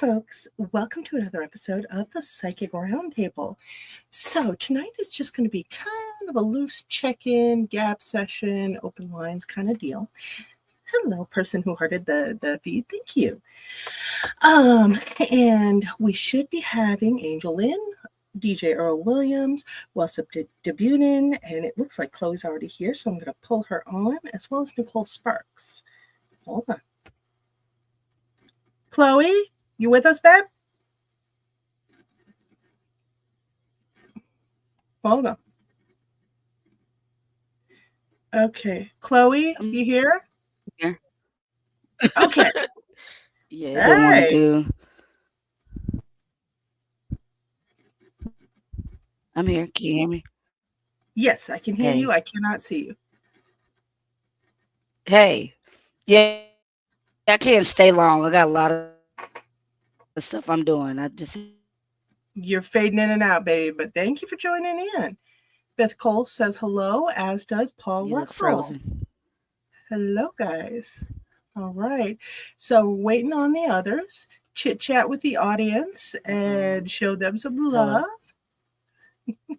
folks. Welcome to another episode of the Psychic Roundtable. So tonight is just going to be kind of a loose check-in, gap session, open lines kind of deal. Hello, person who hearted the feed. Thank you. And we should be having AngelLynn, DJ Earl Williams, Welso debuting, and it looks like Qloez already here, so I'm going to pull her on, as well as Nicole Sparks. Hold on. Qloez, you with us, babe? Hold on. Okay. Qloez, you here? Yeah. Okay. Yeah, I don't want to do. I'm here. Can you hear me? Yes, I can hear you. I cannot see you. Hey. Yeah, I can't stay long. I got a lot of stuff I'm doing. You're fading in and out, baby, but thank you for joining in. Beth Cole says hello, as does Paul Russell. Hello, guys. All right. So waiting on the others, chit chat with the audience, and show them some love. All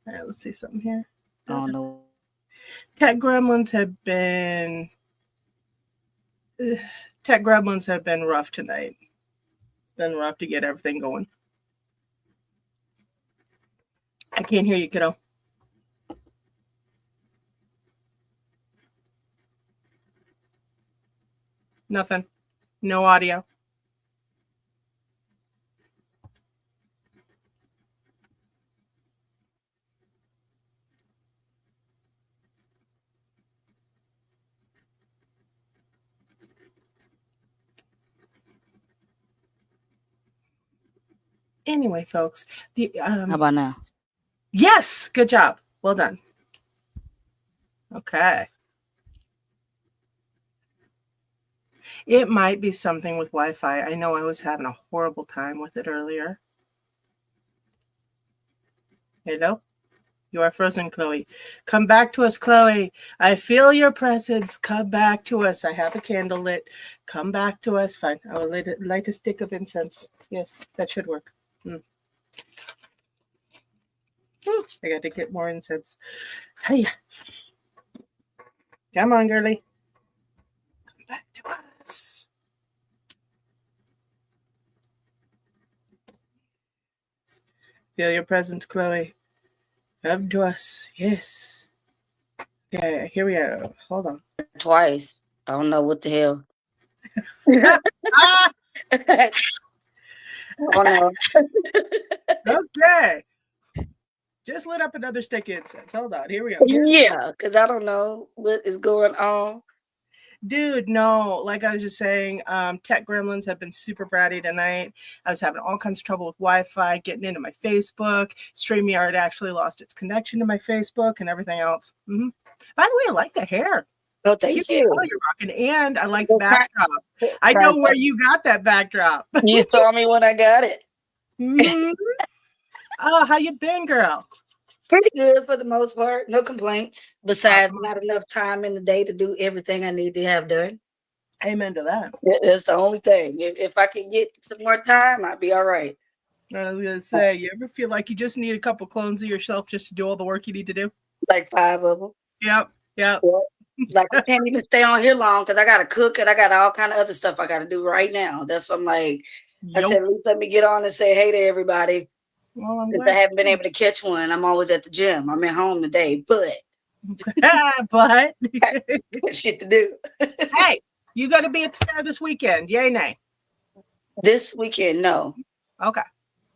right, let's see something here. I don't know. Tech gremlins have been rough tonight. It's been rough to get everything going. I can't hear you, kiddo. Nothing. No audio. Anyway, folks, How about now? Yes, good job. Well done. Okay. It might be something with Wi-Fi. I know I was having a horrible time with it earlier. Hello? You are frozen, Qloez. Come back to us, Qloez. I feel your presence. Come back to us. I have a candle lit. Come back to us. Fine. I will light a stick of incense. Yes, that should work. I got to get more incense. Hey. Come on, girlie. Come back to us. Feel your presence, Qloez. Come to us. Yes. Yeah, here we are. Hold on. Twice. I don't know what the hell. Oh, no. Okay. Just lit up another stick of incense. Hold on. Here we go. Yeah, because I don't know what is going on. Dude, no. Like I was just saying, tech gremlins have been super bratty tonight. I was having all kinds of trouble with Wi-Fi, getting into my Facebook. StreamYard actually lost its connection to my Facebook and everything else. Mm-hmm. By the way, I like the hair. Oh, thank you. You're rocking, and I like the backdrop. I know where you got that backdrop. You saw me when I got it. Mm-hmm. Oh, how you been, girl? Pretty good for the most part. No complaints. Besides, not enough time in the day to do everything I need to have done. Amen to that. That's the only thing. If I can get some more time, I'd be all right. I was gonna say, you ever feel like you just need a couple clones of yourself just to do all the work you need to do? Like 5 of them. Yep. Like I can't even stay on here long because I gotta cook and I got all kind of other stuff I gotta do right now. That's what I'm like. I said, at least let me get on and say hey to everybody. Well, I'm glad. I haven't been able to catch one. I'm always at the gym. I'm at home today, but shit to do. Hey, you got to be at the fair this weekend. Yay, nay? This weekend, no. Okay.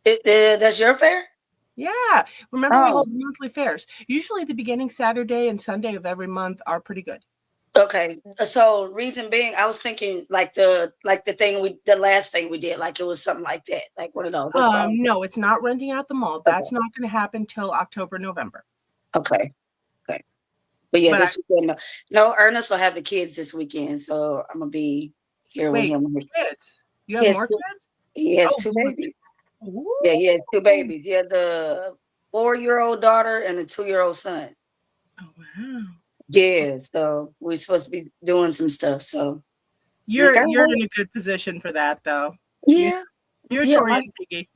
That's your fair? Yeah. Remember, we hold monthly fairs. Usually the beginning Saturday and Sunday of every month are pretty good. Okay. So reason being, I was thinking like the last thing we did, like it was something like that. Like one of those. No, it's not renting out the mall. That's not going to happen till October, November. Okay. But yeah, this weekend, no, Ernest will have the kids this weekend, so I'm gonna be here with him. Kids? You have more kids? He has 2 babies. Ooh. Yeah, he has 2 babies. He has a 4-year-old daughter and a 2-year-old son. Oh wow. Yeah, so we're supposed to be doing some stuff. So you're in a good position for that, though. Yeah. You're a Yeah, Torian piggy.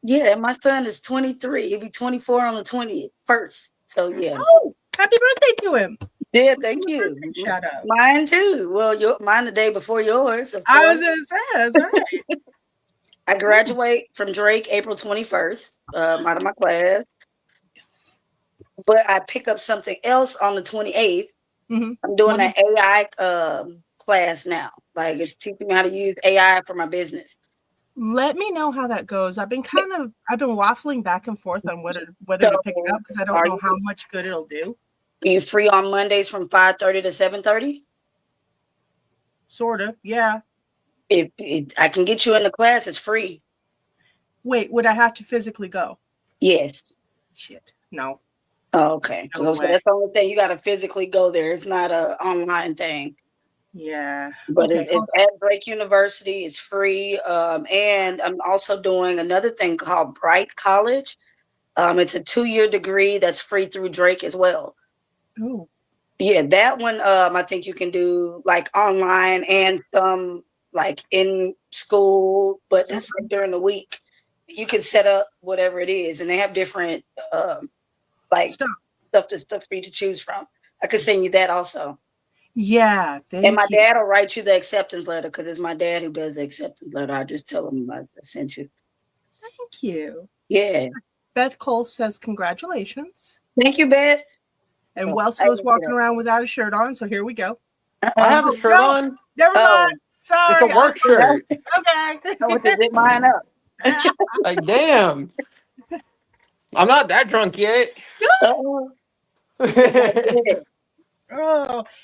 Yeah, and my son is 23. He'll be 24 on the 21st. So yeah. Oh, happy birthday to him. Yeah, thank you. Shout out. Mine too. Well, mine the day before yours. Of I course. was gonna say that's right. I graduate from Drake April 21st, out of my class. Yes. But I pick up something else on the 28th. Mm-hmm. I'm doing an AI class now. Like it's teaching me how to use AI for my business. Let me know how that goes. I've been waffling back and forth on whether to pick it up because I don't know how much good it'll do. Are you free on Mondays from 5:30 to 7:30? Sorta, yeah. If I can get you in the class, it's free. Wait, would I have to physically go? Yes. Shit, no. Oh, okay. No So that's the only thing. You got to physically go there. It's not an online thing. Yeah. But okay, it's at Drake University. It's free. And I'm also doing another thing called Bright College. It's a 2-year degree that's free through Drake as well. Oh. Yeah, that one I think you can do like online and some like in school, but that's like during the week. You can set up whatever it is, and they have different like stuff for you to choose from. I could send you that also. Yeah, and my dad will write you the acceptance letter because it's my dad who does the acceptance letter. I just tell him I sent you. Thank you. Yeah. Beth Cole says congratulations. Thank you, Beth. And Welso is walking around without a shirt on, so here we go. I have a shirt on. Never mind. Sorry. It's a work shirt. Okay. I want to zip mine up. Like, damn. I'm not that drunk yet. Oh,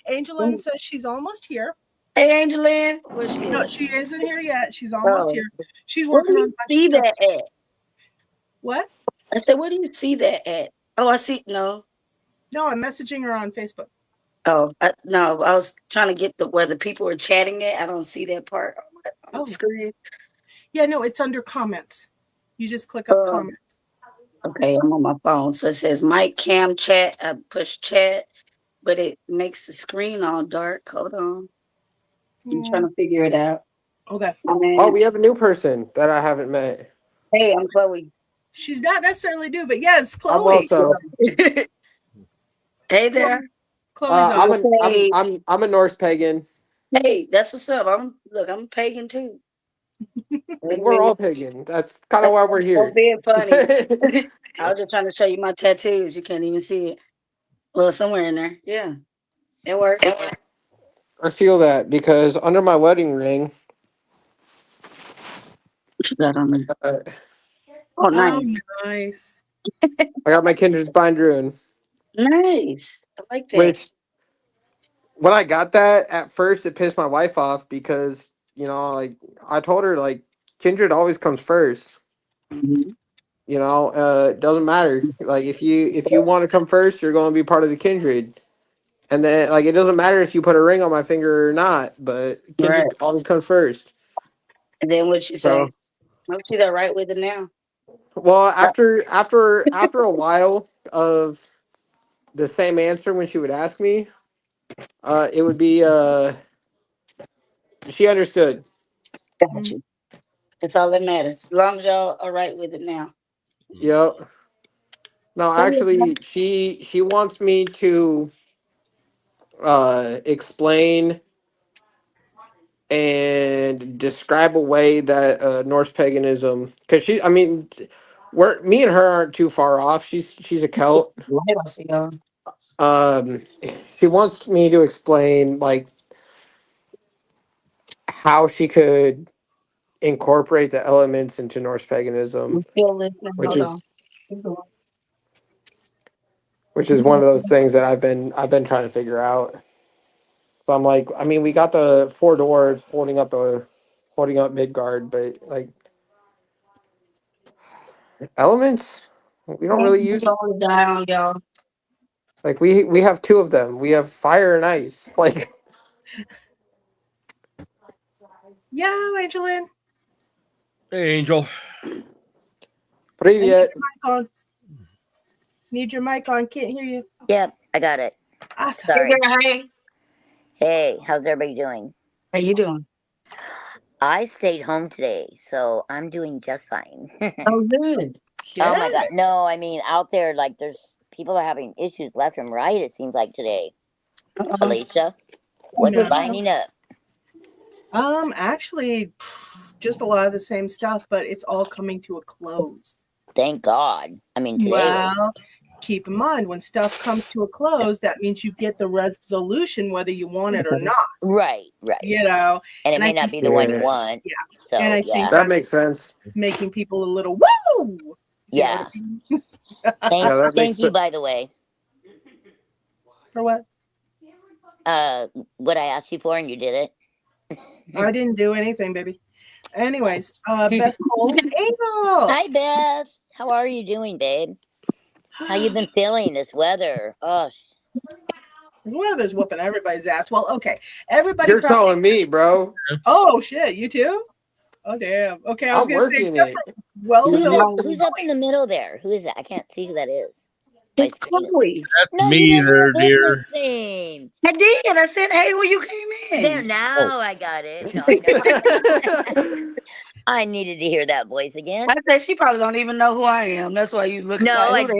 AngelLynn says she's almost here. Hey, AngelLynn. Where she No, is? she isn't here yet. She's almost here. She's working on a bunch see of stuff. That at? What? I said, where do you see that at? Oh, I see. No, I'm messaging her on Facebook. Oh, no, I was trying to get where the people are chatting at. I don't see that part on the screen. Yeah, no, it's under comments. You just click up comments. Okay, I'm on my phone. So it says mic, cam, chat. I push chat, but it makes the screen all dark. Hold on. I'm trying to figure it out. Okay. Oh, we have a new person that I haven't met. Hey, I'm Chloe. She's not necessarily new, but yes, Chloe. I'm Welso. Hey there. I'm a Norse pagan. Hey, that's what's up. I'm a pagan too. We're all pagan. That's kind of why we're here. Being funny. I was just trying to show you my tattoos. You can't even see it. Well, somewhere in there. Yeah. It worked. I feel that because under my wedding ring. What you got on there? Oh, nice. I got my Kindred's Bind Rune. Nice. I like that. Which, when I got that, at first it pissed my wife off because, like, I told her, like, Kindred always comes first. Mm-hmm. It doesn't matter. Like, if you want to come first, you're going to be part of the Kindred. And then, like, it doesn't matter if you put a ring on my finger or not, but Kindred always comes first. And then what'd she say? Hope she's all right with it now. Well, after a while of the same answer when she would ask me, it would be she understood. Got you. That's all that matters. As long as y'all are right with it now. Yep. No, actually, she wants me to explain and describe a way that Norse paganism, because me and her aren't too far off. She's a Celt. She wants me to explain like how she could incorporate the elements into Norse paganism, which is one of those things that I've been trying to figure out. So I'm like, we got the 4 doors holding up Midgard, but like elements, we don't really use. Down, y'all. Like we have 2 of them. We have fire and ice. Like, yeah, AngelLynn. Hey, Angel. Привет. Need your mic on. Can't hear you. Yep, I got it. Awesome. Sorry. Hey. Hey, how's everybody doing? How you doing? I stayed home today, so I'm doing just fine. Oh, good. Oh my god. No, I mean out there like there's people are having issues left and right, it seems like today. Alicia, what's lining up? Actually, just a lot of the same stuff, but it's all coming to a close. Thank God. I mean, today. Well, keep in mind when stuff comes to a close, that means you get the resolution whether you want it or not. Right. You know, and it may not be the one you want. Yeah. So, and I think that makes sense. Making people a little woo. Yeah. Thank you, by the way. For what? What I asked you for, and you did it. I didn't do anything, baby. Anyways, Beth Cole, Angel. Hi, Beth. How are you doing, babe? How you been feeling this weather? Oh, the weather's whooping everybody's ass. Well, okay, everybody. You're telling me, bro. Oh shit, you too? Oh damn. Okay, I was gonna say except for who's up in the middle there? Who is that? I can't see who that is. It's Chloe. That's me there, dear. I did. I said, hey, when you came in. There now, I got it. No, I know. I needed to hear that voice again. I said she probably don't even know who I am. That's why you look. No, like, I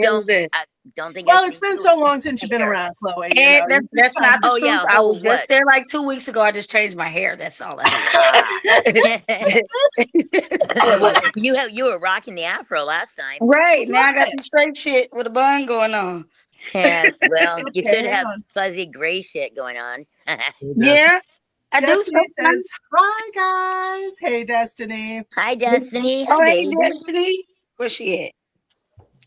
don't think. Well, it's been so long since you've been around, Chloe. And that's not the truth. Yeah. I was just there like 2 weeks ago. I just changed my hair. That's all I did. You were rocking the afro last time, right? Now I got some straight shit with a bun going on. Yeah, well, you could have fuzzy gray shit going on. Yeah. Destiny says, hi, guys. Hey, Destiny. Hi, Destiny. Oh, hey, Destiny. Where's she at?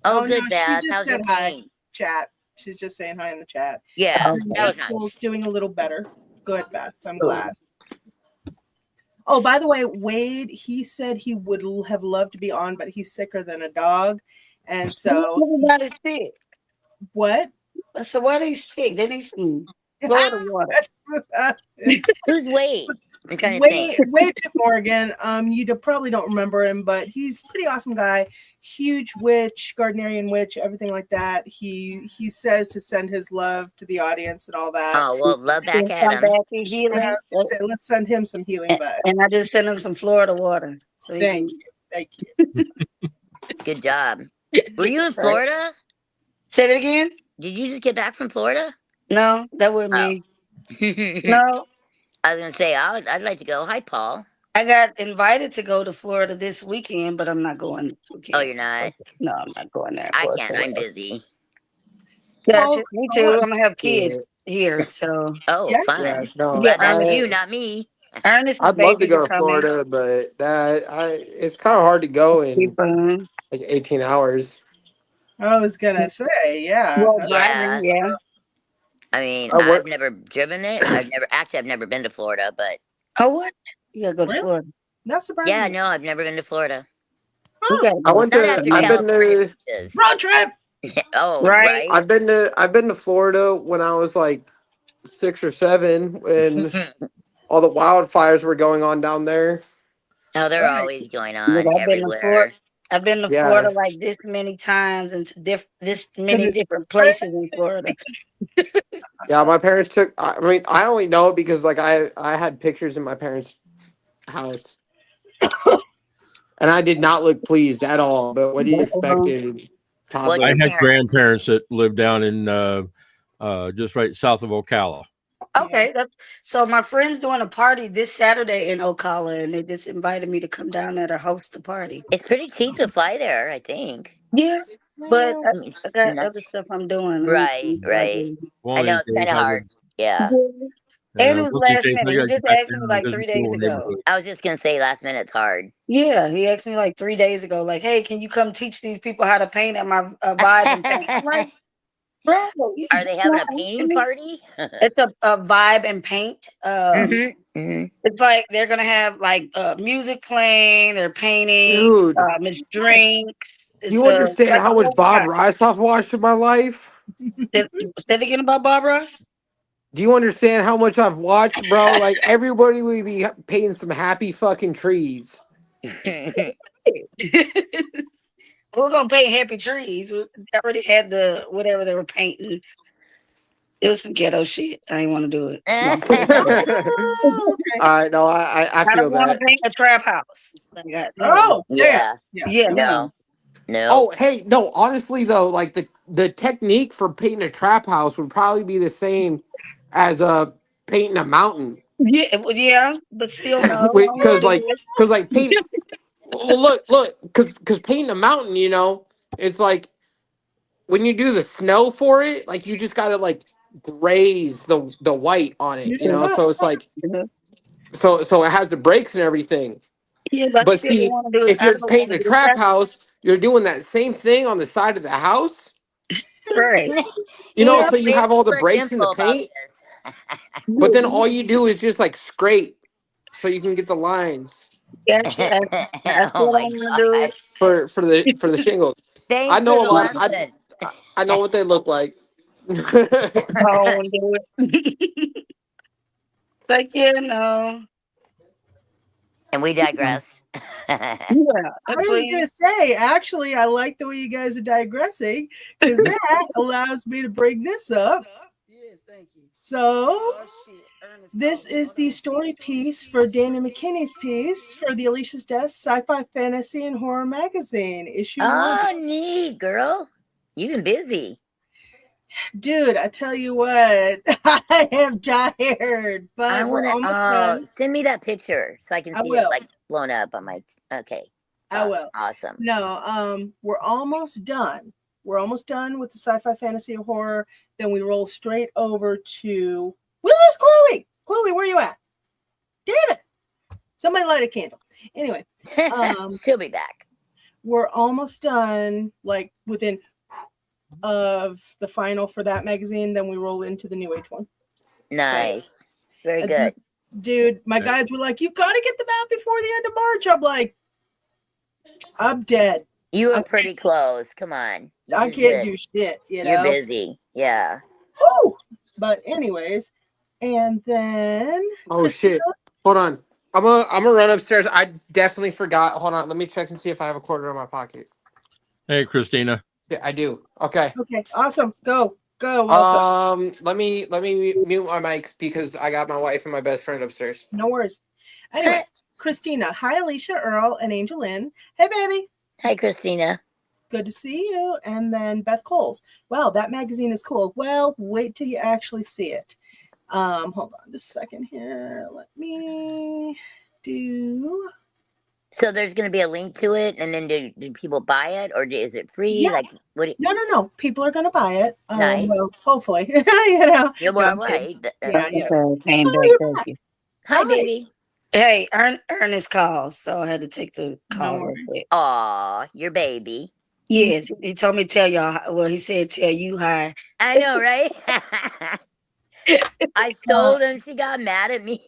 Oh, good, Beth. How's your hi. Chat. She's just saying hi in the chat. Yeah, that was nice. Doing a little better. Good, Beth. I'm glad. Oh, by the way, Wade, he said he would have loved to be on, but he's sicker than a dog. And so... Everybody's sick. What? So why are they sick? They need some Florida water. Who's Wade? I'm trying to think. Wade Morgan. You probably don't remember him, but he's a pretty awesome guy. Huge witch, Gardnerian witch, everything like that. He says to send his love to the audience and all that. Oh, well, love back at him. Let's send him some healing vibes. And I just sent him some Florida water. So Thank you. Good job. Were you in Florida? Say it again. Did you just get back from Florida? No, that wasn't me. No. I was going to say, I'd like to go. Hi, Paul. I got invited to go to Florida this weekend, but I'm not going this weekend. Oh, you're not? No, I'm not going there. I can't. I'm busy. Yeah, me too. I'm going to have kids here, so. Oh, fun. Yeah, no, that's you, not me. Ernest, I'd love to go to Florida, but it's kind of hard to go in like 18 hours. I was gonna say, yeah. Well, yeah. I mean, I've never driven it. I've never been to Florida, but what? You gotta go to Florida. That's surprising. Yeah, no, I've never been to Florida. I've been to road trip. Oh, right. I've been to Florida when I was like 6 or 7 when all the wildfires were going on down there. Oh, they're always going on everywhere. I've been to Florida like this many times and this many different places in Florida. Yeah, my parents took. I mean, I only know it because like I had pictures in my parents' house, and I did not look pleased at all. But what do you expected? I had grandparents that lived down in just right south of Ocala. Okay, so my friend's doing a party this Saturday in Ocala, and they just invited me to come down there to host the party. It's pretty cheap to fly there, I think. Yeah, but I got other stuff I'm doing. Right. I know it's kind of hard. Yeah. And it was last minute. He just asked me like 3 days ago. I was just gonna say last minute's hard. Yeah, he asked me like 3 days ago, like, "Hey, can you come teach these people how to paint at my vibe and paint?" I'm like, bro, are they having a painting party? It's a vibe and paint. It's like they're gonna have like music playing, they're painting, it's drinks. Do you understand how much Bob Ross I've watched in my life? Say it again about Bob Ross. Do you understand how much I've watched, bro? Like everybody would be painting some happy fucking trees. We're gonna paint happy trees. We already had the whatever they were painting. It was some ghetto shit. I didn't want to do it. All right, no, I I feel don't want to that. paint a trap house. Like that. No. Oh, Yeah. Yeah, no. No. Oh, hey, no, honestly though, like the technique for painting a trap house would probably be the same as painting a mountain. Yeah, well, yeah, but still no. I don't Because wanna like do it. paint. Well, look, because painting a mountain, it's like when you do the snow for it, like you just gotta like graze the white on it, So it's like Mhm. so it has the breaks and everything. Yeah, but I But still don't see, want to do it. if I you're don't want painting to a do it. trap house, you're doing that same thing on the side of the house. Right. Yeah, So you it's have all the super breaks in the simple about paint, this. but then all you do is just like scrape, so you can get the lines Yeah, I Oh still my don't want to do god. it. for the shingles. I Thanks for know a the lot. lesson. I know what they look like. I don't want to do it. Like, yeah, no. And we digress. Yeah, I was please. going to say, actually, I like the way you guys are digressing because that allows me to bring this up. Yes, thank you. So, this is the story piece for Dana McKinney's piece for the Alicia's Desk Sci-Fi Fantasy and Horror Magazine, issue 1. Oh, neat, girl. You've been busy. Dude, I tell you what, I am tired, but we're almost done. Send me that picture so I can see it like blown up on my. Okay. I will. Awesome. No, we're almost done. We're almost done with the sci-fi fantasy horror. Then we roll straight over to where's Chloe? Chloe, where you at? Damn it! Somebody light a candle. Anyway, she'll be back. We're almost done. Like within of the final for that magazine. Then we roll into the New Age one. Nice. So, very good. Dude, my guys were like, "You got to get them out before the end of March." I'm like, I'm dead. You were pretty close. Come on. I can't do shit, You're busy. Yeah. Woo! But anyways, and then Shit. Hold on. I'm gonna run upstairs. I definitely forgot. Hold on. Let me check and see if I have a quarter in my pocket. Hey, Christina. Yeah, I do. Okay. Okay. Awesome. Go. Welso. Let me mute my mic because I got my wife and my best friend upstairs. No worries. Anyway, Christina. Hi, Alicia, Earl, and AngelLynn. Hey, baby. Hi, Christina. Good to see you. And then Beth Coles. Wow, that magazine is cool. Well, wait till you actually see it. Hold on just a second here. Let me do. So there's going to be a link to it, and then do people buy it, or is it free? Yeah. Like what? No. People are going to buy it. Nice. Well, hopefully, you know. Yeah, well, right. Yeah. Hi, baby. Hey, Ernest called, so I had to take the call. Aw, your baby. Yes, he told me to tell y'all. Well, he said tell you hi. I know, right? I told him. She got mad at me.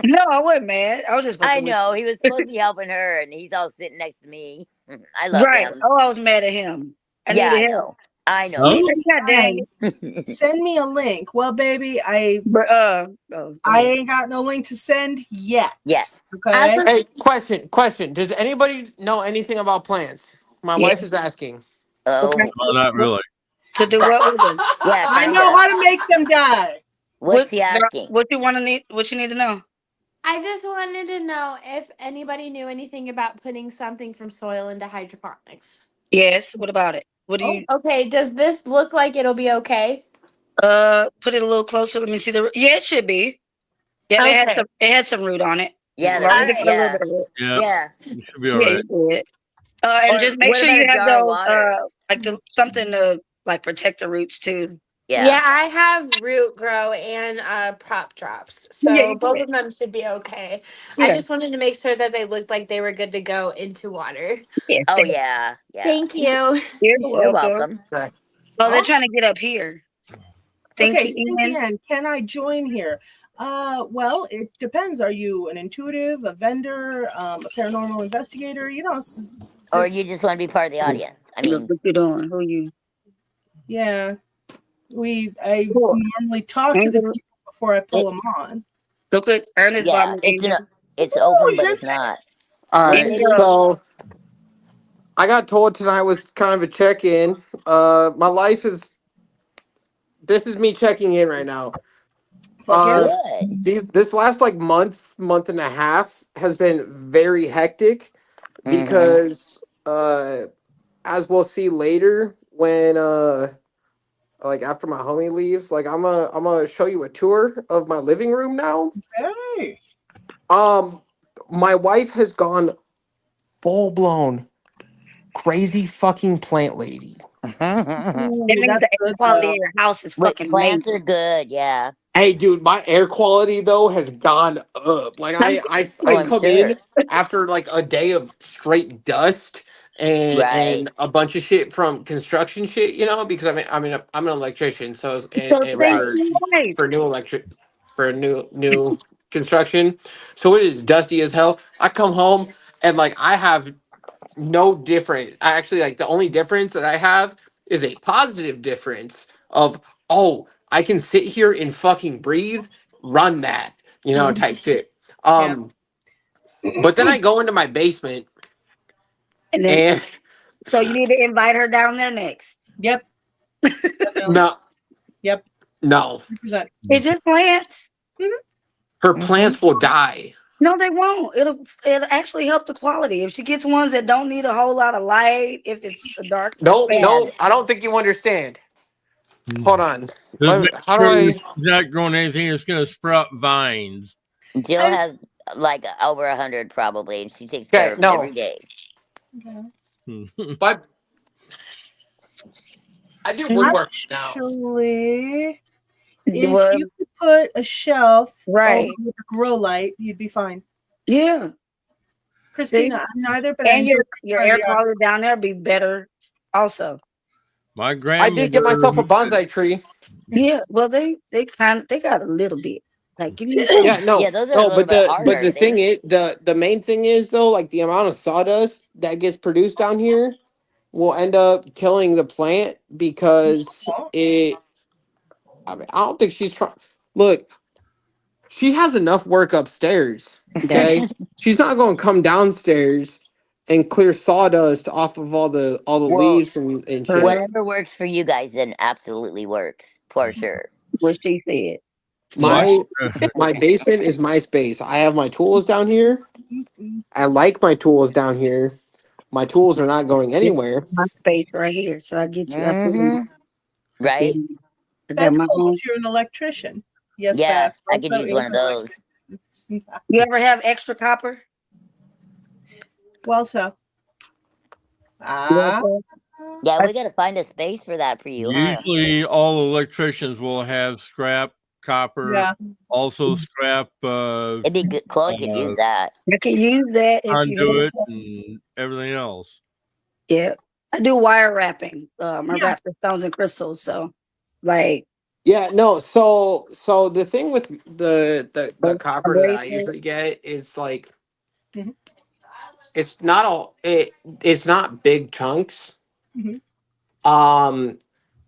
No, I wasn't mad. I was just. I know he was supposed to be helping her, and he's all sitting next to me. I love him. Oh, I was mad at him. I needed help. I know. God dang it. Send me a link. Well, baby, I ain't got no link to send yet. Yes. Okay. Hey, question. Does anybody know anything about plants? My wife is asking. Oh, not really. To do what with them? Yeah, I know how to make them die. What's she asking? What you need to know? I just wanted to know if anybody knew anything about putting something from soil into hydroponics. Yes. What about it? What do you? Okay. Does this look like it'll be okay? Put it a little closer. Let me see the. Yeah, it should be. Yeah, Okay. it had some root on it. Yeah. Yeah. You should be all right. And just make sure you have those something to like protect the roots too. Yeah, I have root grow and prop drops. So both of them should be okay. Yeah. I just wanted to make sure that they looked like they were good to go into water. Yeah. Oh, yeah. Thank you. You're welcome. Oh, they're trying to get up here. Cynthia, can I join here? Well, it depends. Are you an intuitive, a vendor, a paranormal investigator? You know, or you just want to be part of the audience? I mean, what you doing? Who are you? Yeah. I normally talk to the people before I pull them on. Look at Ernest. Yeah, it's open, but it's not. All right, so I got told tonight was kind of a check-in. My life is. This is me checking in right now. Good. This last like month and a half has been very hectic because as we'll see later when like after my homie leaves, like I'm gonna show you a tour of my living room now. Hey. My wife has gone full blown crazy fucking plant lady. That means the air quality of your house is fucking plants amazing. are good, yeah. Hey, dude, my air quality though has gone up. Like I come in after like a day of straight dust and a bunch of shit from construction shit, you know, because I'm an electrician, so for new new construction, so it is dusty as hell. I come home and like I have no different. I actually like the only difference that I have is a positive difference of I can sit here and fucking breathe, run that, you know, type shit. But then I go into my basement and so you need to invite her down there next. Yep. no. Yep. No. 100%. It's just plants. Her plants will die. No, they won't. It'll actually help the quality. If she gets ones that don't need a whole lot of light, if it's a dark. No, I don't think you understand. Hold on. How do I? She's not growing anything that's going to sprout vines. Jill has like over 100 probably, and she takes care of them every day. But I do woodwork now. Actually, if you could put a shelf over with a grow light, you'd be fine. Yeah. Christina, I'm neither, but and your air quality down there be better also. My grandmother. I did get myself a bonsai tree. Yeah, well they got a little bit. Like give me those are but the thing is the main thing is though, like the amount of sawdust that gets produced down here will end up killing the plant because I don't think she's trying. Look, she has enough work upstairs. Okay, she's not going to come downstairs and clear sawdust off of all the leaves and shit. Whatever works for you guys, then absolutely works for sure. What she said. My basement is my space. I have my tools down here. I like my tools down here. My tools are not going anywhere. My space right here, so I get you. Right. Beth Coles, you're an electrician. Yes, yeah, Beth. I could use one of those. You ever have extra copper? Welso. Yeah, we got to find a space for that for you. Usually, all electricians will have scrap copper, also scrap. It'd be good. Chloe could use that. I can use that if conduit and everything else. Yeah, I do wire wrapping. I wrap the stones and crystals. So, like. Yeah, no. So the thing with the copper that I usually get is like, it's not all it's not big chunks.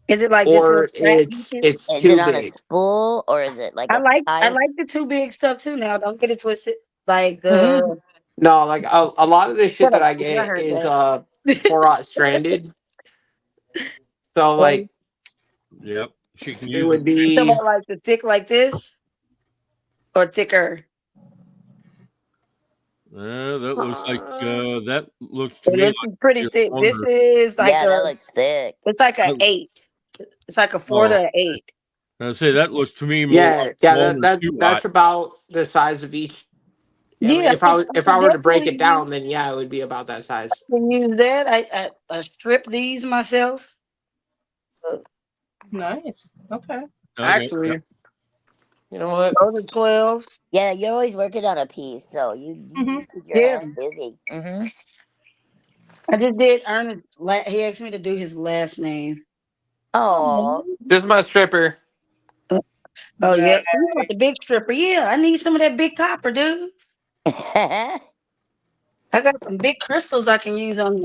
Is it like or this? It's is too it on big. a spool or is it like I like the too big stuff too. Now don't get it twisted. Like no, like a lot of the shit that I get is 4-aught stranded. So like, yep, she can use it would be like the thick like this or thicker. That looks like that looks to me this like is pretty thick. This is like that looks thick. It's like an 8. It's like a 4 to an 8. I say that looks to me more. That's about the size of each. Yeah, I mean, if I were to break it down, then it would be about that size. I can use that. I strip these myself. Nice. Okay. Actually, you know what? Those are 12s. Yeah, you're always working on a piece, so you keep your hands busy. I just did Ernest. He asked me to do his last name. Oh, this is my stripper. Oh yeah, the big stripper. Yeah, I need some of that big copper, dude. I got some big crystals I can use on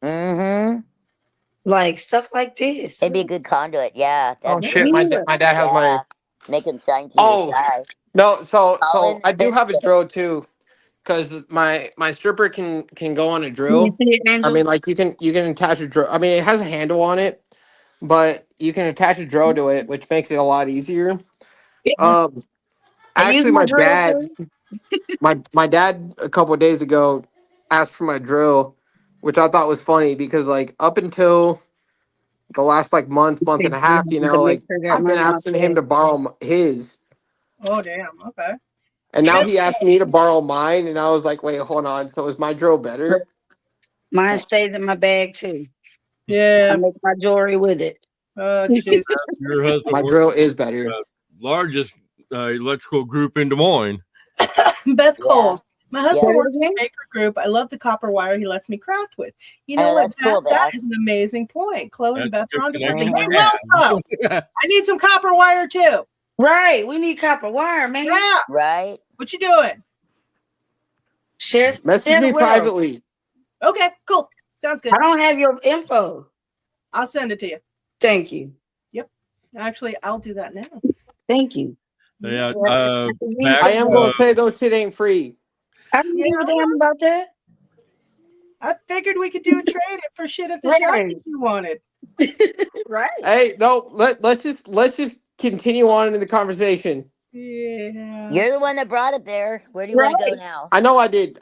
the. Like stuff like this. It'd be a good conduit, yeah. Oh shit, my dad has my. Make him shine to your sky. No, so I do have a drill too, because my stripper can go on a drill. I mean, like you can attach a drill. I mean, it has a handle on it, but you can attach a drill to it, which makes it a lot easier. Actually, my dad, my dad a couple of days ago asked for my drill, which I thought was funny because like up until the last like month and a half, you know, like I've been asking him to borrow his. Oh damn. Okay. And now he asked me to borrow mine, and I was like, wait, hold on. So is my drill better? Mine stays in my bag too. Yeah. I make my jewelry with it. Oh Jesus. Your husband My drill is better. Largest electrical group in Des Moines. Beth Coles. My husband Yeah. works in a maker group. I love the copper wire he lets me craft with. You know what, that's cool, Beth? That Beth. is an amazing point. Chloe and Beth are on to something. Hey, connection Welso, I need some copper wire too. Right. We need copper wire, man. Yeah. Right. What you doing? Share Message me privately. Okay, cool. Sounds good. I don't have your info. I'll send it to you. Thank you. Yep. Actually, I'll do that now. Thank you. Yeah. I am going to say those shit ain't free. I don't give a damn about that. I figured we could do a trade for shit at the shop that you wanted. Right. Hey, no, let's just continue on in the conversation. Yeah. You're the one that brought it there. Where do you want to go now? I know I did.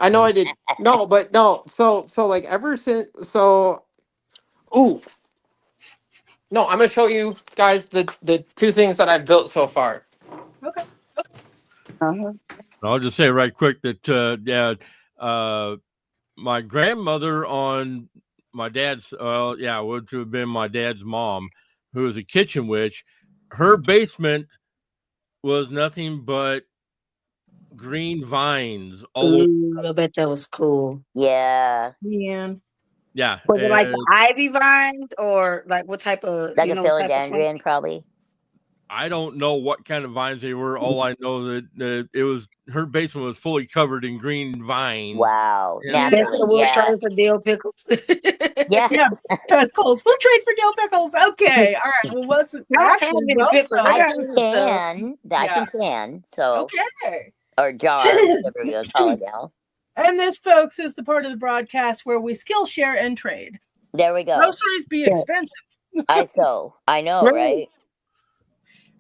No, but no. So like ever since ooh. No, I'm gonna show you guys the two things that I've built so far. Okay. I'll just say right quick that my grandmother on my dad's would have been my dad's mom, who was a kitchen witch. Her basement was nothing but green vines. I bet that was cool. Yeah. Man. Yeah. Was it like the ivy vines or like what type of like a philodendron, probably? I don't know what kind of vines they were. All I know that it was her basement was fully covered in green vines. Wow. Yeah. We'll trade for dill pickles. Yeah. That's cool. We'll trade for dill pickles. Okay. All right. Well, what's I can can. So okay. Or jar, whatever you call it now. And this, folks, is the part of the broadcast where we skill share and trade. There we go. Groceries be expensive. I know, right?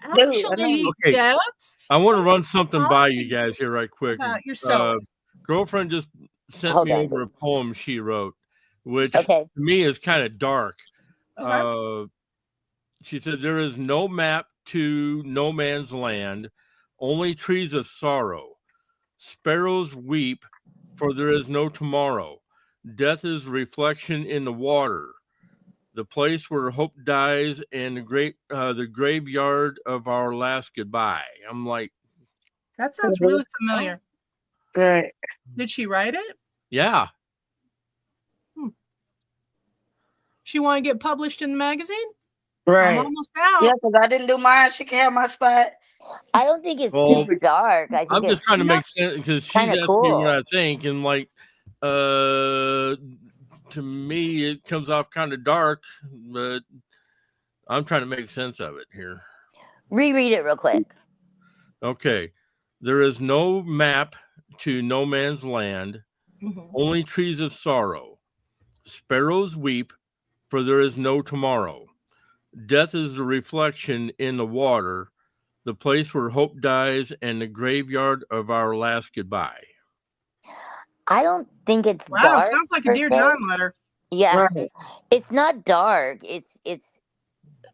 Actually, Debs, I want to run something by you guys here right quick. Yourself. Girlfriend just sent me over a poem she wrote, which to me is kind of dark. Okay. She said, "There is no map to no man's land, only trees of sorrow. Sparrows weep, for there is no tomorrow. Death is reflection in the water, the place where hope dies, and the graveyard of our last goodbye." I'm like, that sounds really familiar. Right. Did she write it? Yeah. She want to get published in the magazine? Right. I'm almost out. Yeah, because I didn't do mine. She can have my spot. I don't think it's super dark. I think I'm just trying to make sense because she's asking me what I think, and like, to me, it comes off kind of dark, but I'm trying to make sense of it here. Reread it real quick. Okay. There is no map to no man's land, only trees of sorrow. Sparrows weep, for there is no tomorrow. Death is the reflection in the water, the place where hope dies, and the graveyard of our last goodbye. I don't think it's dark. Sounds like a Dear John letter. Yeah. Right. It's not dark. It's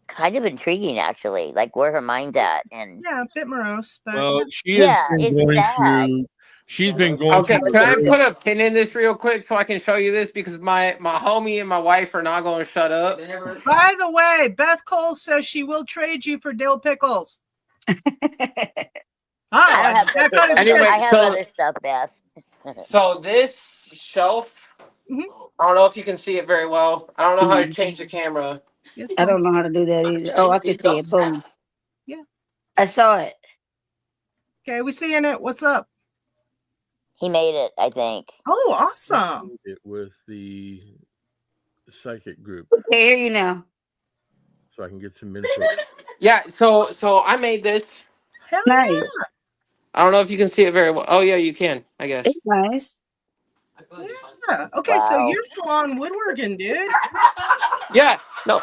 kind of intriguing, actually, like where her mind's at. And yeah, a bit morose. But she's been going Okay, can I put a pin in this real quick so I can show you this? Because my homie and my wife are not going to shut up. By the way, Beth Cole says she will trade you for dill pickles. I have other stuff, Beth. So this shelf, I don't know if you can see it very well. I don't know how to change the camera. I don't know how to do that either. Oh, I can see it. Boom. Yeah. I saw it. Okay, we seeing it. What's up? He made it, I think. Oh, awesome. With the psychic group. Okay, hear you now. So I can get some info. Yeah, so I made this. Hell nice. Yeah. I don't know if you can see it very well. Oh yeah, you can, I guess. It's nice. Yeah. Okay, so you're full on woodworking, dude. Yeah. No.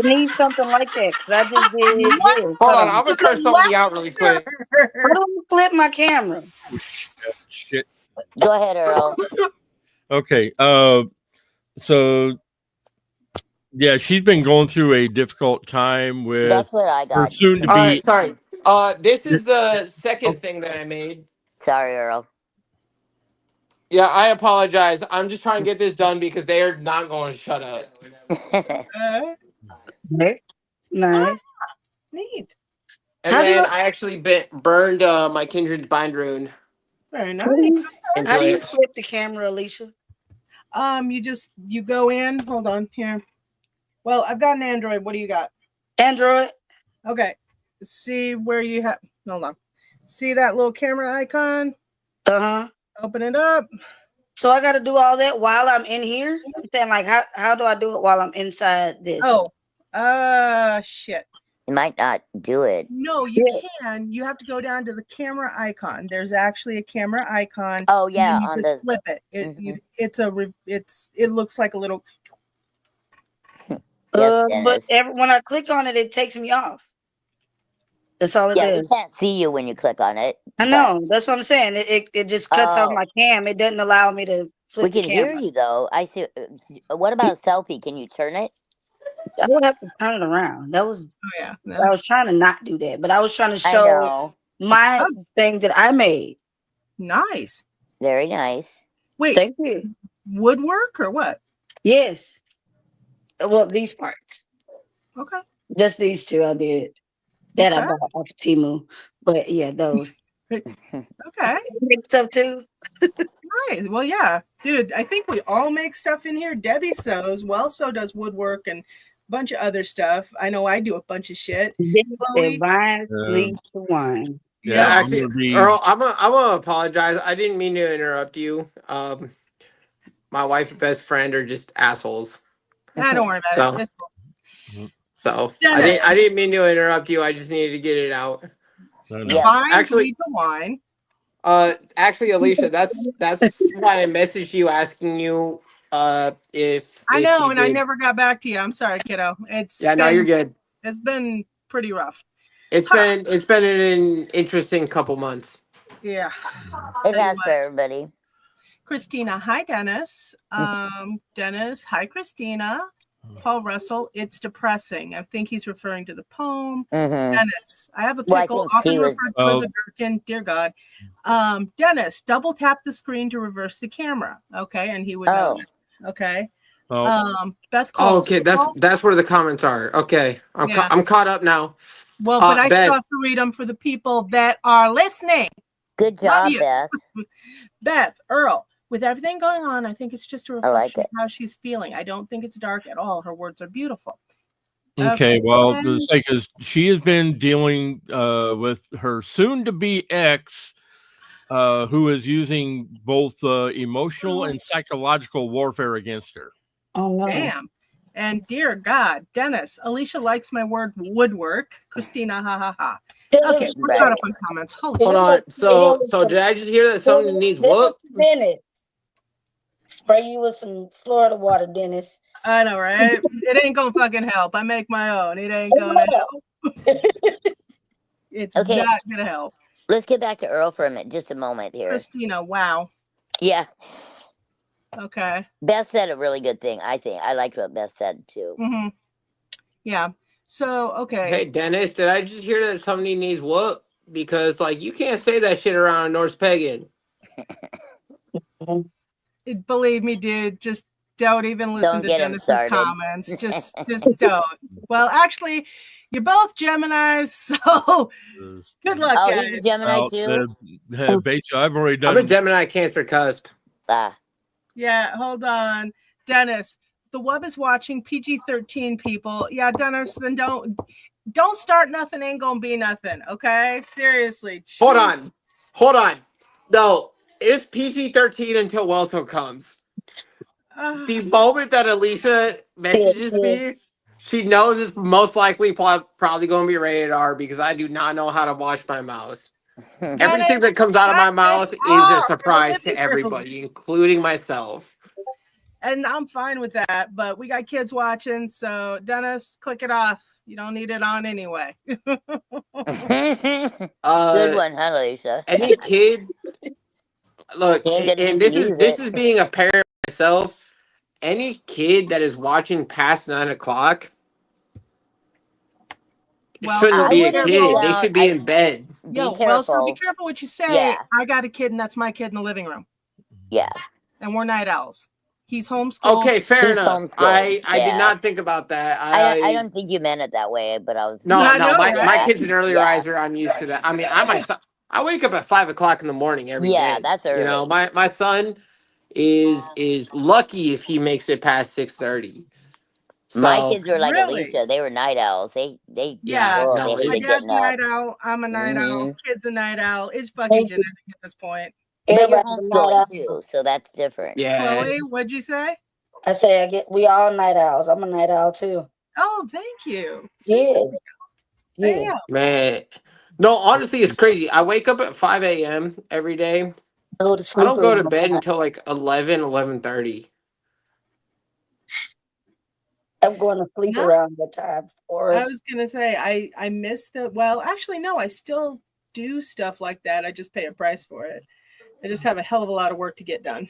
need something like that. Cause I just did this. Hold on, I'm gonna turn somebody out really quick. How do I flip my camera? Shit. Go ahead, Earl. Okay. So yeah, she's been going through a difficult time with That's what I got. soon to be. Sorry. This is the second thing that I made. Sorry, Earl. Yeah, I apologize. I'm just trying to get this done because they are not going to shut up. Nice. Neat. And then I actually burned my Kindred bind rune. Very nice. How do you flip the camera, Alicia? You go in. Hold on here. Well, I've got an Android. What do you got? Android. Okay. See where you have. Hold on. See that little camera icon? Uh-huh. Open it up. So I got to do all that while I'm in here? I'm saying, like, how do I do it while I'm inside this? Oh, shit. You might not do it. No, you can. You have to go down to the camera icon. There's actually a camera icon. Oh yeah, you just flip it. It looks like a little. But when I click on it, it takes me off. That's all it does. We can't see you when you click on it. I know. That's what I'm saying. It just cuts off my cam. It doesn't allow me to flip the camera. We can hear you though. I see. What about a selfie? Can you turn it? I would have to turn it around. That was. Oh yeah. No. I was trying to not do that, but I was trying to show my thing that I made. Nice. Very nice. Wait. Thank you. Woodwork or what? Yes. Well, these parts. Okay. Just these two I did. That I bought off Temu. But yeah, those. Okay. Make stuff too. Nice. Well, yeah. Dude, I think we all make stuff in here. Debbie sews. Welso does woodwork and a bunch of other stuff. I know I do a bunch of shit. Wine leads to wine. Yeah, actually, Earl, I'm gonna apologize. I didn't mean to interrupt you. My wife and best friend are just assholes. Don't worry about it. So I didn't mean to interrupt you. I just needed to get it out. Actually, the wine. Actually, Alicia, that's why I messaged you asking you if I know, and I never got back to you. I'm sorry, kiddo. No, you're good. It's been pretty rough. It's been an interesting couple months. Yeah, it has for everybody. Christina, hi Dennis. Dennis, hi Christina. Paul Russell, it's depressing. I think he's referring to the poem. Dennis, I have a pickle, often referred to as a gherkin. Dear God. Dennis, double tap the screen to reverse the camera. Okay, and he would know that. Okay. Beth Cole. Okay, that's where the comments are. Okay, I'm caught up now. Well, but I still have to read them for the people that are listening. Good job, Beth. Beth, Earl. With everything going on, I think it's just a reflection of how she's feeling. I don't think it's dark at all. Her words are beautiful. Okay, well, because she has been dealing with her soon-to-be ex, who is using both emotional and psychological warfare against her. Oh, no. Damn. And dear God, Dennis, Alicia likes my word woodwork. Christina, ha ha ha. Okay, we're caught up on comments. Hold on. So did I just hear that something needs what? Dennis. Spray you with some Florida water, Dennis. I know, right? It ain't gonna fucking help. I make my own. It ain't gonna help. It's not gonna help. Let's get back to Earl for a minute, just a moment here. Christina, wow. Yeah. Okay. Beth said a really good thing, I think. I liked what Beth said, too. Yeah. So, okay. Hey, Dennis, did I just hear that somebody needs what? Because, like, you can't say that shit around Norse Pagan. Believe me, dude, just don't even listen to Dennis's comments. Just don't. Well, actually, you're both Geminis, so good luck, guys. He's a Gemini too? Basically, I've already done. I'm a Gemini Cancer cusp. Yeah, hold on. Dennis, the web is watching PG-13 people. Yeah, Dennis, then don't start nothing, ain't gonna be nothing, okay? Seriously. Hold on. No. It's PG-13 until Welso comes. The moment that Alicia messages me, she knows it's most likely probably going to be rated R because I do not know how to wash my mouth. Everything that comes out of my mouth is a surprise to everybody, including myself. And I'm fine with that, but we got kids watching, so Dennis, click it off. You don't need it on anyway. Good one, huh, Alicia? Any kid, look, and this is being a parent myself. Any kid that is watching past 9 o'clock shouldn't be a kid. They should be in bed. Yo, Welso, be careful what you say. Yeah. I got a kid, and that's my kid in the living room. Yeah. And we're night owls. He's homeschooled. Okay, fair enough. I did not think about that. I don't think you meant it that way, but I was. No, my kid's an early riser. I'm used to that. I mean, I wake up at 5 o'clock in the morning every day. Yeah, that's early. You know, my son is lucky if he makes it past 6:30. So, my kids were like Alicia. They were night owls. They my dad's a night owl. I'm a night owl. Kid's a night owl. It's fucking genetic at this point. But you're homeschooling too, so that's different. Yeah. Chloe, what'd you say? I say we all night owls. I'm a night owl too. Oh, thank you. Yeah. Man. No, honestly, it's crazy. I wake up at 5 a.m. every day. I don't go to bed until like 11:30. I'm going to sleep around that time. I was going to say, I miss actually, no, I still do stuff like that. I just pay a price for it. I just have a hell of a lot of work to get done.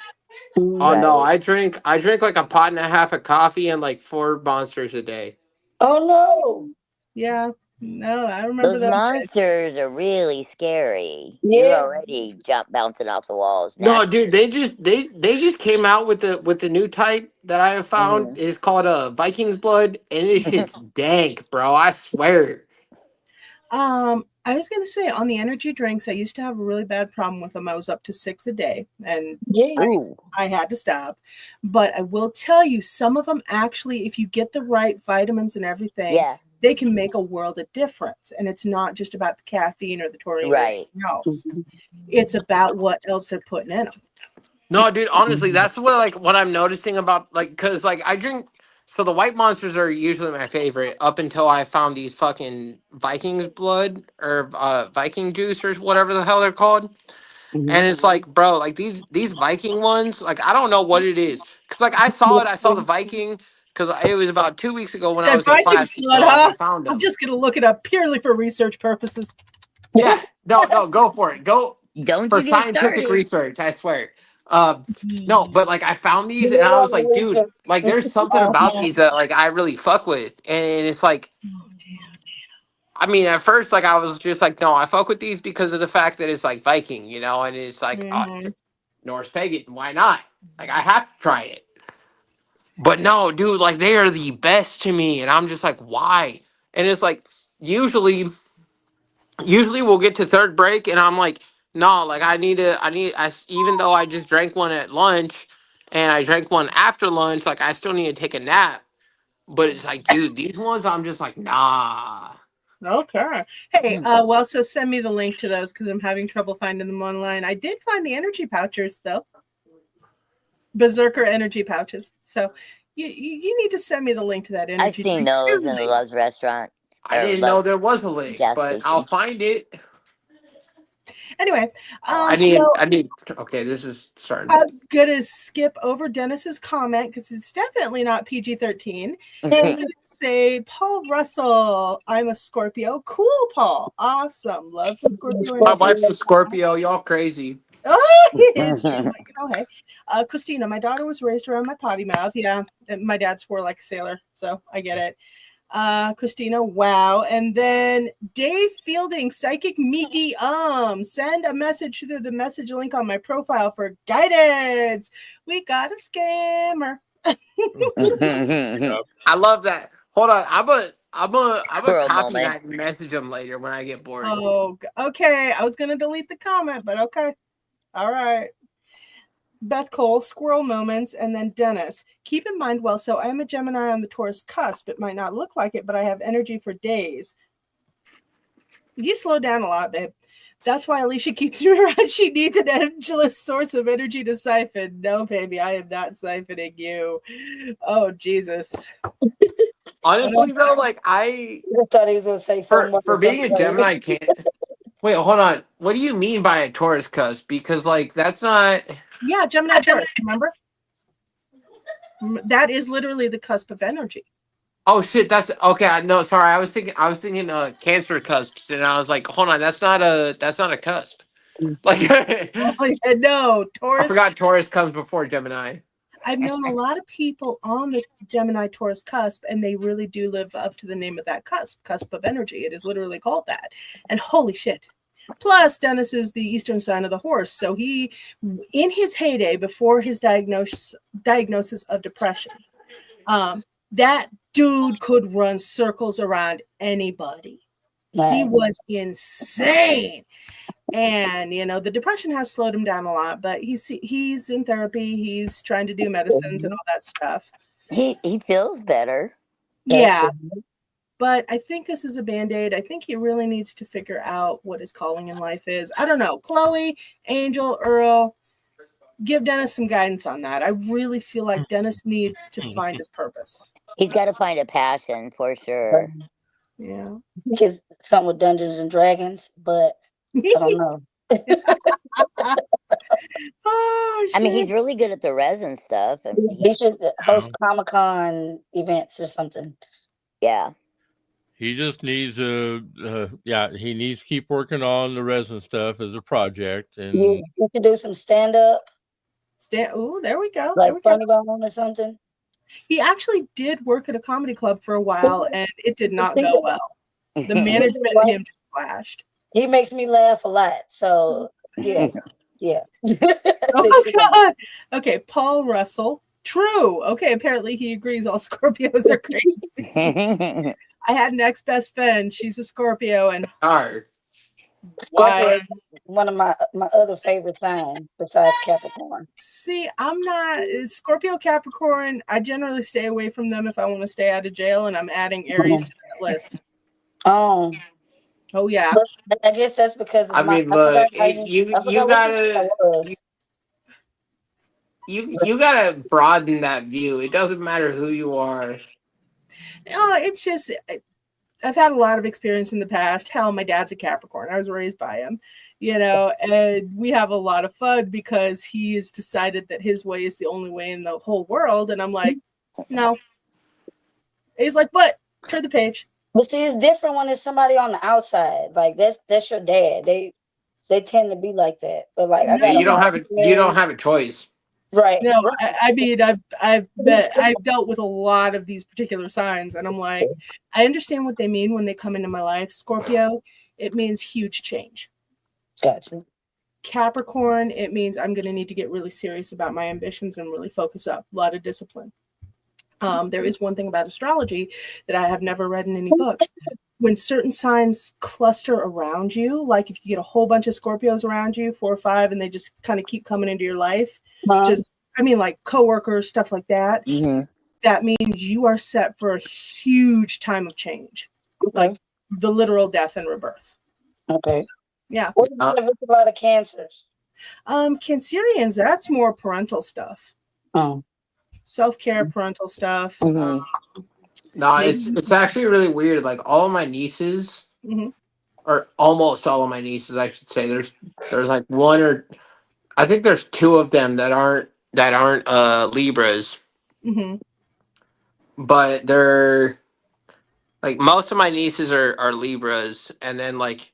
Oh no, I drink like a pot and a half of coffee and like 4 monsters a day. Oh no. Yeah. No, I remember those monsters are really scary. Yeah. You're already bouncing off the walls. No, dude, they just came out with the new type that I have found. Mm-hmm. It's called Viking's Blood, and this shit's dank, bro. I swear. I was going to say, on the energy drinks, I used to have a really bad problem with them. I was up to 6 a day, and I had to stop. But I will tell you, some of them actually, if you get the right vitamins and everything, they can make a world of difference. And it's not just about the caffeine or the taurine or anything else. It's about what else they're putting in them. No, dude, honestly, that's what I'm noticing about, because I drink. So the white monsters are usually my favorite up until I found these fucking Viking's Blood or Viking juice or whatever the hell they're called. Mm-hmm. And it's like, bro, like these Viking ones, like I don't know what it is. Because I saw the Viking because it was about 2 weeks ago when I was in class. I found them. I'm just going to look it up purely for research purposes. Yeah, no, go for it. Go Don't for scientific research, I swear. No, but I found these and I was like, dude, there's something about these that I really fuck with. And it's I mean, at first, I was just no, I fuck with these because of the fact that it's Viking, you know, and it's Norse pagan. Why not? I have to try it. But no, dude, they are the best to me. And I'm just why? And it's usually we'll get to third break and I'm no, even though I just drank one at lunch and I drank one after lunch, I still need to take a nap. But it's dude, these ones, I'm just nah. Okay. Hey, so send me the link to those because I'm having trouble finding them online. I did find the energy pouches, though. Berserker energy pouches. So you need to send me the link to that energy. I've seen those in the Love's restaurant. I didn't know there was a link, but I'll find it. Anyway, I need. Okay, this is starting. I'm gonna skip over Dennis's comment because it's definitely not PG-13. I'm gonna say, Paul Russell, I'm a Scorpio. Cool, Paul. Awesome. Love some Scorpio. My wife's a Scorpio. Y'all crazy. Oh, it's true. Hey, Christina, my daughter was raised around my potty mouth. Yeah, my dad swore like a sailor, so I get it. Christina, wow. And then Dave Fielding, psychic meaty send a message through the message link on my profile for guidance. We got a scammer. I love that. Hold on, I'm a copy that and message them later when I get bored. Oh, okay. I was gonna delete the comment, but okay. All right. Beth Cole, squirrel moments, and then Dennis. Keep in mind, so I am a Gemini on the Taurus cusp. It might not look like it, but I have energy for days. You slow down a lot, babe. That's why Alicia keeps me around. She needs an endless source of energy to siphon. No, baby, I am not siphoning you. Oh, Jesus. Honestly, though, I thought he was going to say something. For being a Gemini, I can't. Wait, hold on. What do you mean by a Taurus cusp? Because, that's not... Yeah, Gemini Taurus, remember? That is literally the cusp of energy. Oh shit, that's okay. No, sorry, I was thinking Cancer cusps, and I was like, hold on, that's not a cusp. Like, No, Taurus. I forgot Taurus comes before Gemini. I've known a lot of people on the Gemini Taurus cusp, and they really do live up to the name of that cusp of energy. It is literally called that. And holy shit. Plus, Dennis is the Eastern sign of the horse. So he, in his heyday, before his diagnosis of depression, that dude could run circles around anybody. He was insane. And, the depression has slowed him down a lot, but he's in therapy. He's trying to do medicines and all that stuff. He feels better. Yeah. But I think this is a Band-Aid. I think he really needs to figure out what his calling in life is. I don't know. Chloe, Angel, Earl, give Dennis some guidance on that. I really feel like Dennis needs to find his purpose. He's got to find a passion for sure. Yeah. Because something with Dungeons and Dragons, but I don't know. Oh, I mean, he's really good at the resin stuff. He should host Comic-Con events or something. Yeah. He just needs he needs to keep working on the resin stuff as a project, and you could do some stand-up. Oh, there we go. Like Funny Bone or something. He actually did work at a comedy club for a while, and it did not go well. The management of him just flashed. He makes me laugh a lot. So, yeah. Oh, God. Okay, Paul Russell. True. Okay, apparently he agrees all Scorpios are crazy. I had an ex-best friend. She's a Scorpio, and why? One of my other favorite signs besides Capricorn. See, I'm not Scorpio, Capricorn. I generally stay away from them if I want to stay out of jail, and I'm adding Aries to that list. Oh yeah. But I guess that's because I mean, look, you gotta broaden that view. It doesn't matter who you are. It's just I've had a lot of experience in the past. Hell, my dad's a Capricorn. I was raised by him, and we have a lot of fun because he has decided that his way is the only way in the whole world. And I'm like, no. He's like, what? Turn the page. But see, it's different when it's somebody on the outside. Like that's your dad. They tend to be like that. But like, you don't have a choice. Right. No, I mean, I've dealt with a lot of these particular signs, and I'm like, I understand what they mean when they come into my life. Scorpio, it means huge change. Gotcha. Capricorn, it means I'm going to need to get really serious about my ambitions and really focus up. A lot of discipline. There is one thing about astrology that I have never read in any books. When certain signs cluster around you, like if you get a whole bunch of Scorpios around you, 4 or 5, and they just kind of keep coming into your life, like coworkers, stuff like that, that means you are set for a huge time of change, like the literal death and rebirth. Okay. So, yeah. What about if it's a lot of cancers? Cancerians, that's more parental stuff. Oh. Self-care, parental stuff. No, it's actually really weird. Like all of my nieces, or almost all of my nieces, I should say. There's like one or I think there's 2 of them that aren't Libras. But they're like most of my nieces are Libras, and then like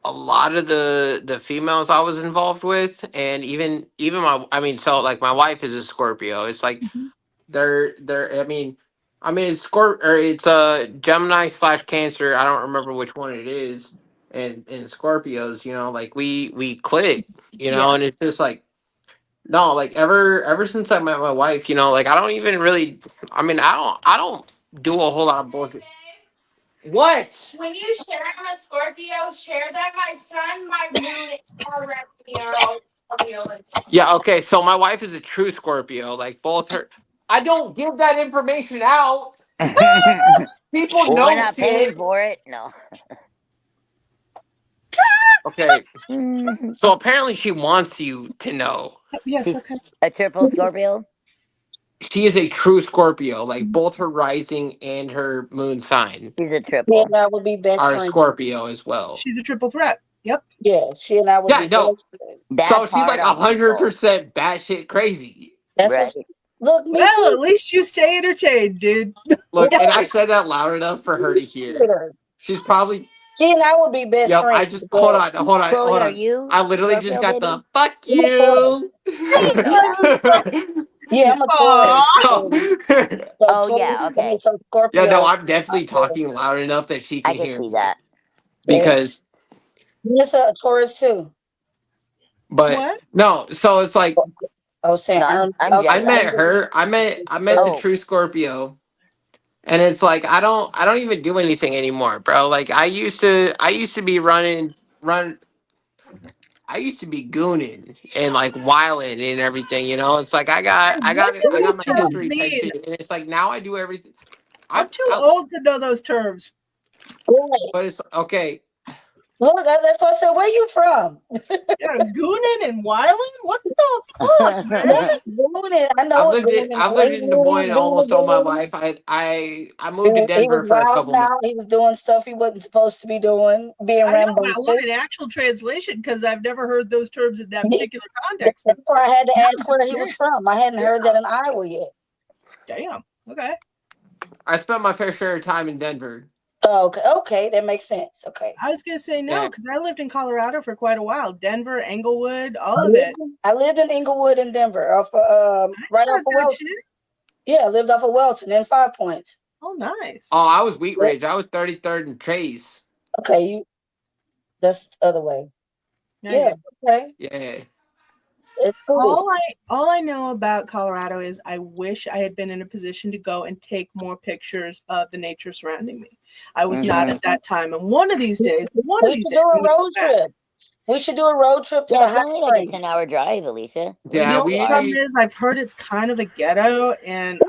a lot of the females I was involved with, and even so like my wife is a Scorpio. It's like they're it's Gemini / Cancer. I don't remember which one it is. And Scorpios, like we click, and it's just like no, like ever since I met my wife, like I don't even really I don't do a whole lot of bullshit. What? When you share I'm a Scorpio, share that my sun, my moon is Scorpio. Yeah, okay, so my wife is a true Scorpio, like both her. I don't give that information out. People know we're not paying for it. No. Okay. So apparently she wants you to know. Yes, okay. A triple Scorpio? She is a true Scorpio, like both her rising and her moon sign. She's a triple. Yeah, that would be best are friend. Scorpio as well. She's a triple threat. Yep. Yeah, she and I would be no. That's so she's like 100% batshit crazy. That's Right. what. Look, me Well, too. at least you stay entertained, dude. Look, and I said that loud enough for her to hear. She's probably. She and I would be best Yep. friends. I just hold on. Chloe, are you I literally just Scorpio, got baby? the fuck you. Yeah, I'm a Taurus. Oh, yeah, okay. So Scorpio. Yeah, no, I'm definitely talking loud enough that she can I can hear see me. that. Because, You're a Taurus too. but What? no, so it's like I was saying, No, I'm I jealous. met her. I met the true Scorpio, and it's like I don't even do anything anymore, bro. Like I used to be I used to be gooning and like wilding and everything, you know. It's like I got What do these my terms history type mean? shit, and it's like now I do everything. I'm too old to know those terms. But it's okay. Look, that's what I said. Where you from? Yeah, gooning and wilding? What the fuck, man? Gooning. I know I've lived in Des Moines almost all my life. I moved to He was Denver for a couple wild months. out. He was doing stuff he wasn't supposed to be doing, being I know, but I rambunctious. want an actual translation because I've never heard those terms in that particular context. That's why I had to Yeah, ask where he was from. I hadn't heard that in Iowa yet. Damn. Okay. I spent my fair share of time in Denver. Oh, okay, that makes sense. Okay. I was gonna say no Yeah. because I lived in Colorado for quite a while. Denver, Englewood, all of it. I lived in Englewood and Denver, off right off of that Welso. shit. Yeah, I lived off of Welton in 5 Points. Oh, nice. Oh, I was Wheat Ridge. I was 33rd and Chase. Okay, that's the other way. Yeah. Okay. Yeah. It's cool. All I know about Colorado is I wish I had been in a position to go and take more pictures of the nature surrounding me. I was not at that time, and one of these days, we should do a road trip. We should do a road trip to the it's hot only like a 10-hour drive, Alicia. Yeah, the only problem is I've heard it's kind of a ghetto, and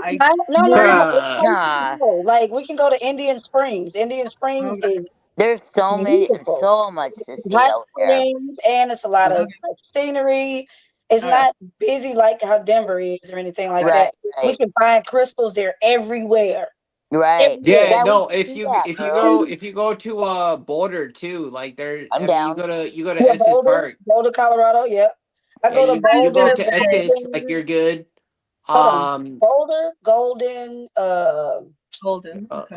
no. Like we can go to Indian Springs. Indian Springs is there's so much to see out there, and it's a lot of scenery. It's not busy like how Denver is or anything like that. We can find crystals there everywhere. Right. Yeah, no, if you go to Boulder too, like there I'm down. you go to Estes Park. Boulder, Colorado, yeah. I go to Boulder. You go to Estes, like you're good. Boulder, Golden,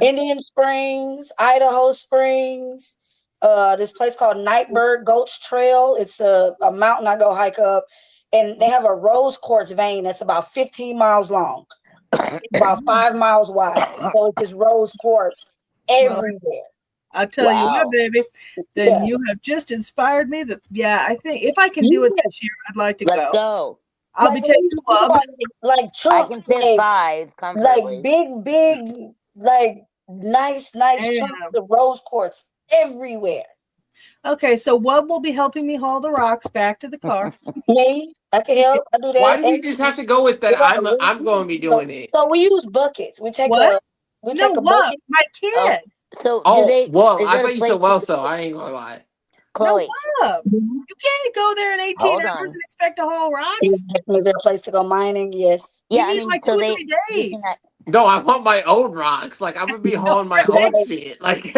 Indian Springs, Idaho Springs, this place called Nightbird Gulch Trail. It's a mountain I go hike up, and they have a rose quartz vein that's about 15 miles long. About 5 miles wide. So it's just rose quartz everywhere. I'll tell you what, baby. Then you have just inspired me that I think if I can do it this year, I'd like to go. Let's go. I'll be taking the club. Like chunks, I can fit 5 comfortably. Like big, like nice chunks of rose quartz everywhere. Okay, so what will be helping me haul the rocks back to the car? Me, I can help. I do that. Why do you just have to go with that? I'm going to be doing it. So we use buckets. We take a bucket. My kid. So I thought you said Welso. I ain't gonna lie. Chloe, no, you can't go there in 18 hours and expect to haul rocks. Is there a place to go mining? Yes. Yeah, I mean, like 2 or 3 days. No, I want my own rocks. Like I'm gonna be hauling my own shit. Like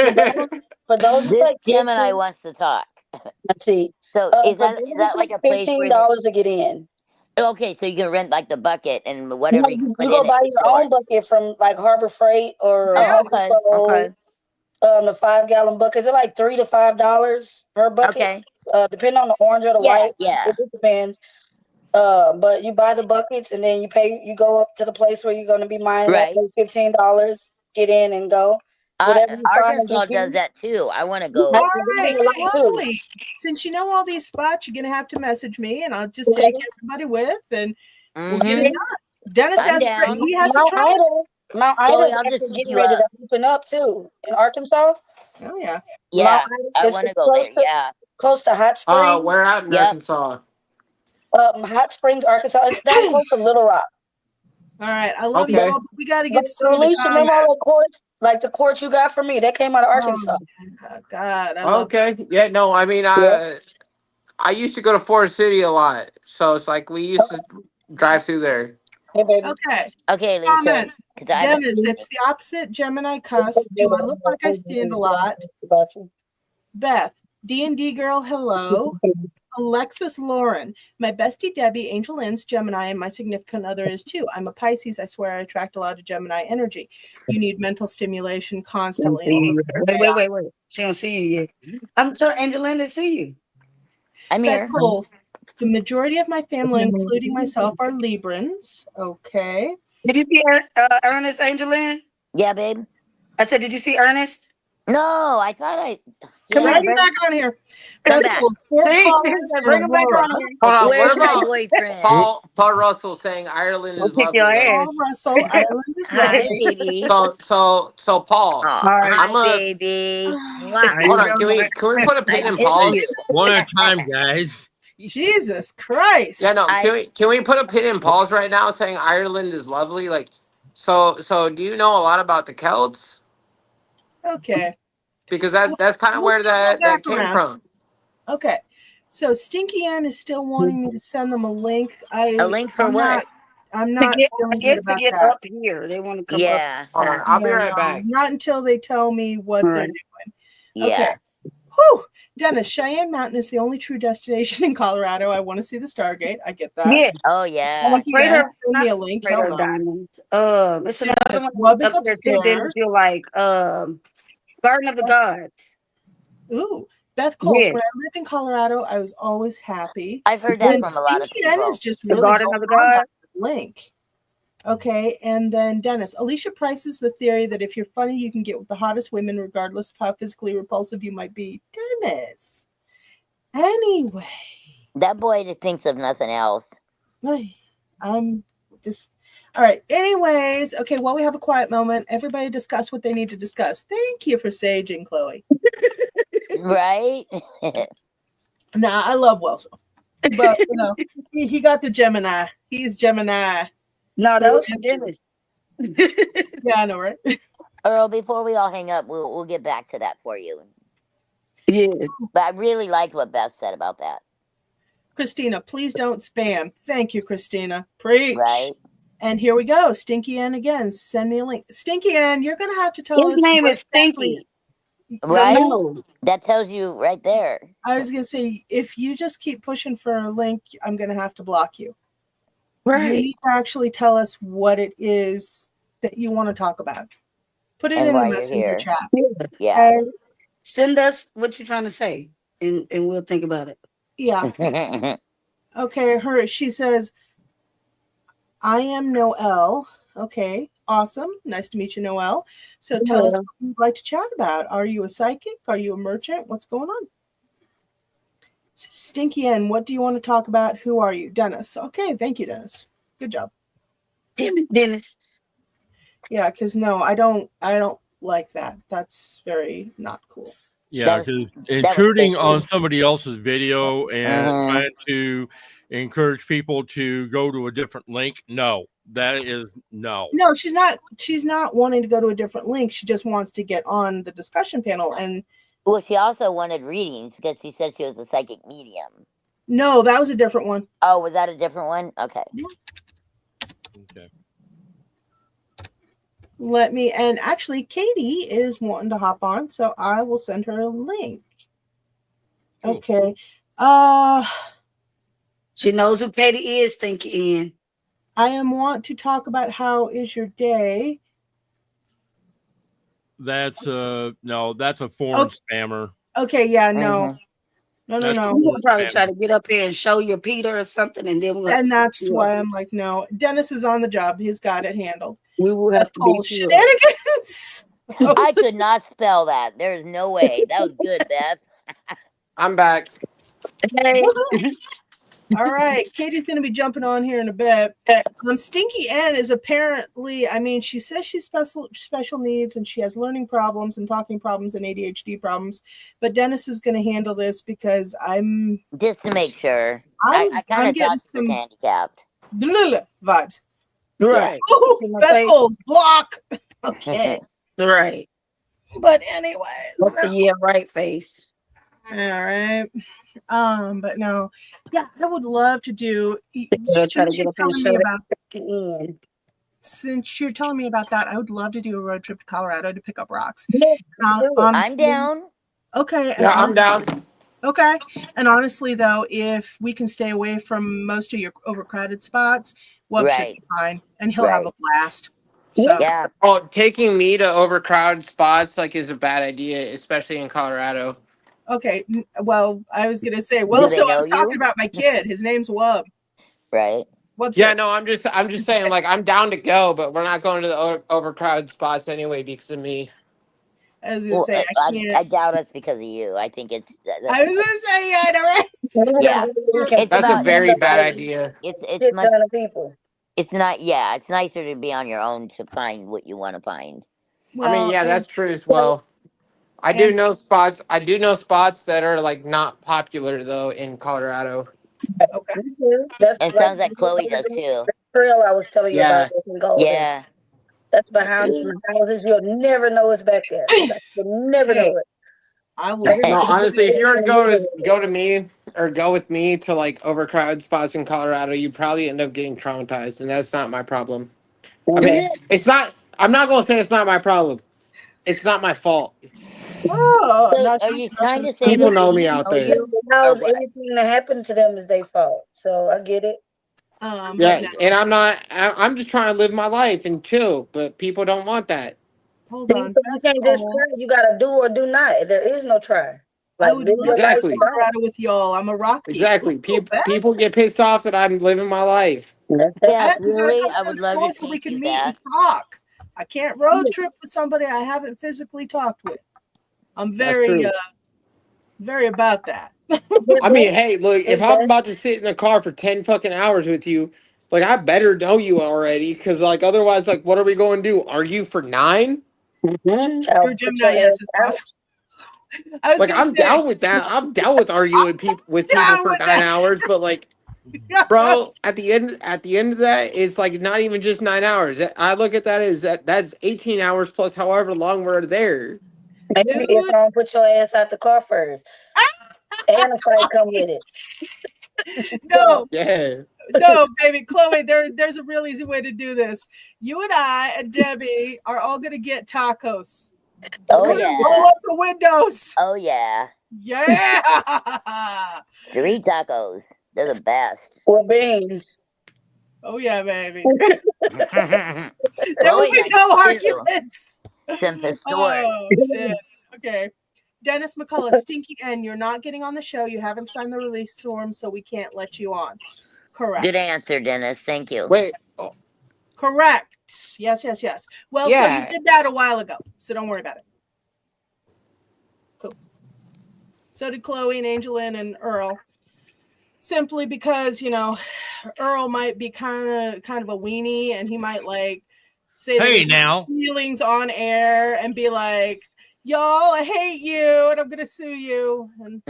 for those this Gemini wants to talk. Let's see. So is that like a place where $15 to get in? Okay, so you can rent like the bucket and whatever you can put in. You go buy your own bucket from like Harbor Freight or okay. The 5-gallon buckets are like $3 to $5 per bucket. Okay. Depending on the orange or the white. Yeah. It depends. But you buy the buckets and then you go up to the place where you're going to be mining. Right. $15, get in and go. Arkansas does that too. I want to go. All right, Chloe, since you know all these spots, you're gonna have to message me, and I'll just take everybody with, and we'll get it done. Dennis has a truck. Mount Ida is getting ready to open up too in Arkansas. Oh yeah, yeah. I want to go there. Yeah, close to Hot Springs. Where at in Arkansas? Hot Springs, Arkansas. It's down close to Little Rock. All right, I love you all, but we got to get to some of the comments. Like the quartz you got for me, that came out of Arkansas. Oh, God. Yeah, no, I mean, I used to go to Forest City a lot. So it's like we used to drive through there. Hey, baby. Okay, comment. Dennis, it's the opposite Gemini cusp. Do I look like I stand a lot? Beth, D&D girl, hello. Alexis Lauren. My bestie Debbie, AngelLynn's Gemini, and my significant other is too. I'm a Pisces. I swear I attract a lot of Gemini energy. You need mental stimulation constantly. Wait. She don't see you yet. I'm telling AngelLynn to see you. I'm Beth here. Coles. The majority of my family, including myself, are Librans. Okay. Did you see Ernest, AngelLynn? Yeah, babe. I said, did you see Ernest? No, I thought I. Come Yeah, back on here. Come Beth back. Coles, Fort Collins, Bring him back on. Hold on. Where's What my about boyfriend? Paul Russell saying Ireland is kick your lovely? ass. Paul Russell, Ireland is Hi, lovely. baby. So Paul, Oh, right. hi, I'm a- baby. hold on. Can we put a pin in pause? One at a time, guys. Jesus Christ. Yeah, no. Can we put a pin in pause right now, saying Ireland is lovely? Like, so do you know a lot about the Celts? Okay. Because that's kind of where that came from. Okay. So Stinky Ann is still wanting me to send them a link. A link for what? I'm not feeling good about that. Up here. They want to come up. Hold on, I'll be right back. Not until they tell me what they're doing. Yeah. Okay. Whew. Dennis, Cheyenne Mountain is the only true destination in Colorado. I want to see the Stargate. I get that. Yeah. Oh, yeah. Stinky Ann, send me a link. Hell no. Diamonds. It's Dennis, another Wub one is up there too. They upstairs. feel like Garden of the Gods. Ooh. Beth Cole, Yeah. when I lived in Colorado, I was always happy. I've heard that from a lot of Stinky Ann people. is just The really Garden of the Gods. link. Okay, and then Dennis. Alicia prices the theory that if you're funny, you can get with the hottest women, regardless of how physically repulsive you might be. Dennis. Anyway. That boy just thinks of nothing else. I'm just... All right. Anyways, okay, while we have a quiet moment, everybody discuss what they need to discuss. Thank you for saging, Chloe. Right? Nah, I love Welso. But, he got the Gemini. He's Gemini. No, that was for Dennis. Yeah, I know, right? Earl, before we all hang up, we'll get back to that for you. Yeah. But I really liked what Beth said about that. Christina, please don't spam. Thank you, Christina. Preach. Right? And here we go. Stinky Ann again. Send me a link. Stinky Ann, you're going to have to tell us. His name is Stinky. Right? No. That tells you right there. I was going to say, if you just keep pushing for a link, I'm going to have to block you. Right. You need to actually tell us what it is that you want to talk about. Put it And in the while you're messenger here. chat. Yeah. Okay? Send us what you're trying to say, and we'll think about it. Yeah. Okay. She says, I am Noelle. Okay. Awesome. Nice to meet you, Noelle. So tell us what you'd like to chat about. Are you a psychic? Are you a merchant? What's going on? Stinky Ann, what do you want to talk about? Who are you? Dennis. Okay. Thank you, Dennis. Good job. Damn it, Dennis. Yeah, because no, I don't like that. That's very not cool. Yeah, because intruding on somebody else's video and trying to encourage people to go to a different link. No, that is no. No, she's not wanting to go to a different link. She just wants to get on the discussion panel. And well, she also wanted readings because she said she was a psychic medium. No, that was a different one. Oh, was that a different one? Okay. Okay. And actually Katie is wanting to hop on, so I will send her a link. Cool. Okay. She knows who Katie is, Stinky Ann. I want to talk about how is your day. That's that's a foreign spammer. Okay, yeah, no. No. We'll probably try to get up here and show you Peter or something, and then that's why I'm like, no. Dennis is on the job. He's got it handled. We will have to be shenanigans. I could not spell that. There's no way. That was good, Beth. I'm back. Hey. All right, Katie's going to be jumping on here in a bit. Stinky Ann is apparently, she says she's special needs and she has learning problems and talking problems and ADHD problems. But Dennis is going to handle this because I'm just to make sure. I kind of thought she was handicapped. Vibes. Right. Oh, Beth Coles, block. Okay. Right. But anyway. Yeah, right face. All right. But no, yeah, I would love to do. Since you're telling me about that, I would love to do a road trip to Colorado to pick up rocks. I'm down. Okay. Yeah, I'm down. Okay. And honestly, though, if we can stay away from most of your overcrowded spots, Wub should be fine, and he'll have a blast. So. Yeah. Oh, taking me to overcrowded spots like is a bad idea, especially in Colorado. Okay. Well, I was gonna say, well, so I was talking about my kid. His name's Wub. Right. Wub's yeah, good. no, I'm just saying, like, I'm down to go, but we're not going to the overcrowded spots anyway because of me. I was gonna say, I doubt it's because of you. I think it's. I was gonna say, yeah, right? Yeah, That's a very bad idea. It's much people. It's not. Yeah, it's nicer to be on your own to find what you want to find. Well, I mean, yeah, that's true as well. I do know spots that are like not popular though in Colorado. Okay. It sounds like Chloe does too. Trail I was telling you about. Yeah. That's behind the houses. You'll never know it's back there. You'll never know it. I will. No, honestly, if you were to go to me or go with me to like overcrowded spots in Colorado, you probably end up getting traumatized, and that's not my problem. I mean, it's not. I'm not gonna say it's not my problem. It's not my fault. Oh, so are you trying to say people know me out there? How's anything that happened to them is their fault? So I get it. Yeah, and I'm just trying to live my life and chill, but people don't want that. Hold on. You can't just try. You gotta do or do not. There is no try. Like, I would love to go Colorado with y'all. I'm a rock. Exactly. People get pissed off that I'm living my life. Yeah, really. I would love to so we can meet and talk. I can't road trip with somebody I haven't physically talked with. I'm very about that. I mean, hey, look, if I'm about to sit in the car for 10 fucking hours with you, like, I better know you already, because, like, otherwise, like, what are we going to do? Argue for 9? Your Gemini, yes, it's awesome. Like, I'm down with that. I'm down with arguing with people for 9 hours, but, like, bro, at the end of that, it's, like, not even just 9 hours. I look at that as that's 18 hours plus however long we're there. Maybe if I don't put your ass out the car first. And a fight come with it. No. Yeah. No, baby, Chloe, there's a real easy way to do this. You and I and Debbie are all gonna get tacos. Oh yeah. Roll up the windows. Oh yeah. Yeah. Street tacos. They're the best. Or beans. Oh yeah, baby. There will be no arguments. Oh shit. Okay. Dennis McCullough, Stinky N, you're not getting on the show. You haven't signed the release form, so we can't let you on. Correct. Good answer, Dennis. Thank you. Wait. Oh. Correct. Yes. Well, so you did that a while ago, so don't worry about it. Cool. So did Chloe and AngelLynn and Earl. Simply because, Earl might be kind of a weenie, and he might like say feelings on air and be like, y'all, I hate you, and I'm gonna sue you, and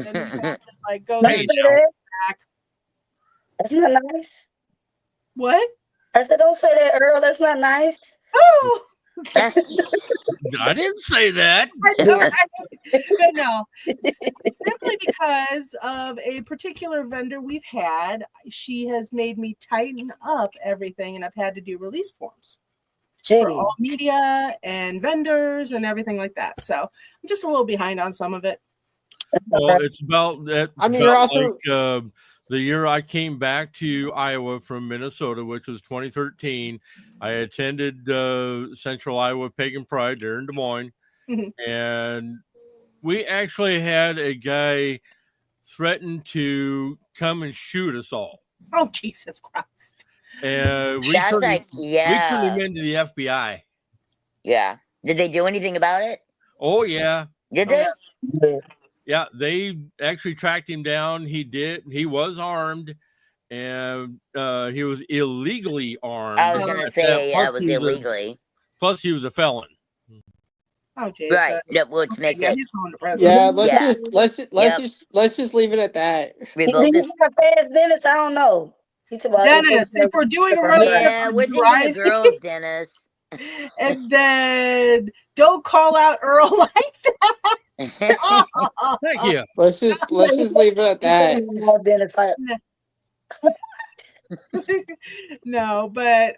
like go there back. That's not nice. What? I said, don't say that, Earl. That's not nice. Oh, I didn't say that. No. Simply because of a particular vendor we've had, she has made me tighten up everything, and I've had to do release forms. For all media and vendors and everything like that. So I'm just a little behind on some of it. Well, it's about that. I mean, you're also like, the year I came back to Iowa from Minnesota, which was 2013. I attended Central Iowa Pagan Pride there in Des Moines, and we actually had a guy threaten to come and shoot us all. Oh, Jesus Christ. And we turned him into the FBI. Yeah. Did they do anything about it? Oh, yeah. Did they? Yeah, they actually tracked him down. He was armed, and he was illegally armed. I was going to say, it was illegally. Plus, he was a felon. Oh, geez. Right. Which makes it. He's going to prison. Yeah, let's just leave it at that. Did you have fast Dennis? I don't know. Dennis, if we're doing a road trip, we're taking the girls, Dennis. And then don't call out Earl like that. Thank you. Let's just leave it at that. No, but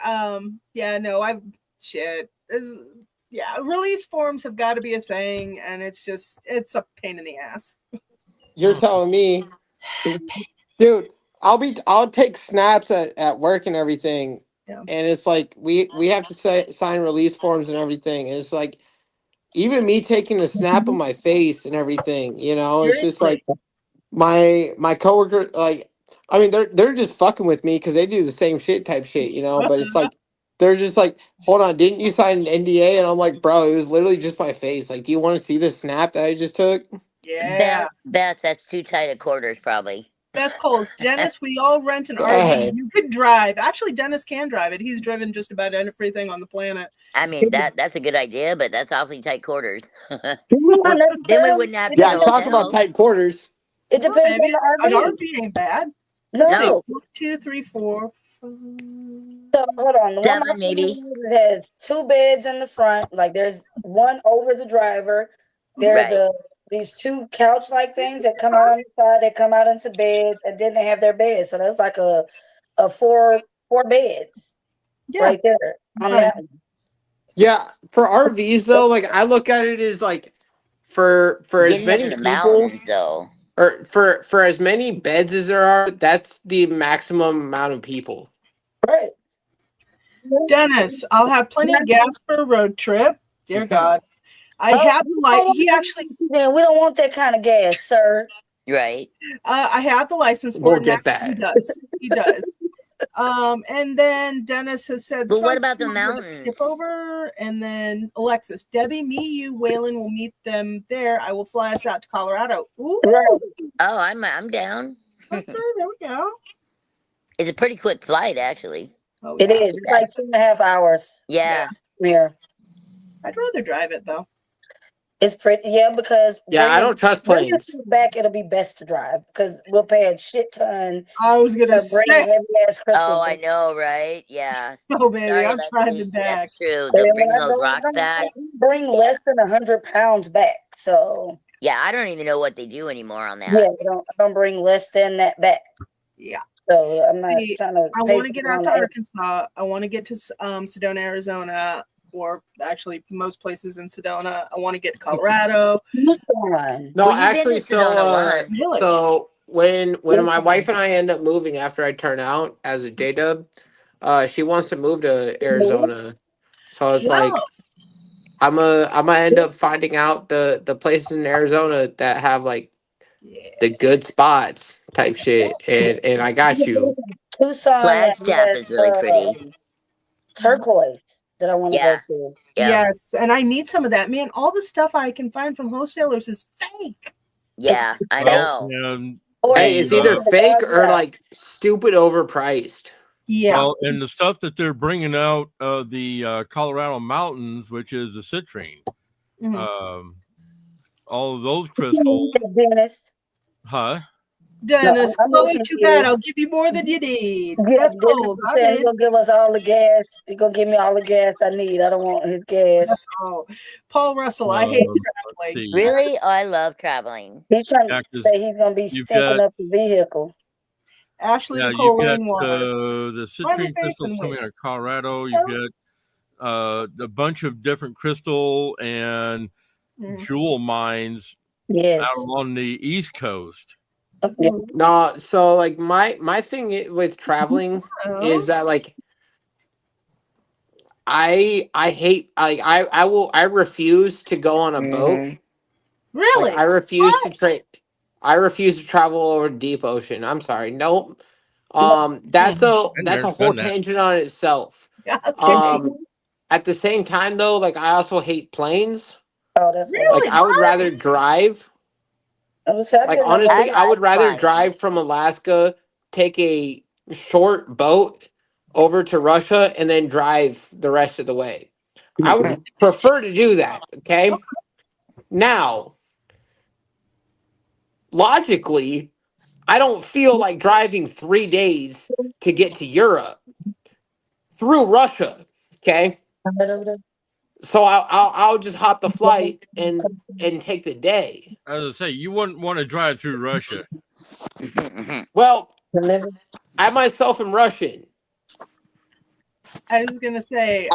release forms have got to be a thing, and it's a pain in the ass. You're telling me, dude. I'll take snaps at work and everything, Yeah. and it's like we have to sign release forms and everything, and it's like even me taking a snap of my face and everything, it's just like my coworker, like, I mean, they're just fucking with me because they do the same shit type shit, but it's like they're just like, hold on, didn't you sign an NDA? And I'm like, bro, it was literally just my face. Like, do you want to see the snap that I just took? Yeah. Beth, that's too tight at quarters, probably. Beth Coles, Dennis, we all rent an Go RV. ahead. You could drive. Actually, Dennis can drive it. He's driven just about everything on the planet. I mean, that's a good idea, but that's awfully tight quarters. Then we wouldn't have to Yeah, get a talk hotel. about tight quarters. It depends on the An RV. RV ain't bad. No. 1, 2, 3, 4. So hold on. The 7 one maybe. it has 2 beds in the front. Like there's one over the driver. There's Right. these 2 couch-like things that come out on the side. They come out into bed, and then they have their bed. So that's like a 4 beds right there on that one. Yeah, for RVs though, like I look at it as like for as Getting up many in the people, mountains, though. or for as many beds as there are, that's the maximum amount of people. Right. Dennis, I'll have plenty of gas for a road trip. Dear God. I have the license. He actually. Yeah, we don't want that kind of gas, sir. Right. I have the license for We'll it. get Actually, that. He does. And then Dennis has said, But what about the mountains? Skip over, and then Alexis, Debbie, me, you, Waylon will meet them there. I will fly us out to Colorado. Ooh. Oh, I'm down. Okay, there we go. It's a pretty quick flight, actually. Oh, It is. It's like 2.5 hours. Yeah. Here. I'd rather drive it though. It's pretty, because I don't trust planes. Back, it'll be best to drive because we'll pay a shit ton. I was gonna say. Heavy ass crystals. Oh, I know, right? Yeah. Oh, baby, Sorry, I'm Lexi, driving back. That's true. They'll bring those rocks back. Bring less than 100 pounds back. So. Yeah, I don't even know what they do anymore on that. Yeah, I don't bring less than that back. Yeah. So I'm not trying to. I want to get out to Arkansas. I want to get to Sedona, Arizona, or actually most places in Sedona. I want to get to Colorado. No, actually, so when my wife and I end up moving after I turn out as a J-Dub, she wants to move to Arizona. So it's like I'm gonna end up finding out the places in Arizona that have like the good spots type shit, and I got you. Tucson. Flagstaff is really pretty. Turquoise that I want to go to. Yeah. Yes, and I need some of that. Man, all the stuff I can find from wholesalers is fake. Yeah, I know. Hey, it's either fake or like stupid overpriced. Yeah. Well, and the stuff that they're bringing out of the Colorado mountains, which is the citrine, all of those crystals. Dennis. Huh? Dennis, closer too bad. I'll give you more than you need. He's gonna give us all the gas. He's gonna give me all the gas I need. I don't want his gas. Oh, Paul Russell, I hate traveling. Really? Oh, I love traveling. He's trying to say he's gonna be stinking up the vehicle. Ashley Yeah, Nicole you get Rainwater. the citrine crystals coming out of Colorado. You get a bunch of different crystal and jewel mines out on the East Coast. No, so like my thing with traveling is that like I hate I refuse to go on a boat. Really? Like, I refuse to travel over the deep ocean. I'm sorry. Nope. That's a whole tangent on itself. At the same time though, like I also hate planes. Oh, that's really? Like I would rather drive. Like honestly, I would rather drive from Alaska, take a short boat over to Russia, and then drive the rest of the way. I would prefer to do that. Okay. Now, logically, I don't feel like driving 3 days to get to Europe through Russia. Okay. So I'll just hop the flight and take the day. As I say, you wouldn't want to drive through Russia. Well, I myself am Russian. I was gonna say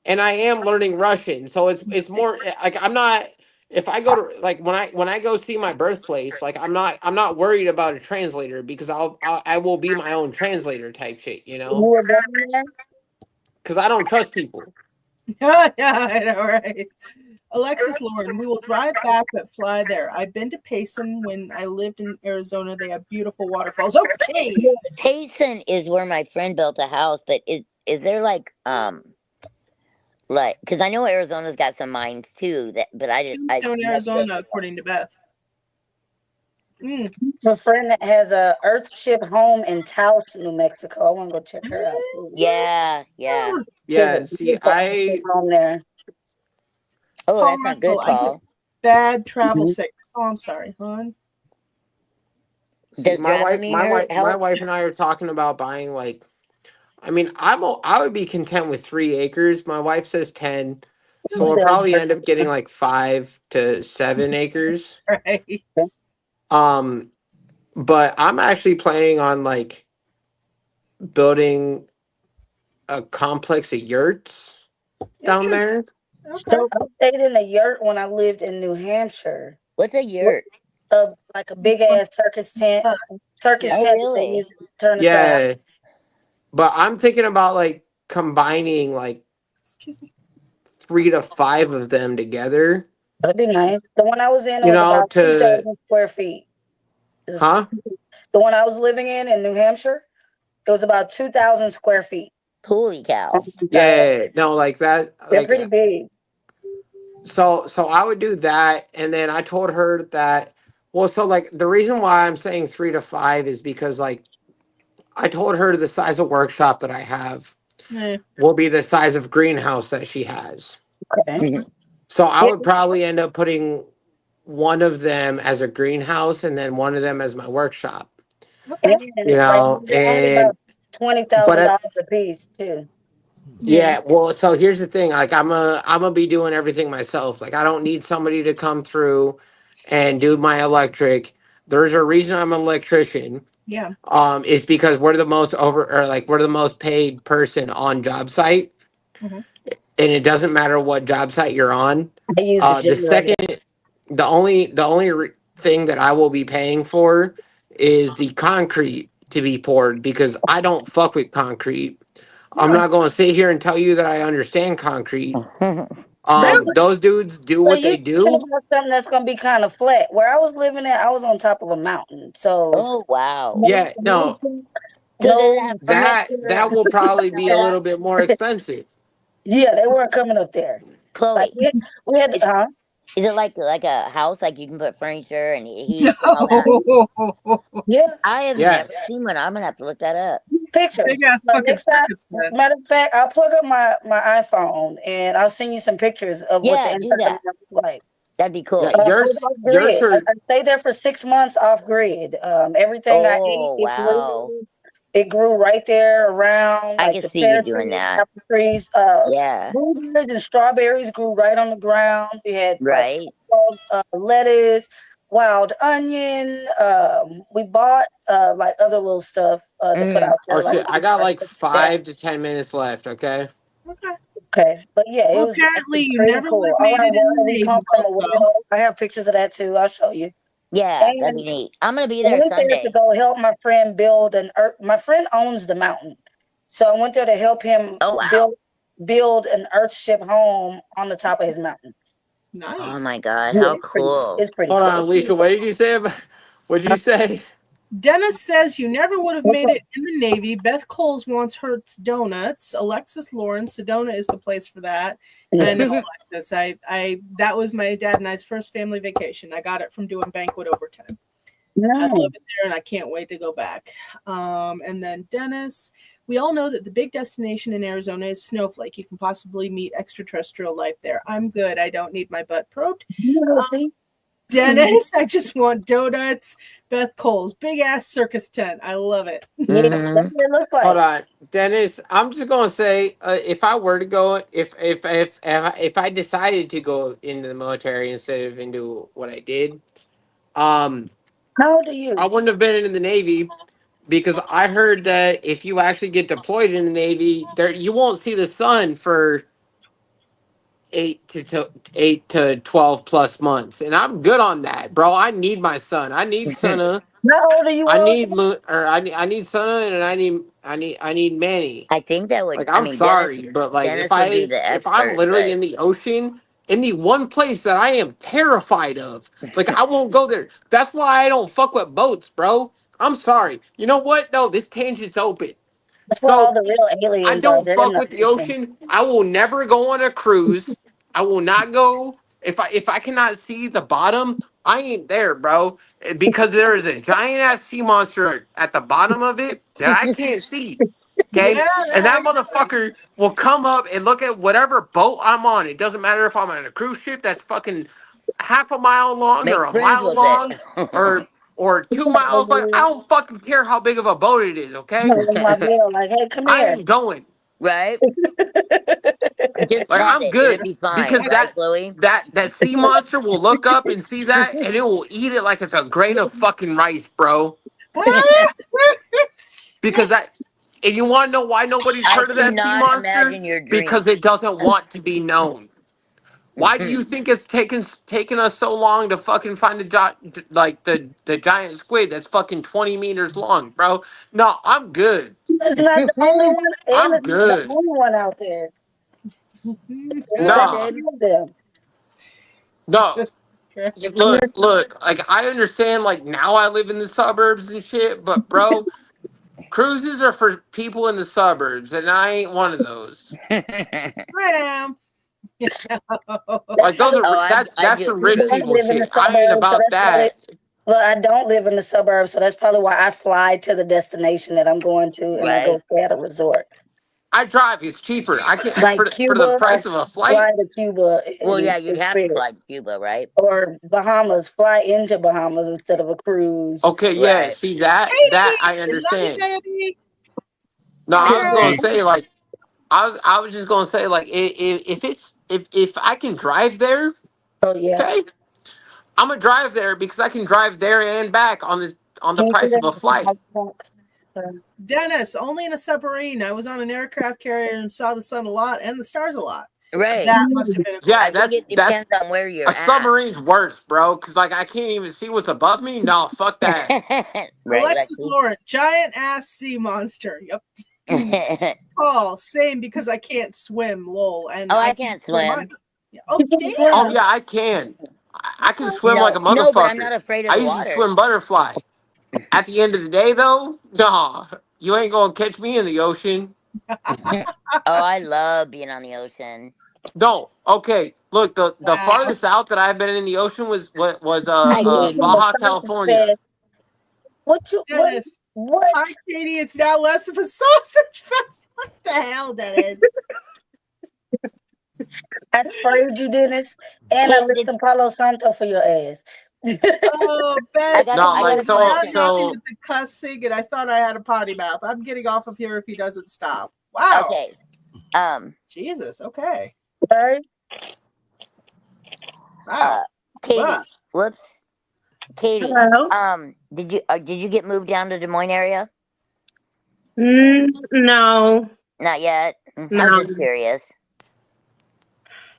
and I am learning Russian, so it's more like I'm not. if I go to like when I go see my birthplace, like I'm not worried about a translator because I will be my own translator type shit, you You know, were born there? because I don't trust people. Yeah, I know, right? Alexis Lauren, we will drive back but fly there. I've been to Payson when I lived in Arizona. They have beautiful waterfalls. Okay. Payson is where my friend built a house, but is there like because I know Arizona's got some mines too, but I didn't. Tombstone, Arizona, according to Beth. A friend that has a Earthship home in Taos, New Mexico. I want to go check her out. Yeah. Yeah, see, home there. Oh, Paul that's not good, Russell, Paul. Bad travel sickness. Oh, I'm sorry, hon. see, Does Dramamine help? my wife and I are talking about buying like. I mean, I would be content with 3 acres. My wife says 10, so we'll probably end up getting like 5 to 7 acres. Right. But I'm actually planning on like building a complex of yurts down there. Okay. So I stayed in a yurt when I lived in New Hampshire. What's a yurt? Like a big ass circus tent. Circus tent. Really? Turn Yeah, but I'm thinking about like combining like Excuse me. 3 to 5 of them together. That'd be nice. The one I was in You was know, about 2,000 square feet. Huh? The one I was living in New Hampshire, it was about 2,000 square feet. Holy cow! Yeah, no, like that. They're like pretty big. So I would do that, and then I told her that. Well, so like the reason why I'm saying 3 to 5 is because like I told her the size of workshop that I have will be the size of greenhouse that she has. Okay. So I would probably end up putting one of them as a greenhouse and then one of them as my workshop. Okay. You know, and $20,000 a piece too. Yeah, well, so here's the thing. Like I'm gonna be doing everything myself. Like I don't need somebody to come through and do my electric. There's a reason I'm an electrician. Yeah. It's because we're the most we're the most paid person on job site. Mhm. And it doesn't matter what job site you're on. The only thing that I will be paying for is the concrete to be poured because I don't fuck with concrete. I'm not going to sit here and tell you that I understand concrete. Those dudes do what they do. About something that's gonna be kind of flat. Where I was living at, I was on top of a mountain. So oh wow. Yeah, no. That will probably be a little bit more expensive. Yeah, they weren't coming up there. Qloez, like, we had to, is it like a house like you can put furniture and heat and all that? Yeah, I have never seen one. I'm gonna have to look that up. Picture. Big ass fucking circus, man. Matter of fact, I'll plug up my iPhone and I'll send you some pictures of what the inside looks like. That'd be cool. I stayed there for 6 months off grid. Everything I ate, it grew right there around. I can see you doing that. Trees, blueberries and strawberries grew right on the ground. We had lettuce, wild onion. We bought like other little stuff to put out there. Oh shit! I got like 5 to 10 minutes left. Okay. Okay, but yeah, it was apparently you never would have made it in the Navy. I have pictures of that too. I'll show you. Yeah, that'd be neat. I'm gonna be there Sunday to go help my friend build my friend owns the mountain, so I went there to help him build an Earthship home on the top of his mountain. Nice. Oh my god, how cool! It's pretty Hold cool. on, Alicia. What did you say? What did you say? Dennis says you never would have made it in the Navy. Beth Coles wants Hertz donuts. Alexis Lauren, Sedona is the place for that. And Alexis, I that was my dad and I's first family vacation. I got it from doing banquet overtime. I love it there, and I can't wait to go back. And then Dennis, we all know that the big destination in Arizona is Snowflake. You can possibly meet extraterrestrial life there. I'm good. I don't need my butt probed. Dennis, I just want donuts. Beth Coles, big ass circus tent. I love it. Hold on, Dennis. I'm just gonna say, if I were to go, if I decided to go into the military instead of into what I did, how old are you? I wouldn't have been in the Navy because I heard that if you actually get deployed in the Navy, you won't see the sun for 8 to 12 plus months, and I'm good on that, bro. I need my son. I need Sana. How old are you? I need I need Sana, and I need Manny. I think that would. Like, I I'm mean, sorry, but like Dennis would be the if I'm expert, literally but in the ocean, in the one place that I am terrified of, like I won't go there. That's why I don't fuck with boats, bro. I'm sorry. You know what? No, this tangent's open. That's where all So the real I aliens are. don't They're in fuck the with the ocean. ocean. I will never go on a cruise. I will not go if I cannot see the bottom. I ain't there, bro, because there is a giant ass sea monster at the bottom of it that I can't see. Okay, Yeah, and that I get motherfucker will come up and look at whatever boat I'm on. It doesn't matter if I'm on a cruise ship that's fucking half a mile long or make a friends mile with long it. or 2 miles long. I don't fucking care how big of a boat it is. Okay, My girl, like, hey, come I here. ain't going. Right? Just Like, pet I'm it. It'll good be fine, because right, Chloe? that sea monster will look up and see that, and it will eat it like it's a grain of fucking rice, bro. Because that, and you want to know why nobody's I heard of that sea cannot monster? imagine your dream. Because it doesn't want to be known. Why do you think it's taken us so long to fucking find the giant squid that's fucking 20 meters long, bro? No, I'm good. This is not the only one, and I'm it's not the good. only one out there. What, Nah, babe? Them. no. Look. Like, I understand. Like, now I live in the suburbs and shit, but bro, cruises are for people in the suburbs, and I ain't one of those. Graham. Like, those are I that's do the rich agree. I people live in the shit. I ain't suburbs, so about that's probably. that. Well, I don't live in the suburbs, so that's probably why I fly to the destination that I'm going to, and I go stay at a resort. I drive. It's cheaper. I can Like for the Cuba, I price of a fly flight. to Cuba. Well, yeah, you'd and have to Spirit. fly to Cuba, right? Or Bahamas, fly into Bahamas instead of a cruise. Okay, yeah. Right. See that Katie, I love you, understand. baby. No, I was Girl. gonna say like I was just gonna say like if I can drive there, Oh yeah. okay, I'm gonna drive there because I can drive there and back on the price of a flight. Dennis, only in a submarine. I was on an aircraft carrier and saw the sun a lot and the stars a lot. Right. That must have been a Yeah, I think it depends on where you're a submarine's worse, bro. Because like I can't even see what's above me. No, fuck that. Right, Alexis Lawrence, giant ass sea monster. Yep. Oh, same because I can't swim, lol. And I can't swim. Oh, damn. Oh yeah, I can. I can swim like a motherfucker. No, but I'm not afraid of I the used water. to swim butterfly. At the end of the day, though, nah, you ain't gonna catch me in the ocean. I love being on the ocean. No, okay. Look, the farthest out that I've been in the ocean was Baja California. Dennis. What? Hi, Katie. It's now less of a sausage fest. What the hell, Dennis? I afraid you, Dennis. And I listened to Palo Santo for your ass. Oh, Beth. No, so with the cussing, and I thought I had a potty mouth. I'm getting off of here if he doesn't stop. Wow. Okay. Jesus. Okay. Sorry. Wow. Katie. Whoops. Katie. Hello? Did you get moved down to Des Moines area? No. Not yet. No. I was just curious.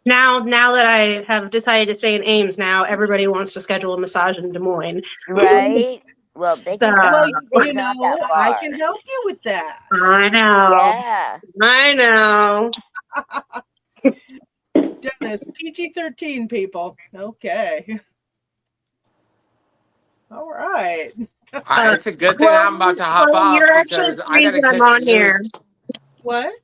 Now that I have decided to stay in Ames now, everybody wants to schedule a massage in Des Moines. Right? Well, they can you know, I can help you with that. I know. Yeah. I know. Dennis, PG-13 people. Okay. All right. It's a good thing I'm about to hop off because I gotta catch on here. What?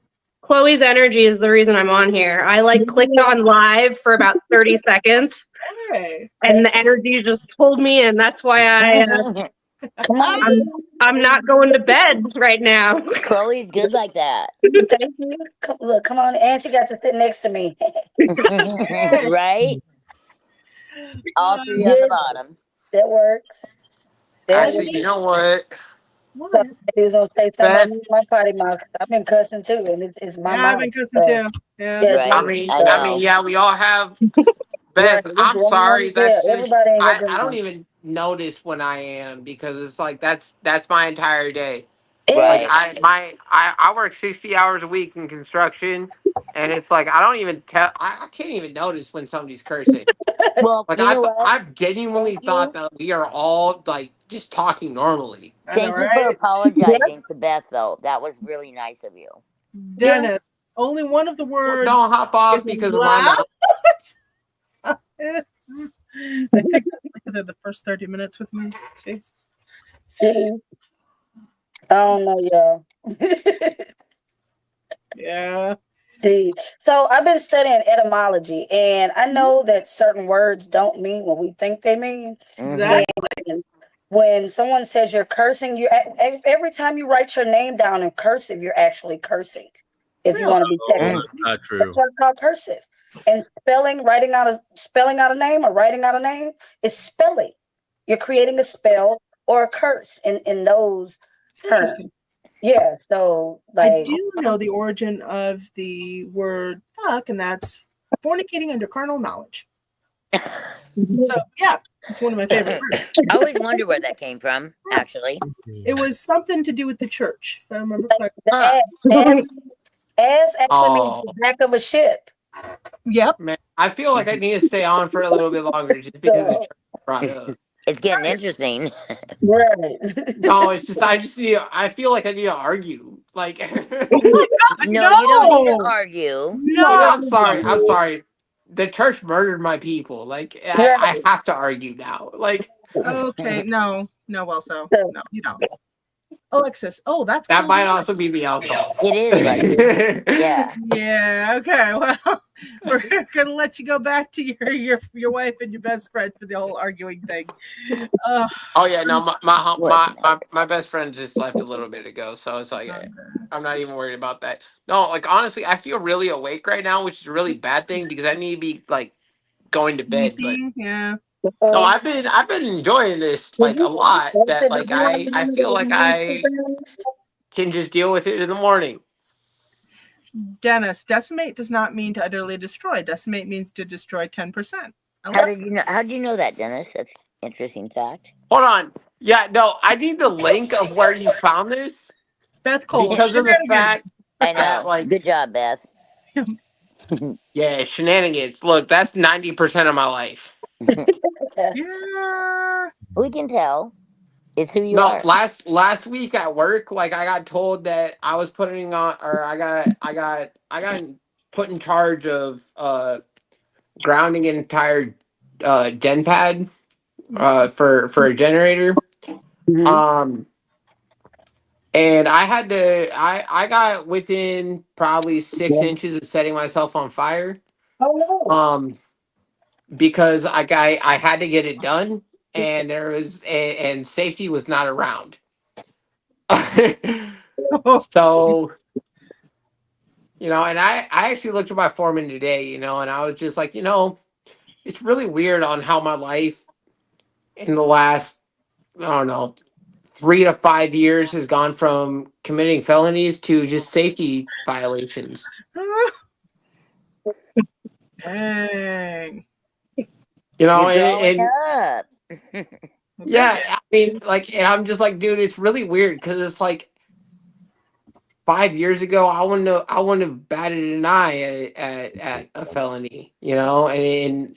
Qloez Energy is the reason I'm on here. I clicked on live for about 30 seconds, and the energy just pulled me in. That's why I'm not going to bed right now. Chloe's good like that. Thank you. Come on, and she got to sit next to me. Right? All three on the bottom. That works. Actually, you know what? What? He was gonna say something about my potty mouth. I've been cussing too, and it's my mouth. I've been cussing too. Yeah. Right. I mean, yeah, we all have. Beth, I'm sorry. That's just I don't even notice when I am because it's like that's my entire day. Right. I work 60 hours a week in construction, and it's like I don't even tell. I can't even notice when somebody's cursing. Well, Like you know what? I've genuinely thought that we are all like just talking normally. Thank you for apologizing to Beth, though. That was really nice of you. Dennis, only one of the words. Don't hop off because of my mouth. I think that's the first 30 minutes with me. Jesus. I don't know, y'all. Yeah. See, so I've been studying etymology, and I know that certain words don't mean what we think they mean. Exactly. When someone says you're cursing, you every time you write your name down in cursive, you're actually cursing. If you want to be technical, that's not true. That's what's called cursive. And spelling out a name or writing out a name is spelling. You're creating a spell or a curse in those terms. Yeah, so like I do know the origin of the word fuck, and that's fornicating under carnal knowledge. So yeah, it's one of my favorite words. I always wonder where that came from, actually. It was something to do with the church, if I remember correctly. Ass actually means the back of a ship. Yep. Man, I feel like I need to stay on for a little bit longer just because it's brought up. It's getting interesting. Right. No, it's just I feel like I need to argue. Like Oh my God, no, you don't need to argue. No, I'm sorry. The church murdered my people. Like I have to argue now. Like okay, no, Welso. No, you don't. Alexis, that's that cool. might also be the alcohol. It is, like, yeah. Yeah. Okay. Well, we're gonna let you go back to your wife and your best friend for the whole arguing thing. Oh yeah, no, my best friend just left a little bit ago, so it's like I'm not even worried about that. No, like honestly, I feel really awake right now, which is a really bad thing because I need to be like going to bed. But yeah. no, I've been enjoying this like a lot. That like I feel like I can just deal with it in the morning. Dennis, decimate does not mean to utterly destroy. Decimate means to destroy 10%. How did you know that, Dennis? That's an interesting fact. Hold on. Yeah, no, I need the link of where you found this. Beth Cole. Because of the fact I know. that, like, good job, Beth. Yeah, shenanigans. Look, that's 90% of my life. Yeah. We can tell. It's who you are. Last week at work, like I got told that I was putting on, or I got put in charge of grounding an entire gen pad for a generator. And I had to I got within probably 6 inches of setting myself on fire. Because I had to get it done, and there was and safety was not around. So, and I actually looked at my foreman today, and I was just like, it's really weird on how my life in the last, I don't know, 3 to 5 years has gone from committing felonies to just safety violations. Dang. And yeah, I mean, like, and I'm just like, dude, it's really weird because it's like 5 years ago, I wouldn't have batted an eye at a felony, and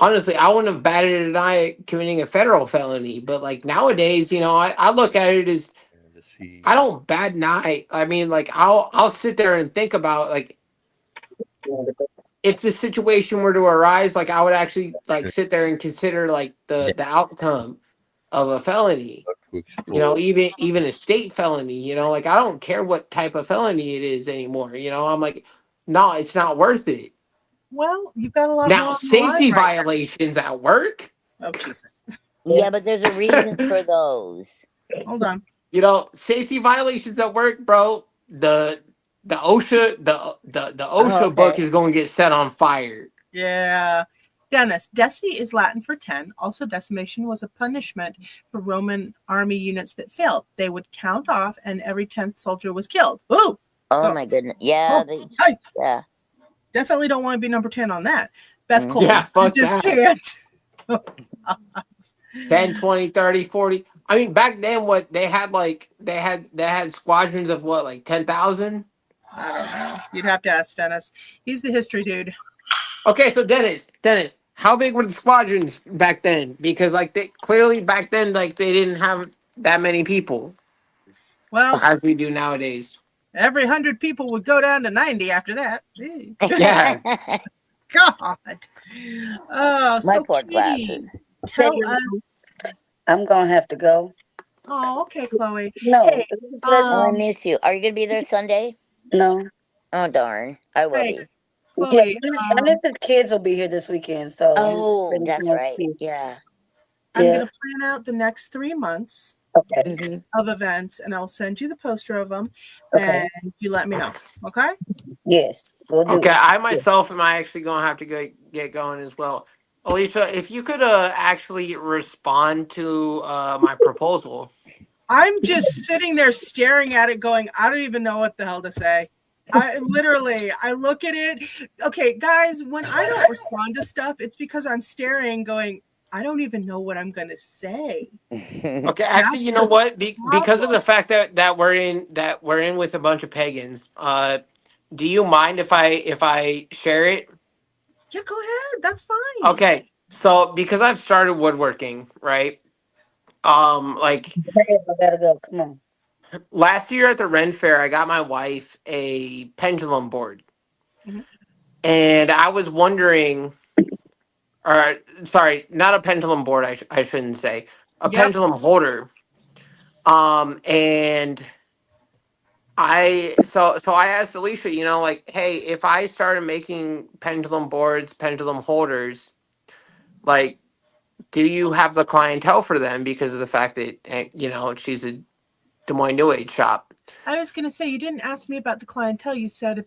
honestly, I wouldn't have batted an eye at committing a federal felony. But like nowadays, I look at it as I don't bat an eye. I mean, like I'll sit there and think about like if the situation were to arise, like I would actually like sit there and consider like the outcome of a felony. Even a state felony, like I don't care what type of felony it is anymore. I'm like, no, it's not worth it. Well, you've got a lot now safety violations at work. Oh Jesus. Yeah, but there's a reason for those. Hold on. Safety violations at work, bro. The OSHA OSHA book is going to get set on fire. Yeah. Dennis, deci is Latin for 10. Also, decimation was a punishment for Roman army units that failed. They would count off, and every 10th soldier was killed. Ooh! Oh my goodness. Yeah. Yeah. Definitely don't want to be number 10 on that. Beth Cole. Yeah, fuck just that. can't. 10, 20, 30, 40. I mean, back then, what they had they had squadrons of what, like 10,000. I don't know. You'd have to ask Dennis. He's the history dude. Okay, so Dennis, how big were the squadrons back then? Because like they clearly back then, like they didn't have that many people. Well, as we do nowadays. Every 100 people would go down to 90 after that. Yeah. God. Oh, My so poor Katie, glasses. tell us. I'm gonna have to go. Oh, okay, Chloe. No, Hey, I miss you. Are you gonna be there Sunday? no. Oh darn, I will Hey, be. Chloe, None of the kids will be here this weekend, so. Oh, that's right. Yeah. I'm Yeah. going to plan out the next 3 months Okay. of events, and I'll send you the poster of them, Okay. and you let me know. Okay? Yes. We'll do Okay, it. I myself am actually going to have to get going as well. Alicia, if you could actually respond to my proposal. I'm just sitting there staring at it going, I don't even know what the hell to say. I look at it. Okay, guys, when I don't respond to stuff, it's because I'm staring going, I don't even know what I'm going to say. Okay, actually, you know what? Because of the fact that we're in with a bunch of pagans, do you mind if I share it? Yeah, go ahead. That's fine. Okay. So because I've started woodworking, right? Like I gotta go. Come on. last year at the Ren Fair, I got my wife a pendulum board. Mm-hmm. And I was wondering, or sorry, not a pendulum board, I shouldn't say. A pendulum holder. And so I asked Alicia, like, hey, if I started making pendulum boards, pendulum holders, like, do you have the clientele for them because of the fact that she's a Des Moines New Age shop? I was going to say, you didn't ask me about the clientele. You said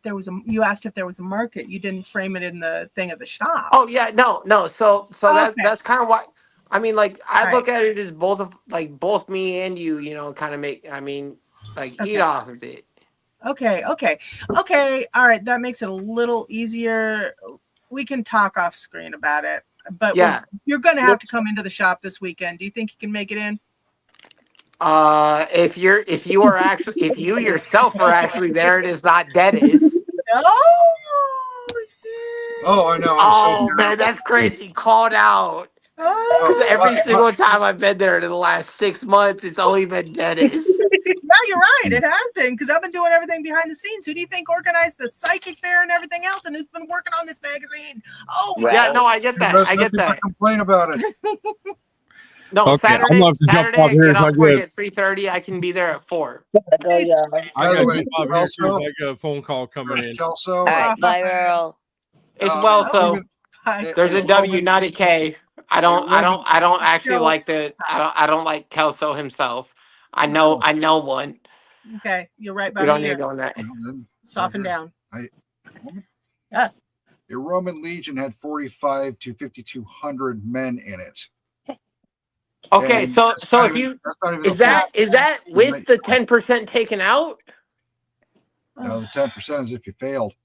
you asked if there was a market. You didn't frame it in the thing of the shop. Oh yeah, no. So that's kind of why. I mean, like, I look at it as both me and you, kind of make. I mean, like, eat off of it. Okay. All right, that makes it a little easier. We can talk off screen about it. But yeah, you're going to have to come into the shop this weekend. Do you think you can make it in? If you yourself are actually there, it is not Dennis. Oh, I know. Oh man, that's crazy. Called out. Because every single time I've been there in the last 6 months, it's only been Dennis. No, you're right. It has been, because I've been doing everything behind the scenes. Who do you think organized the psychic fair and everything else, and who's been working on this magazine? Oh, right. Yeah, no, I get that. I get that. Complain about it. No, okay, Saturday I get off work at 3:30. I can be there at 4. I got to a phone call coming in. All right, bye, Earl. It's Welso. There's a W, not a K. I don't actually like I don't like Kelso himself. I know one. Okay, you're right by we don't me need to here. go on that. Soften down. Yes. The Roman Legion had 45 to 5,200 men in it. Okay, and so if you is that with the 10% taken out? No, the 10% is if you failed.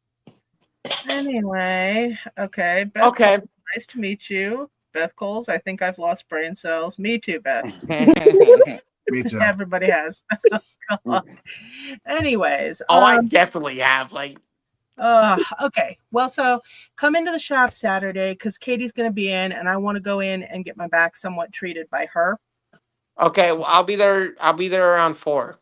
Anyway, okay. Beth okay. Coles, nice to meet you. Beth Coles, I think I've lost brain cells. Me too, Beth. Me too. Everybody has. Anyways. I definitely have. Okay. Well, so come into the shop Saturday because Katie's going to be in, and I want to go in and get my back somewhat treated by her. Okay. Well, I'll be there around 4.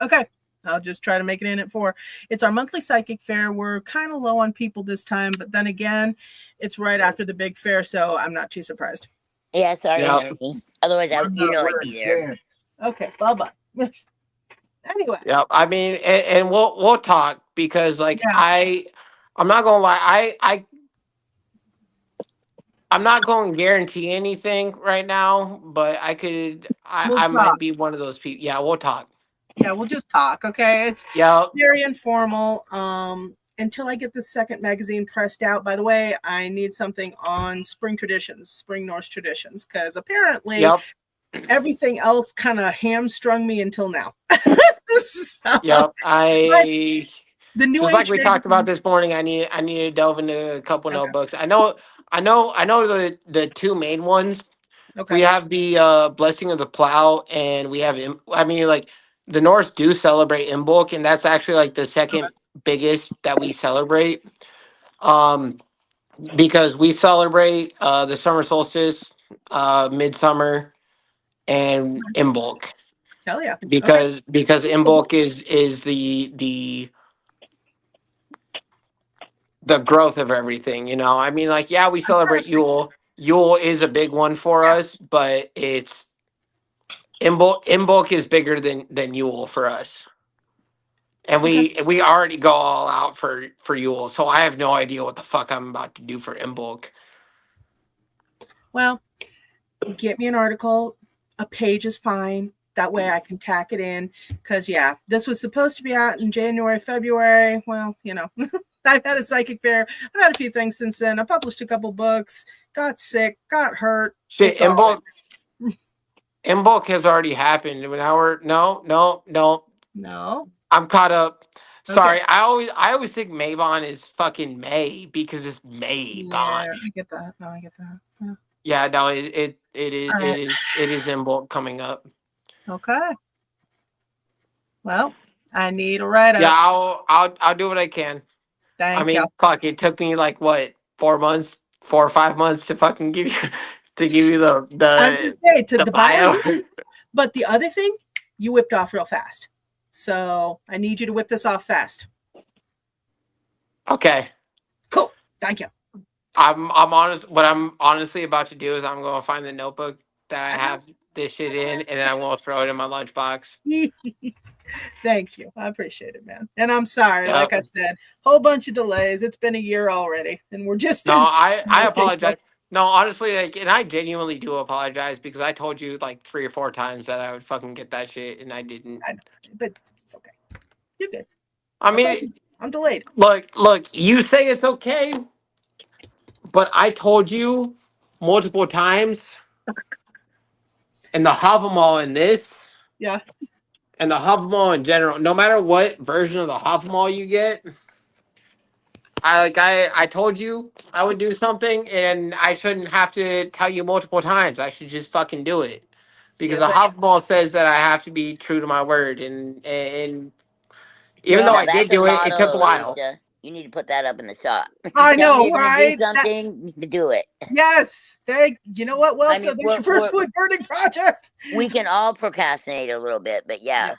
Okay. I'll just try to make it in at 4. It's our monthly psychic fair. We're kind of low on people this time, but then again, it's right after the big fair, so I'm not too surprised. Yeah, sorry, Henry. Otherwise, I'd be there. Okay, bye-bye. Anyway. Yeah, I mean, and we'll talk because I'm not gonna lie, I'm not going to guarantee anything right now, but I might be one of those people. Yeah, we'll talk. Yeah, we'll just talk. Okay, it's very informal. Until I get the second magazine pressed out. By the way, I need something on spring Norse traditions, because apparently everything else kind of hamstrung me until now. The new just like we talked about this morning. I need to delve into a couple notebooks. I know the 2 main ones We have the Blessing of the Plow, and we have, the Norse do celebrate Imbolc, and that's actually like the second biggest that we celebrate. Because we celebrate the summer solstice, midsummer, and Imbolc. Hell yeah! Because Imbolc is the growth of everything. You know, I mean, like, yeah, we celebrate Yule. Yule is a big one for us, but it's Imbolc is bigger than Yule for us. And we already go all out for Yule, so I have no idea what the fuck I'm about to do for Imbolc. Well, get me an article. A page is fine. That way I can tack it in. Because, yeah, this was supposed to be out in January, February. Well, you know, I've had a psychic fair. I've had a few things since then. I published a couple books, got sick, got hurt. Shit, Imbolc has already happened. No. I'm caught up. Sorry, I always think Maybon is fucking May because it's Maybon. Yeah, I get that. No, I get that. Yeah. Yeah, no, it is Imbolc coming up. Okay. Well, I need a write-up. Yeah, I'll do what I can. Thank you. Fuck, it took me like what 4 or 5 months to fucking give you the I was gonna say to the bio. But the other thing, you whipped off real fast. So I need you to whip this off fast. Okay. Cool. Thank you. I'm honest. What I'm honestly about to do is I'm going to find the notebook that I have this shit in, and then I'm going to throw it in my lunchbox. Thank you. I appreciate it, man. And I'm sorry. Like I said, whole bunch of delays. It's been a year already, and we're just. No, I apologize. No, honestly, like, and I genuinely do apologize because I told you like 3 or 4 times that I would fucking get that shit, and I didn't. I know, but it's okay. You're good. I mean, I'm delayed. Look, you say it's okay, but I told you multiple times, and the Havamal in this, yeah, and the Havamal in general, no matter what version of the Havamal you get, I told you I would do something, and I shouldn't have to tell you multiple times. I should just fucking do it. Because the Havamal says that I have to be true to my word, and even though I did do it, it took a while. Alicia. You need to put that up in the shop. I know, right? Do something, you need to do it. Yes. You know what, Welso? There's your first wood burning project. We can all procrastinate a little bit, but yeah. Yes.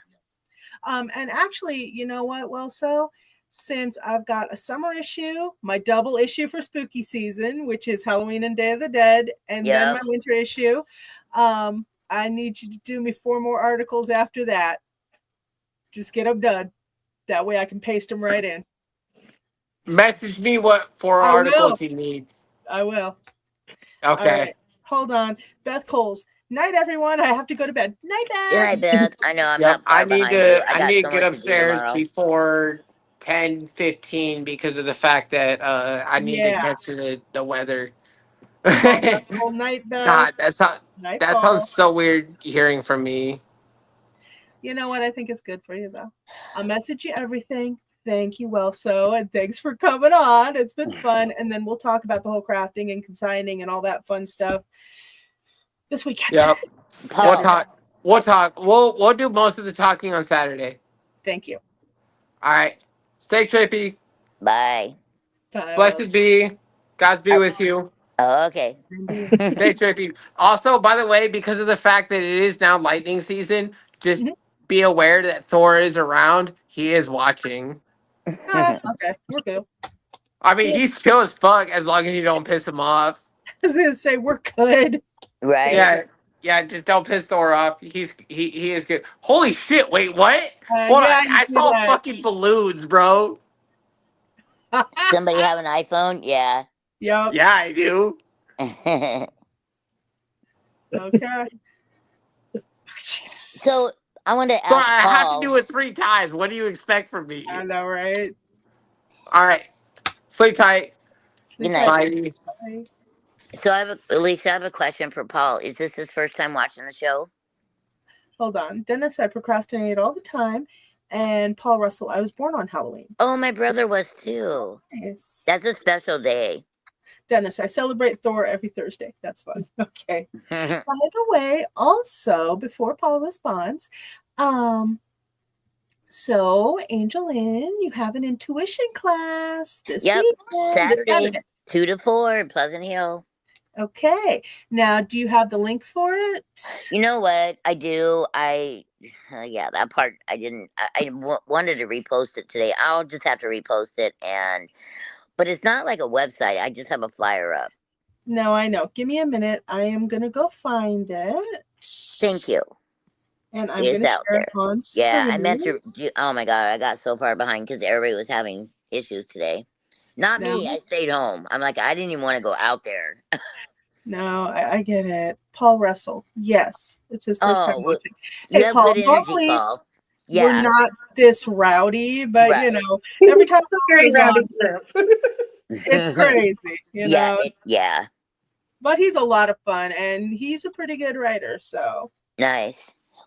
And actually, you know what, Welso? Since I've got a summer issue, my double issue for spooky season, which is Halloween and Day of the Dead, and then my winter issue, I need you to do me 4 more articles after that. Just get them done. That way I can paste them right in. Message me what 4 articles you need. I will. Okay. Right. Hold on. Beth Coles. Night, everyone. I have to go to bed. Night, Beth. Good night, Beth. I know I'm not far behind you. I need to get upstairs before 10:15 because of the fact that I need to get to the weather. Whole night, Beth. God, that sounds so weird hearing from me. You know what? I think it's good for you, though. I'll message you everything. Thank you, Welso, and thanks for coming on. It's been fun, and then we'll talk about the whole crafting and consigning and all that fun stuff this weekend. Yep. We'll talk. We'll do most of the talking on Saturday. Thank you. All right. Stay trippy. Bye. Blessed be. God's be with you. Oh, okay. Stay trippy. Also, by the way, because of the fact that it is now lightning season, just be aware that Thor is around. He is watching. Okay, we're good. I mean, he's chill as fuck as long as you don't piss him off. I was gonna say we're good. Right. Yeah. Just don't piss Thor off. He is good. Holy shit! Wait, what? Hold on. I saw fucking balloons, bro. Somebody have an iPhone? Yeah. Yep. Yeah, I do. Okay. So I want to ask Sorry, I have Paul. to do it 3 times. What do you expect from me? I know, right? All right. Sleep tight. Good night. Bye. So Alicia, I have a question for Paul. Is this his first time watching the show? Hold on. Dennis, I procrastinate all the time. And Paul Russell, I was born on Halloween. Oh, my brother was too. Nice. That's a special day. Dennis, I celebrate Thor every Thursday. That's fun. Okay. By the way, also, before Paula responds, so AngelLynn, you have an intuition class this weekend. Saturday, 2 to 4 in Pleasant Hill. Okay. Now, do you have the link for it? You know what? I do. Yeah, that part I didn't. I wanted to repost it today. I'll just have to repost it, but it's not like a website. I just have a flyer up. No, I know. Give me a minute. I am gonna go find it. Thank you. And I'm gonna share it on screen. Yeah, I meant to. Oh my god, I got so far behind because everybody was having issues today. Not me. I stayed home. I'm like, I didn't even want to go out there. No, I get it. Paul Russell. Yes, it's his first time watching. You have Paul, good energy, Paul. Yeah. We're not this rowdy, but you know, every time very rowdy, it's crazy. You know? Yeah. But he's a lot of fun, and he's a pretty good writer. So nice.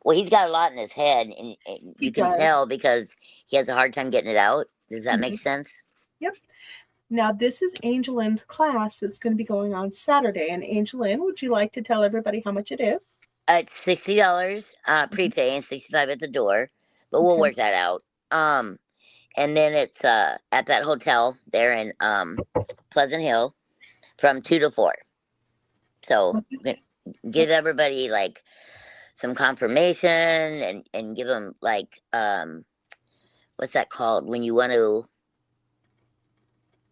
Well, he's got a lot in his head, and you can tell because he has a hard time getting it out. Does that make sense? Yep. Now, this is AngelLynn's class that's going to be going on Saturday. And AngelLynn, would you like to tell everybody how much it is? It's $60 prepay and $65 at the door, but we'll work that out. And then it's at that hotel there in Pleasant Hill from 2 to 4. So give everybody like some confirmation and give them like what's that called when you want to.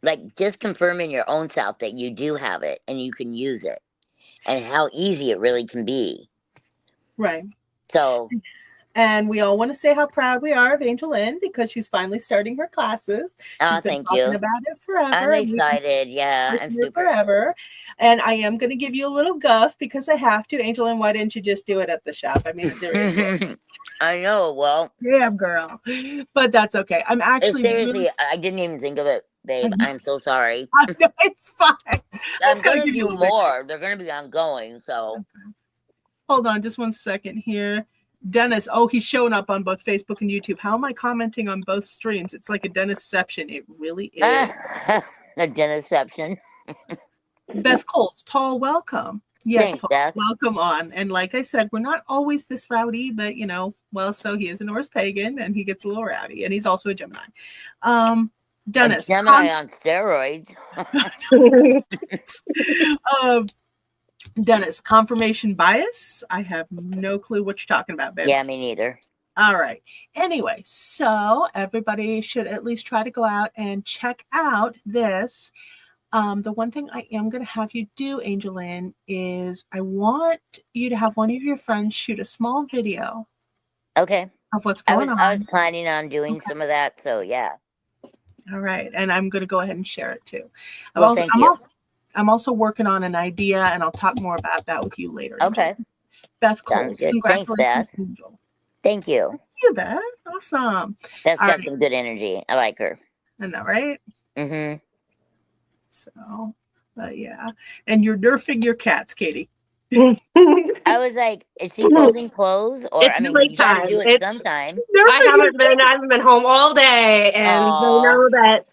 Like, just confirm in your own self that you do have it and you can use it and how easy it really can be. Right. So. And we all want to say how proud we are of AngelLynn because she's finally starting her classes. Oh, thank you. About it forever. I'm excited. Yeah. I'm super forever. And I am going to give you a little guff because I have to. AngelLynn, why didn't you just do it at the shop? I mean, seriously. I know. Well. Yeah, girl. But that's okay. I'm actually. Seriously, I didn't even think of it. Babe, I'm so sorry. I know, it's fine. I'm going to do more. They're going to be ongoing, so. Okay. Hold on just one second here. Dennis, he's showing up on both Facebook and YouTube. How am I commenting on both streams? It's like a Dennisception. It really is. A Dennisception. Beth Coles, Paul, welcome. Yes, thanks, Paul, Beth. welcome on. And like I said, we're not always this rowdy, but so he is a Norse pagan and he gets a little rowdy and he's also a Gemini. Dennis. A Gemini on steroids. Dennis, confirmation bias. I have no clue what you're talking about, baby. Yeah, me neither. All right. Anyway, so everybody should at least try to go out and check out this. The one thing I am going to have you do, AngelLynn, is I want you to have one of your friends shoot a small video. Okay. Of what's going on. I was planning on doing some of that, so yeah. All right. And I'm going to go ahead and share it too. I'm also working on an idea, and I'll talk more about that with you later. Okay. Beth Coles, congratulations, Thanks, Angel. Thank you. Thank you, Beth. Awesome. Beth's got some good energy. I like her. I know, right? Mm-hmm. So, but yeah. And you're nerfing your cats, Katie. I was like, is she folding clothes? Or it's playtime. Do it sometime. I haven't been home all day, and I know that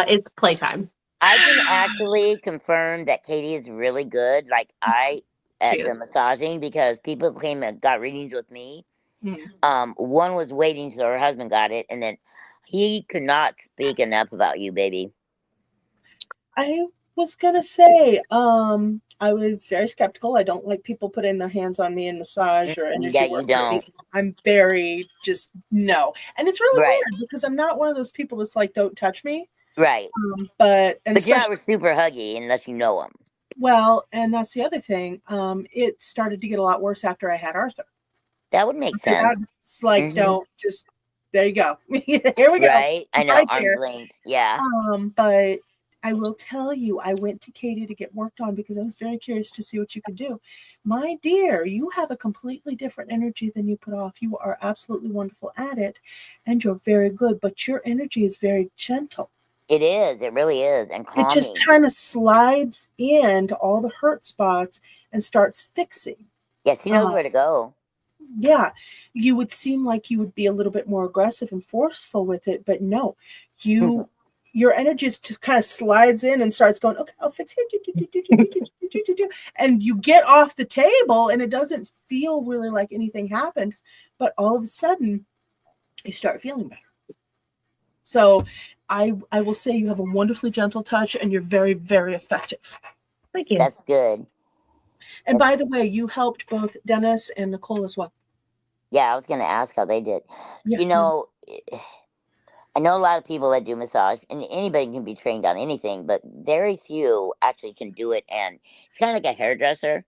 it's playtime. I can actually confirm that Katie is really good. Like at the massaging, because people came and got readings with me. One was waiting till her husband got it, and then he could not speak enough about you, baby. I was gonna say, I was very skeptical. I don't like people putting their hands on me in massage or energy. Yeah, you don't. I'm very just no, and it's really weird because I'm not one of those people that's like, don't touch me. Right. But you're not super huggy unless you know them. Well, and that's the other thing. It started to get a lot worse after I had Arthur. That would make sense. It's like, don't just, there you go. Here we go. Right. I know. Arm's length. Yeah. But I will tell you, I went to Katie to get worked on because I was very curious to see what you could do. My dear, you have a completely different energy than you put off. You are absolutely wonderful at it, and you're very good, but your energy is very gentle. It is. It really is. And calming. It just kind of slides into all the hurt spots and starts fixing. Yeah, she knows where to go. Yeah. You would seem like you would be a little bit more aggressive and forceful with it, but no. your energy just kind of slides in and starts going, okay, I'll fix here. And you get off the table and it doesn't feel really like anything happens, but all of a sudden you start feeling better. So I will say you have a wonderfully gentle touch and you're very, very effective. Thank you. That's good. And by the way, you helped both Dennis and Nicole as well. Yeah, I was going to ask how they did. Yeah. You know, I know a lot of people that do massage, and anybody can be trained on anything, but very few actually can do it. And it's kind of like a hairdresser.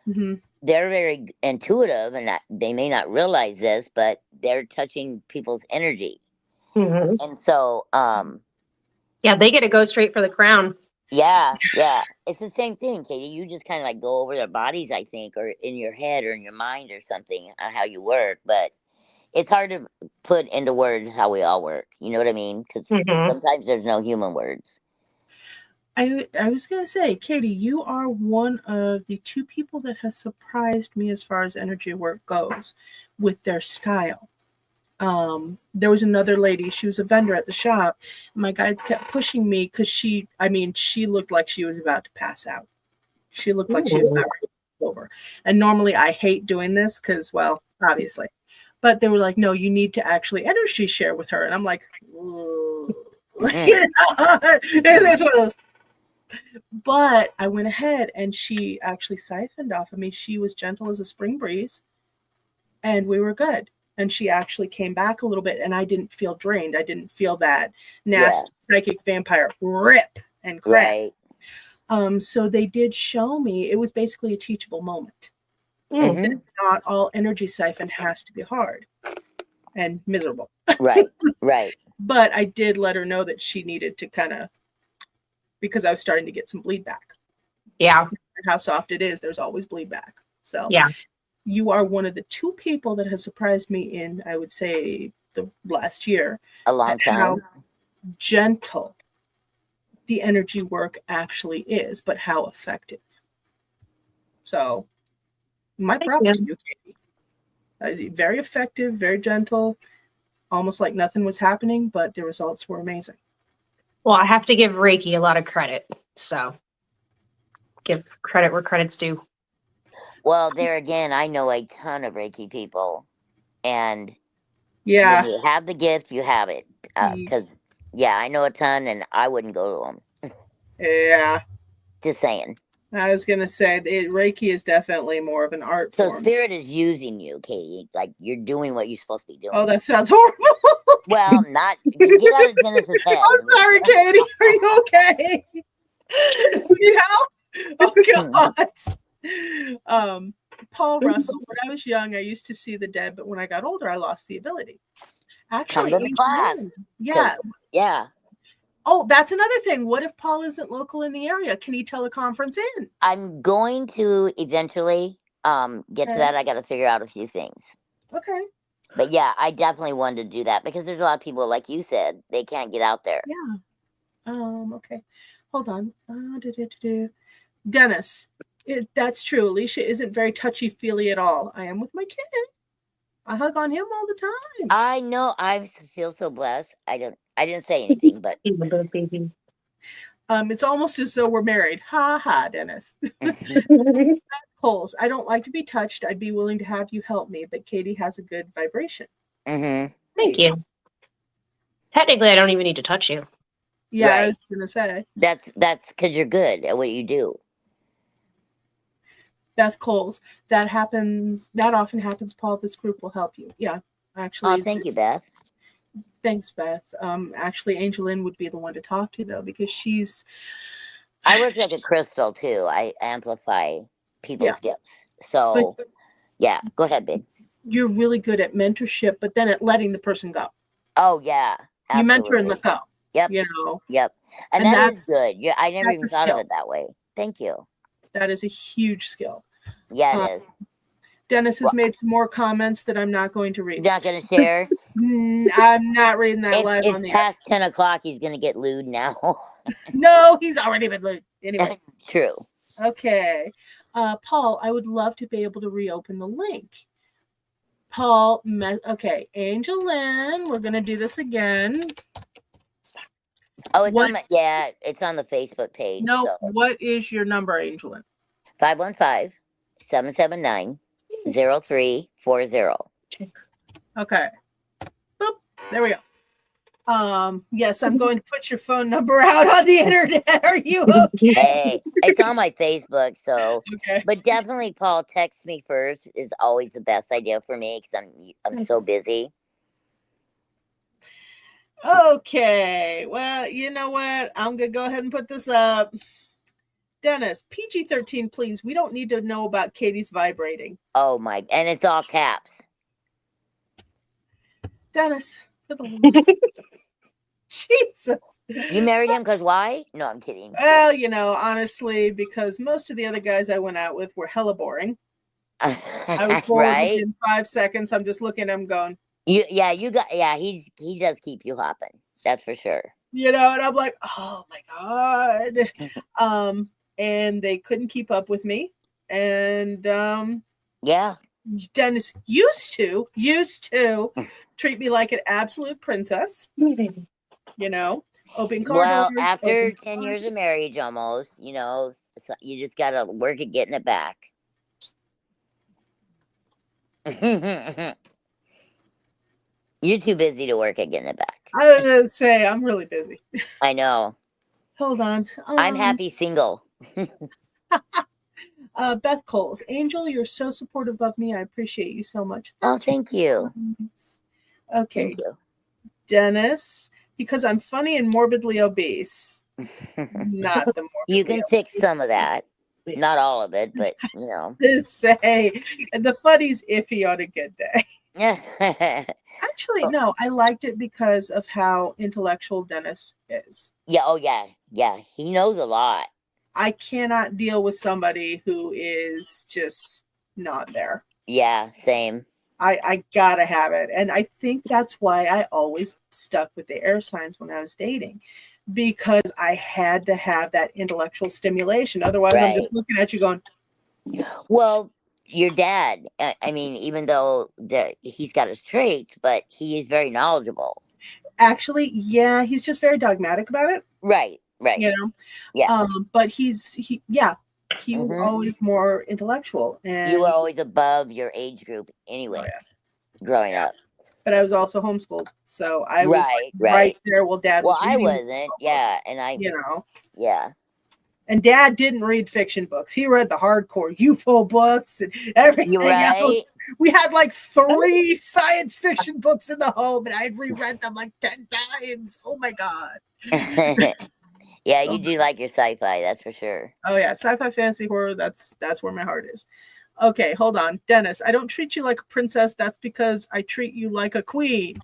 Mm-hmm. They're very intuitive, and they may not realize this, but they're touching people's energy. Mm-hmm. And so, yeah, they get to go straight for the crown. Yeah. It's the same thing, Katie. You just kind of like go over their bodies, I think, or in your head or in your mind or something on how you work. But it's hard to put into words how we all work. You know what I mean? Because sometimes there's no human words. I was going to say, Katie, you are one of the two people that has surprised me as far as energy work goes with their style. There was another lady, she was a vendor at the shop. My guides kept pushing me because she looked like she was about to pass out. She looked like she was about to go over. And normally I hate doing this because, well, obviously. But they were like, no, you need to actually energy share with her. And I'm like, it's one of those. But I went ahead and she actually siphoned off of me. She was gentle as a spring breeze. And we were good. And she actually came back a little bit and I didn't feel drained. I didn't feel that nasty psychic vampire rip and crack. Right. So they did show me, it was basically a teachable moment. Mm-hmm. That not all energy siphon has to be hard and miserable. Right. But I did let her know that she needed to kind of, because I was starting to get some bleed back. Yeah. And how soft it is, there's always bleed back. So yeah. You are one of the two people that has surprised me in, I would say, the last year. A long time. How gentle the energy work actually is, but how effective. So, my props to you, Katie. Very effective, very gentle, almost like nothing was happening, but the results were amazing. Well, I have to give Reiki a lot of credit. So, give credit where credit's due. Well, there again, I know a ton of Reiki people, and when you have the gift, you have it. Because I know a ton, and I wouldn't go to them. Yeah, just saying. I was gonna say Reiki is definitely more of an art form. So spirit is using you, Katie. Like you're doing what you're supposed to be doing. Oh, that sounds horrible. Well, not get out of Genesis' head. I'm sorry, Katie. Are you okay? Need help? Oh God. Paul Russell. When I was young, I used to see the dead, but when I got older, I lost the ability. Actually, come to the class. Yeah. Oh, that's another thing. What if Paul isn't local in the area? Can he teleconference in? I'm going to eventually get to that. I got to figure out a few things. Okay. But yeah, I definitely wanted to do that because there's a lot of people, like you said, they can't get out there. Yeah. Okay. Hold on. Dennis. That's true. Alicia isn't very touchy-feely at all. I am with my kid. I hug on him all the time. I know. I feel so blessed. I didn't say anything, but it's almost as though we're married. Ha ha, Dennis. Coles, I don't like to be touched. I'd be willing to have you help me, but Katie has a good vibration. Mm-hmm. Thank you. Technically, I don't even need to touch you. Yeah, right. I was gonna say that's because you're good at what you do. Beth Coles, that often happens, Paul. This group will help you. Yeah, actually. Oh, thank you, Beth. Thanks, Beth. Actually, AngelLynn would be the one to talk to, though, because I work like a crystal, too. I amplify people's gifts. So, go ahead, babe. You're really good at mentorship, but then at letting the person go. Oh, yeah. Absolutely. You mentor and let go. Yep. Yep. And that is good. I never even thought of it that way. Thank you. That is a huge skill. Yeah, it is. Dennis has made some more comments that I'm not going to read. You're not going to share? I'm not reading that live on the air. It's past 10 o'clock. He's going to get lewd now. No, he's already been lewd. Anyway. True. Okay. Paul, I would love to be able to reopen the link. Paul, okay. AngelLynn, we're going to do this again. Oh, it's on it's on the Facebook page. No, So. what is your number, AngelLynn? 515-779-0340. Okay. Boop. There we go. Yes, I'm going to put your phone number out on the internet. Are you okay? Hey, it's on my Facebook, so okay. But definitely, Paul, text me first is always the best idea for me because I'm so busy. Okay, well, you know what? I'm gonna go ahead and put this up. Dennis, PG-13, please. We don't need to know about Katie's vibrating. Oh my! And it's all caps. Dennis, for the love. Jesus. You married him because why? No, I'm kidding. Well, you know, honestly, because most of the other guys I went out with were hella boring. I was bored right? within 5 seconds. I'm just looking at him going. He does keep you hopping. That's for sure. You know, and I'm like, oh my God. And they couldn't keep up with me. And yeah. Dennis used to treat me like an absolute princess. You know, open car well, doors, after 10 years of marriage almost, you know, so you just got to work at getting it back. You're too busy to work at getting it back. I was going to say, I'm really busy. I know. Hold on. I'm happy single. Beth Coles, Angel, you're so supportive of me. I appreciate you so much. That's thank you. Okay. Thank you. Dennis, because I'm funny and morbidly obese. Not the morbidly You can fix some of that. Not all of it, but you know. Say, the funny's iffy on a good day. Actually, no, I liked it because of how intellectual Dennis is. Yeah, oh yeah. Yeah, he knows a lot. I cannot deal with somebody who is just not there. Yeah, same. I gotta have it. And I think that's why I always stuck with the air signs when I was dating, because I had to have that intellectual stimulation. Otherwise, right. I'm just looking at you going, well, your dad, I mean, even though he's got his traits, but he is very knowledgeable. Actually, yeah, he's just very dogmatic about it. Right. Right. You know? Yeah. But he was always more intellectual. And you were always above your age group anyway, growing up. But I was also homeschooled. So I was right there while Dad was reading. Well, I wasn't. Yeah. And I, you know. Yeah. And Dad didn't read fiction books. He read the hardcore UFO books and everything else. We had like 3 science fiction books in the home, and I'd reread them like 10 times. Oh my God. Yeah, you do like your sci-fi, that's for sure. Oh yeah, sci-fi, fantasy, horror, that's where my heart is. Okay, hold on. Dennis, I don't treat you like a princess. That's because I treat you like a queen.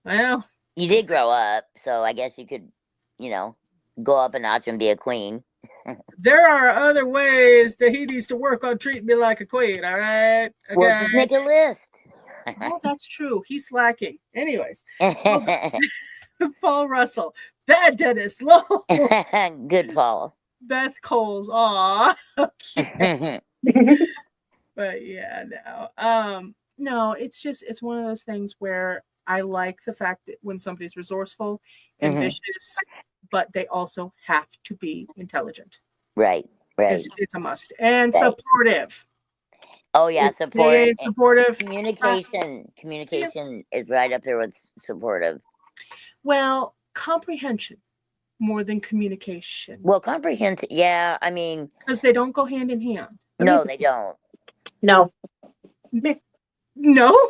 Well, you did grow up, so I guess you could, you know, go up a notch and be a queen. There are other ways that he needs to work on treating me like a queen, all right? Okay. Well, just make a list. Oh, that's true. He's slacking. Anyways. Paul Russell. Bad Dennis. Low. Good Paul. Beth Coles. Aw. Okay. But yeah, no. No, it's one of those things where I like the fact that when somebody's resourceful, ambitious, but they also have to be intelligent. Right. It's a must. And supportive. Oh yeah, supportive. Communication is right up there with supportive. Well, comprehension more than communication. Well, comprehension, yeah, I mean, because they don't go hand in hand. No, they don't. No. No.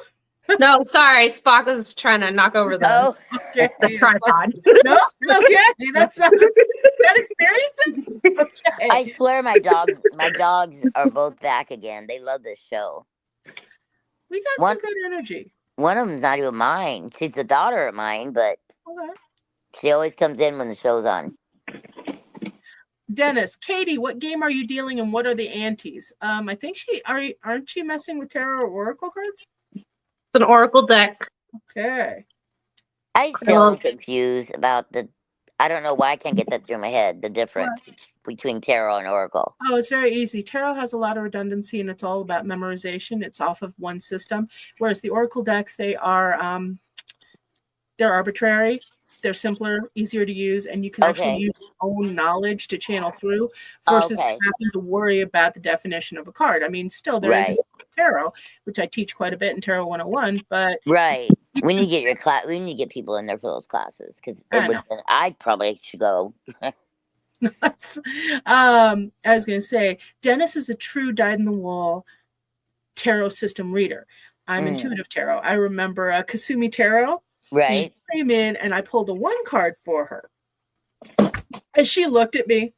No, sorry. Spock was trying to knock over the tripod. No, okay. That's not that experience. Okay. I swear my dogs are both back again. They love this show. We got some good energy. One of them's not even mine. She's a daughter of mine, but she always comes in when the show's on. Dennis, Katie, what game are you dealing and what are the antes? I think aren't you messing with tarot or oracle cards? An oracle deck. Okay. I still am confused about I don't know why I can't get that through my head, the difference between tarot and oracle. Oh, it's very easy. Tarot has a lot of redundancy and it's all about memorization. It's off of one system. Whereas the oracle decks, they're arbitrary. They're simpler, easier to use, and you can actually use your own knowledge to channel through versus having to worry about the definition of a card. I mean, still there is tarot, which I teach quite a bit in Tarot 101, but we need to get your class. We need to get people in there for those classes because I probably should go. I was going to say, Dennis is a true dyed-in-the-wall tarot system reader. I'm intuitive tarot. I remember Kasumi Tarot. Right. She came in and I pulled a 1 card for her. And she looked at me.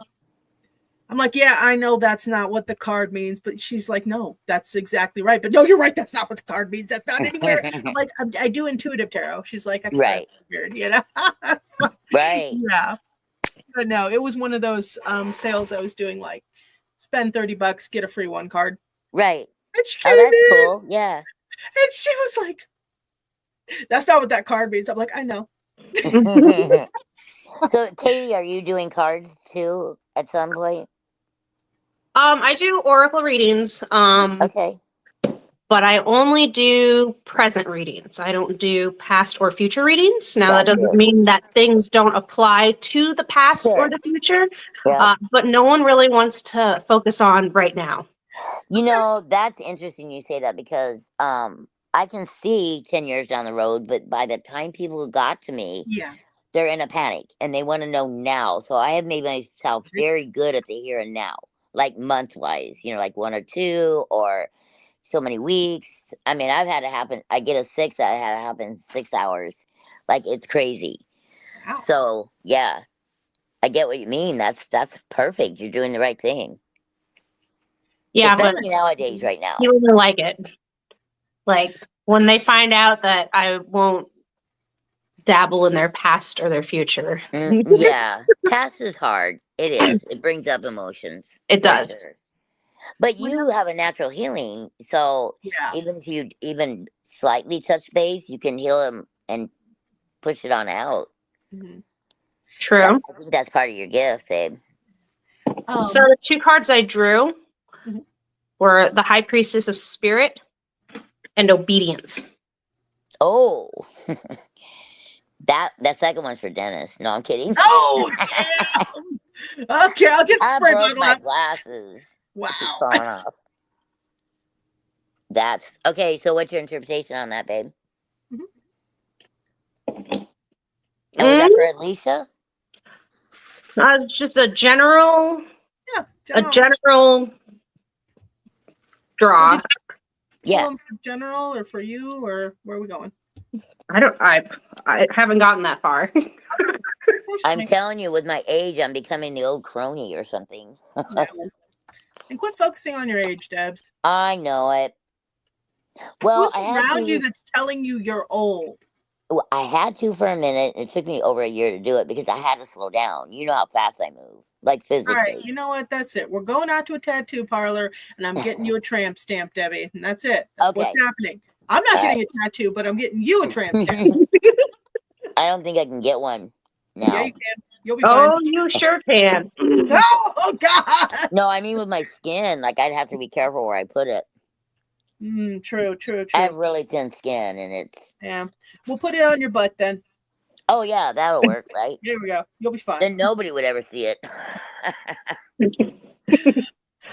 I'm like, yeah, I know that's not what the card means. But she's like, no, that's exactly right. But no, you're right. That's not what the card means. That's not anywhere. I'm like, I do intuitive tarot. She's like, I can't weird, you know? Right. Yeah. But no, it was one of those sales I was doing, like spend $30, get a free 1 card. Right. And she came in, cool. Yeah. And she was like, that's not what that card means. I'm like, I know. So, Katie, are you doing cards too at some point? I do oracle readings. Okay. But I only do present readings. I don't do past or future readings. Now, that doesn't mean that things don't apply to the past or the future, but no one really wants to focus on right now. You know, that's interesting you say that because I can see 10 years down the road, but by the time people got to me, they're in a panic and they want to know now. So I have made myself very good at the here and now, like month-wise, you know, like 1 or 2 or so many weeks. I mean, I've had it happen. I get a 6, I had it happen in 6 hours. Like, it's crazy. Wow. So, yeah, I get what you mean. That's perfect. You're doing the right thing. Yeah, especially nowadays, right now. People don't like it. Like, when they find out that I won't dabble in their past or their future. Yeah, past is hard. It is. It brings up emotions. It does. Sure. But you have a natural healing, so even if you even slightly touch base, you can heal them and push it on out. True. I think that's part of your gift, babe. So the 2 cards I drew were the High Priestess of Spirit and Obedience. Oh, that second one's for Dennis. No, I'm kidding. Oh, damn. Okay, I'll get I spray broke my bottle. glasses. Wow. Falling off. That's okay. So, what's your interpretation on that, babe? And was that for Alicia? It's just a general draw. Yeah. General or for you or where are we going? I haven't gotten that far. I'm telling you, with my age, I'm becoming the old crony or something. And quit focusing on your age, Debs. I know it. Well, who's around you that's telling you you're old? Well, I had to for a minute. It took me over a year to do it because I had to slow down. You know how fast I move, like physically. All right, you know what? That's it. We're going out to a tattoo parlor, and I'm getting you a tramp stamp, Debbie, and that's it. That's what's happening. I'm not getting a tattoo, but I'm getting you a tramp stamp. I don't think I can get one now. Yeah, you can. You'll be fine. Oh, you sure can. Oh, God. No, I mean with my skin, like I'd have to be careful where I put it. True. I have really thin skin, and it's... Yeah. We'll put it on your butt then. Oh, yeah, that'll work, right? There we go. You'll be fine. Then nobody would ever see it.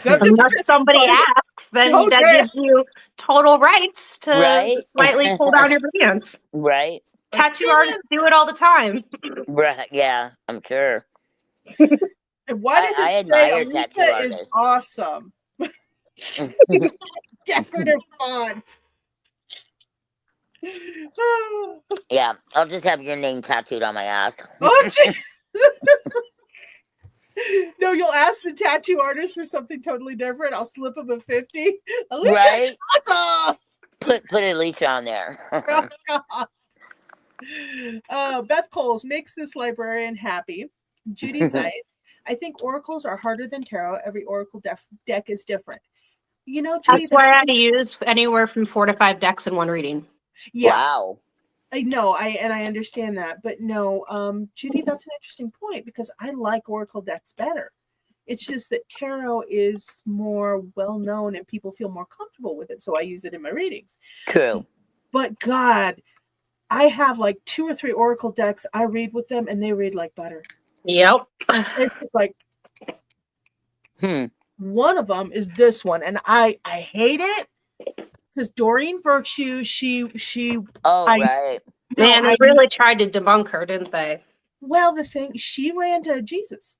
Unless somebody asks, then that gives you total rights to slightly pull down your pants. Right. Tattoo artists do it all the time. Right. Yeah, I'm sure. And why does it say Alicia is awesome? Decorative font. Yeah, I'll just have your name tattooed on my ass. Oh, jeez. No, you'll ask the tattoo artist for something totally different. I'll slip him a 50. Alicia is awesome. Put Alicia on there. Oh, God. Beth Coles makes this librarian happy. Judy Seitz, I think oracles are harder than tarot. Every oracle deck is different. You know, Judy, that's why I use anywhere from 4 to 5 decks in one reading. Yeah. Wow. I know, I understand that, but no, Judy, that's an interesting point because I like oracle decks better. It's just that tarot is more well known and people feel more comfortable with it, so I use it in my readings. True. But God, I have like 2 or 3 oracle decks. I read with them, and they read like butter. Yep. It's just like one of them is this one, and I hate it because Doreen Virtue, right. Man, they really tried to debunk her, didn't they? Well, the thing, she ran to Jesus.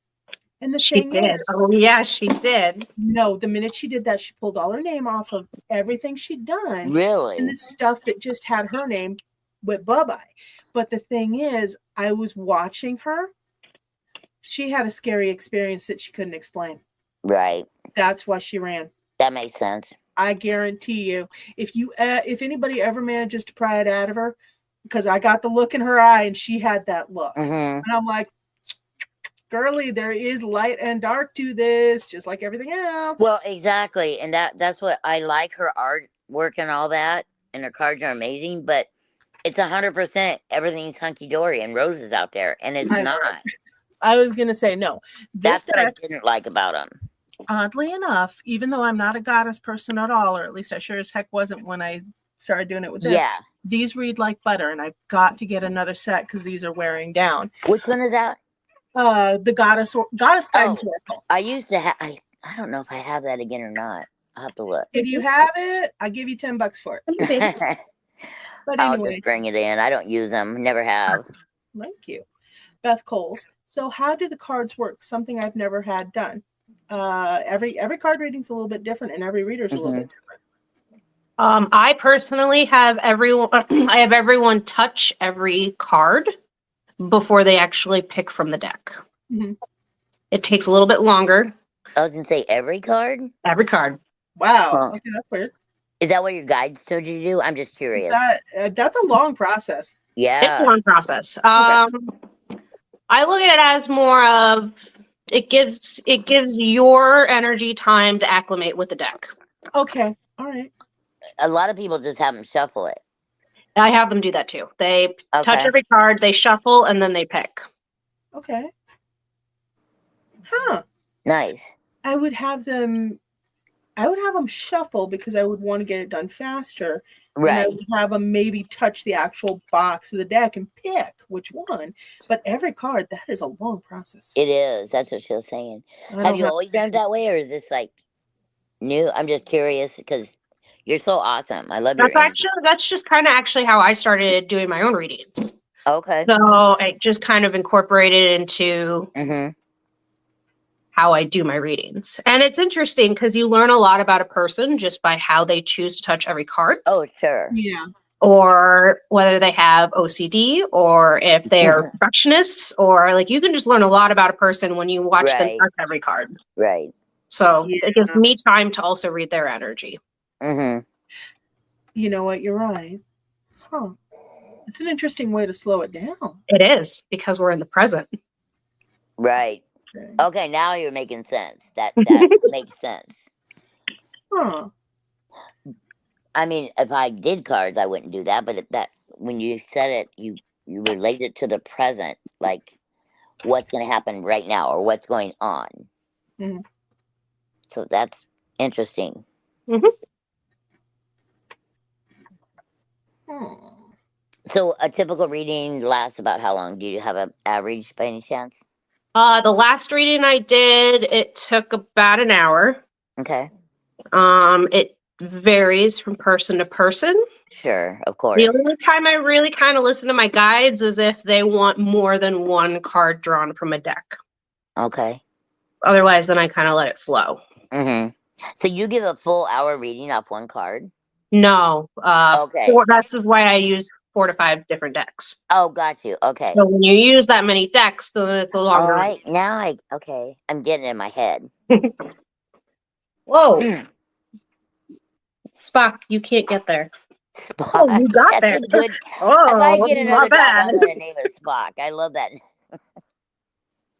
And the she thing did. Is, oh, yeah, she did. No, the minute she did that, she pulled all her name off of everything she'd done. Really? And the stuff that just had her name went bye-bye. But the thing is, I was watching her. She had a scary experience that she couldn't explain. Right. That's why she ran. That makes sense. I guarantee you, if anybody ever manages to pry it out of her, because I got the look in her eye and she had that look. And I'm like, girly, there is light and dark to this, just like everything else. Well, exactly. And that's what I like, her artwork and all that. And her cards are amazing, but it's 100% everything's hunky-dory and roses out there. And it's not. I was going to say, no. That's what I didn't like about them. Oddly enough, even though I'm not a goddess person at all, or at least I sure as heck wasn't when I started doing it with this, these read like butter, and I've got to get another set because these are wearing down. Which one is that? The goddess guidance oracle. I used to have. I don't know if I have that again or not. I'll have to look. If you have it, I'll give you $10 for it. But I'll anyway, just bring it in. I don't use them. Never have. Thank you, Beth Coles. So, how do the cards work? Something I've never had done. Every card reading's a little bit different, and every reader's a little bit different. I personally have everyone touch every card before they actually pick from the deck. It takes a little bit longer. I was gonna say every card. Every card. Wow. Okay, that's weird. Is that what your guides told you to do? I'm just curious. That's a long process. Yeah, it's a long process. I look at it as more of it gives your energy time to acclimate with the deck. Okay. All right. A lot of people just have them shuffle it. I have them do that too. They touch every card, they shuffle, and then they pick. Okay. Huh. Nice. I would have them shuffle because I would want to get it done faster. Right. And I would have them maybe touch the actual box of the deck and pick which one. But every card, that is a long process. It is. That's what she was saying. Have you always done it that way, or is this like new? I'm just curious because you're so awesome. I love your energy. That's just kind of actually how I started doing my own readings. Okay. So I just kind of incorporated into how I do my readings. And it's interesting because you learn a lot about a person just by how they choose to touch every card. Oh, sure. Yeah. Or whether they have OCD or if they're perfectionists, or like you can just learn a lot about a person when you watch them touch every card. Right. So it gives me time to also read their energy. You know what? You're right. Huh. It's an interesting way to slow it down. It is, because we're in the present. Right. Okay, now you're making sense. That makes sense. Huh. I mean, if I did cards, I wouldn't do that. But that when you said it, you relate it to the present, like what's going to happen right now or what's going on. So that's interesting. So a typical reading lasts about how long? Do you have an average by any chance? The last reading I did, it took about an hour. Okay. It varies from person to person. Sure, of course. The only time I really kind of listen to my guides is if they want more than one card drawn from a deck. Okay. Otherwise, then I kind of let it flow. So you give a full hour reading off one card? No. Okay. This is why I use 4 to 5 different decks. Oh, got you. Okay. So when you use that many decks, then it's a longer. All right. Now I'm getting it in my head. Whoa. Spock, you can't get there. Spock. Oh, you got there. Good. Oh, if I get another dog, bad. I'm going to name it Spock. I love that.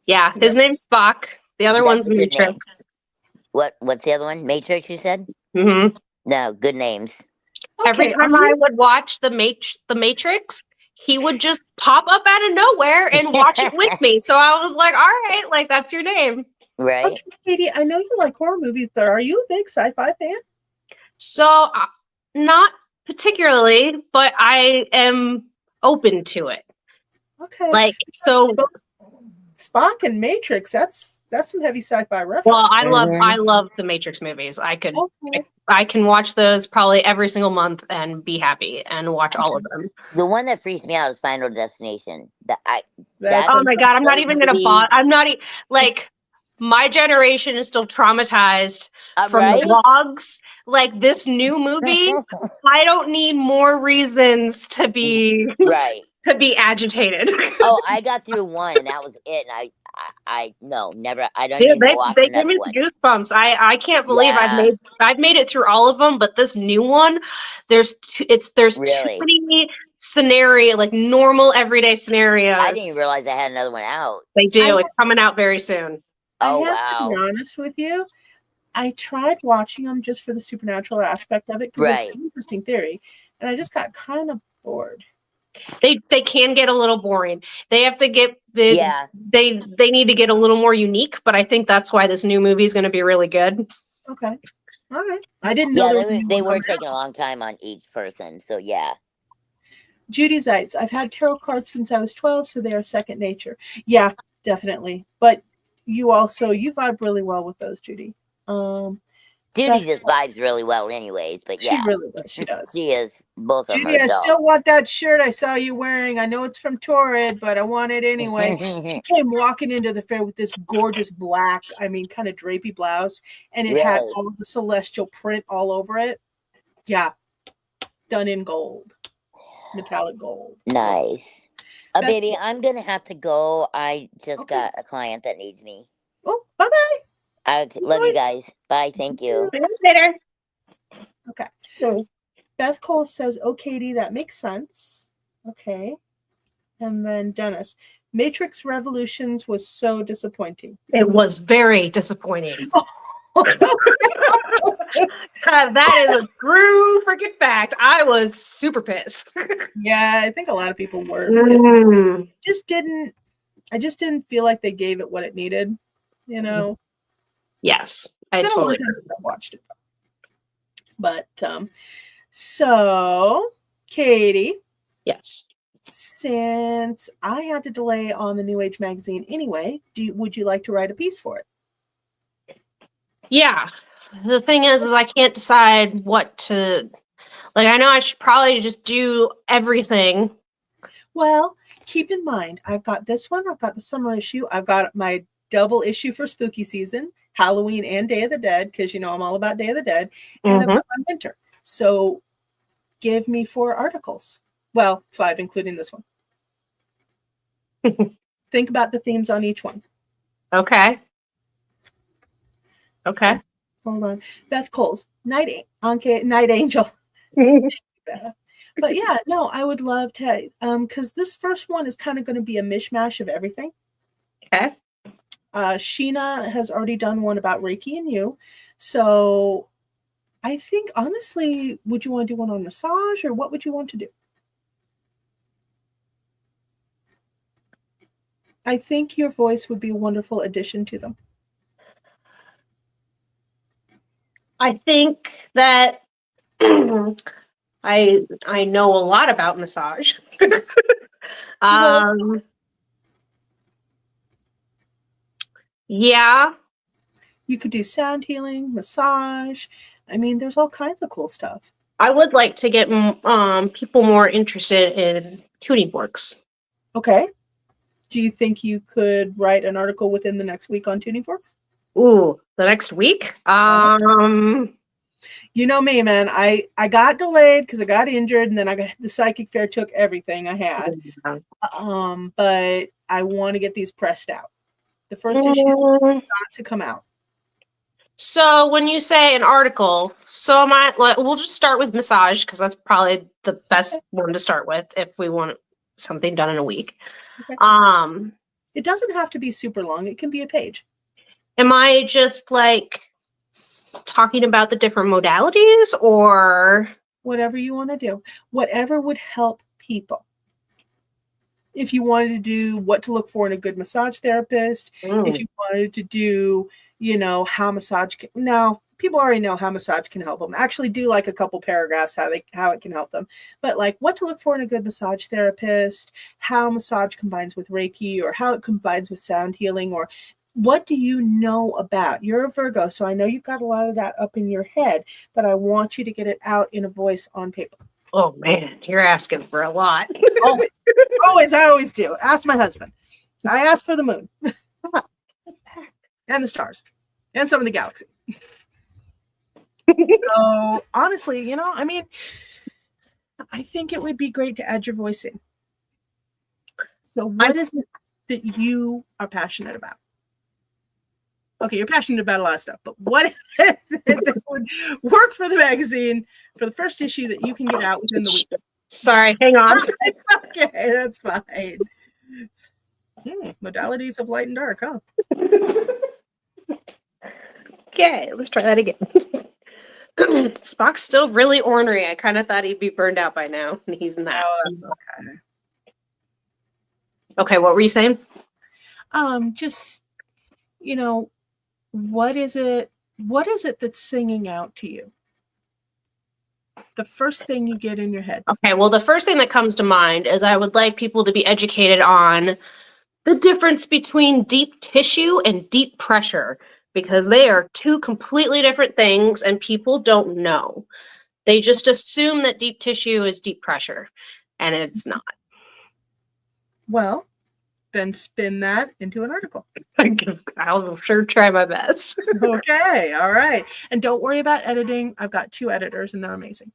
Yeah, his name's Spock. The other one's Matrix. What's the other one? Matrix, you said? No, good names. Okay, every time I would watch the Matrix, he would just pop up out of nowhere and watch it with me. So I was like, all right, like that's your name. Right. Okay, Katie, I know you like horror movies, but are you a big sci-fi fan? So not particularly, but I am open to it. Okay. Like, so Spock and Matrix, that's some heavy sci-fi reference. well, I love the Matrix movies. I can watch those probably every single month and be happy and watch all of them. The one that freaks me out is Final Destination. Oh my God, I'm not even gonna bother. I'm not like, my generation is still traumatized from the logs. Like, this new movie, I don't need more reasons to be agitated. Oh, I got through one and that was it. And I no, never. I don't even watch they another give me one. Goosebumps. I can't believe I've made it through all of them, but this new one, there's too many scenario, like normal everyday scenarios. I didn't even realize I had another one out. They do. It's coming out very soon. Oh, I have to be honest with you. I tried watching them just for the supernatural aspect of it because it's an interesting theory, and I just got kind of bored. They can get a little boring. They have to get they need to get a little more unique, but I think that's why this new movie is going to be really good. Okay, all right. I didn't know they were taking a long time on each person, so yeah. Judy Zeitz, I've had tarot cards since I was 12, so they are second nature. Yeah, definitely. But you vibe really well with those, Judy. Judy just vibes really well anyways, but yeah. She really does. She does. She is both of them. Judy, I still want that shirt I saw you wearing. I know it's from Torrid, but I want it anyway. She came walking into the fair with this gorgeous black, kind of drapey blouse, and it had all of the celestial print all over it. Yeah. Done in gold. Metallic gold. Nice. Baby, I'm going to have to go. I just got a client that needs me. Oh, bye-bye. I love you guys. Bye. Thank you. Later. Okay. Beth Cole says, "Oh, Katie, that makes sense." Okay. And then Dennis, Matrix Revolutions was so disappointing. It was very disappointing. That is a true freaking fact. I was super pissed. Yeah, I think a lot of people were. I just didn't feel like they gave it what it needed. Yes, I totally watched it. But so Katie. Yes. Since I had to delay on the New Age magazine anyway, would you like to write a piece for it? Yeah. The thing is I can't decide what to, like, I know I should probably just do everything. Well, keep in mind, I've got this one, I've got the summer issue, I've got my double issue for spooky season, Halloween and Day of the Dead, because I'm all about Day of the Dead, and I've got my winter. So give me 4 articles. Well, 5, including this one. Think about the themes on each one. Okay. Hold on. Beth Coles, Night Angel. But yeah, no, I would love to, because this first one is kind of going to be a mishmash of everything. Okay. Sheena has already done one about Reiki and you. So I think, honestly, would you want to do one on massage, or what would you want to do? I think your voice would be a wonderful addition to them. I think that I know a lot about massage. Yeah. You could do sound healing, massage. There's all kinds of cool stuff. I would like to get people more interested in tuning forks. Okay. Do you think you could write an article within the next week on tuning forks? Ooh, the next week? You know me, man. I got delayed because I got injured, and then the psychic fair took everything I had. But I want to get these pressed out. The first issue got to come out. So when you say an article, so we'll just start with massage, because that's probably the best one to start with if we want something done in a week. Okay. It doesn't have to be super long. It can be a page. Am I just talking about the different modalities, or whatever you want to do? Whatever would help people. If you wanted to do what to look for in a good massage therapist, if you wanted to do, how massage now, people already know how massage can help them. Actually do like a couple paragraphs how it can help them. But like what to look for in a good massage therapist, how massage combines with Reiki, or how it combines with sound healing, or what do you know about? You're a Virgo, so I know you've got a lot of that up in your head, but I want you to get it out in a voice on paper. Oh man, you're asking for a lot. Always, I always do. Ask my husband. I ask for the moon and the stars and some of the galaxy. So honestly, I mean, I think it would be great to add your voice in. So what is it that you are passionate about? Okay, you're passionate about a lot of stuff, but what is it that would work for the magazine for the first issue that you can get out within the week? Sorry, hang on. Okay, that's fine. Modalities of light and dark, huh? Okay, let's try that again. Spock's still really ornery. I kind of thought he'd be burned out by now, and he's not. Oh, that's okay. Okay, what were you saying? Just, what is it that's singing out to you? The first thing you get in your head. Okay, well, the first thing that comes to mind is I would like people to be educated on the difference between deep tissue and deep pressure, because they are two completely different things and people don't know. They just assume that deep tissue is deep pressure, and it's not. Well, then spin that into an article. I'll sure try my best. Okay, all right. And don't worry about editing. I've got 2 editors and they're amazing.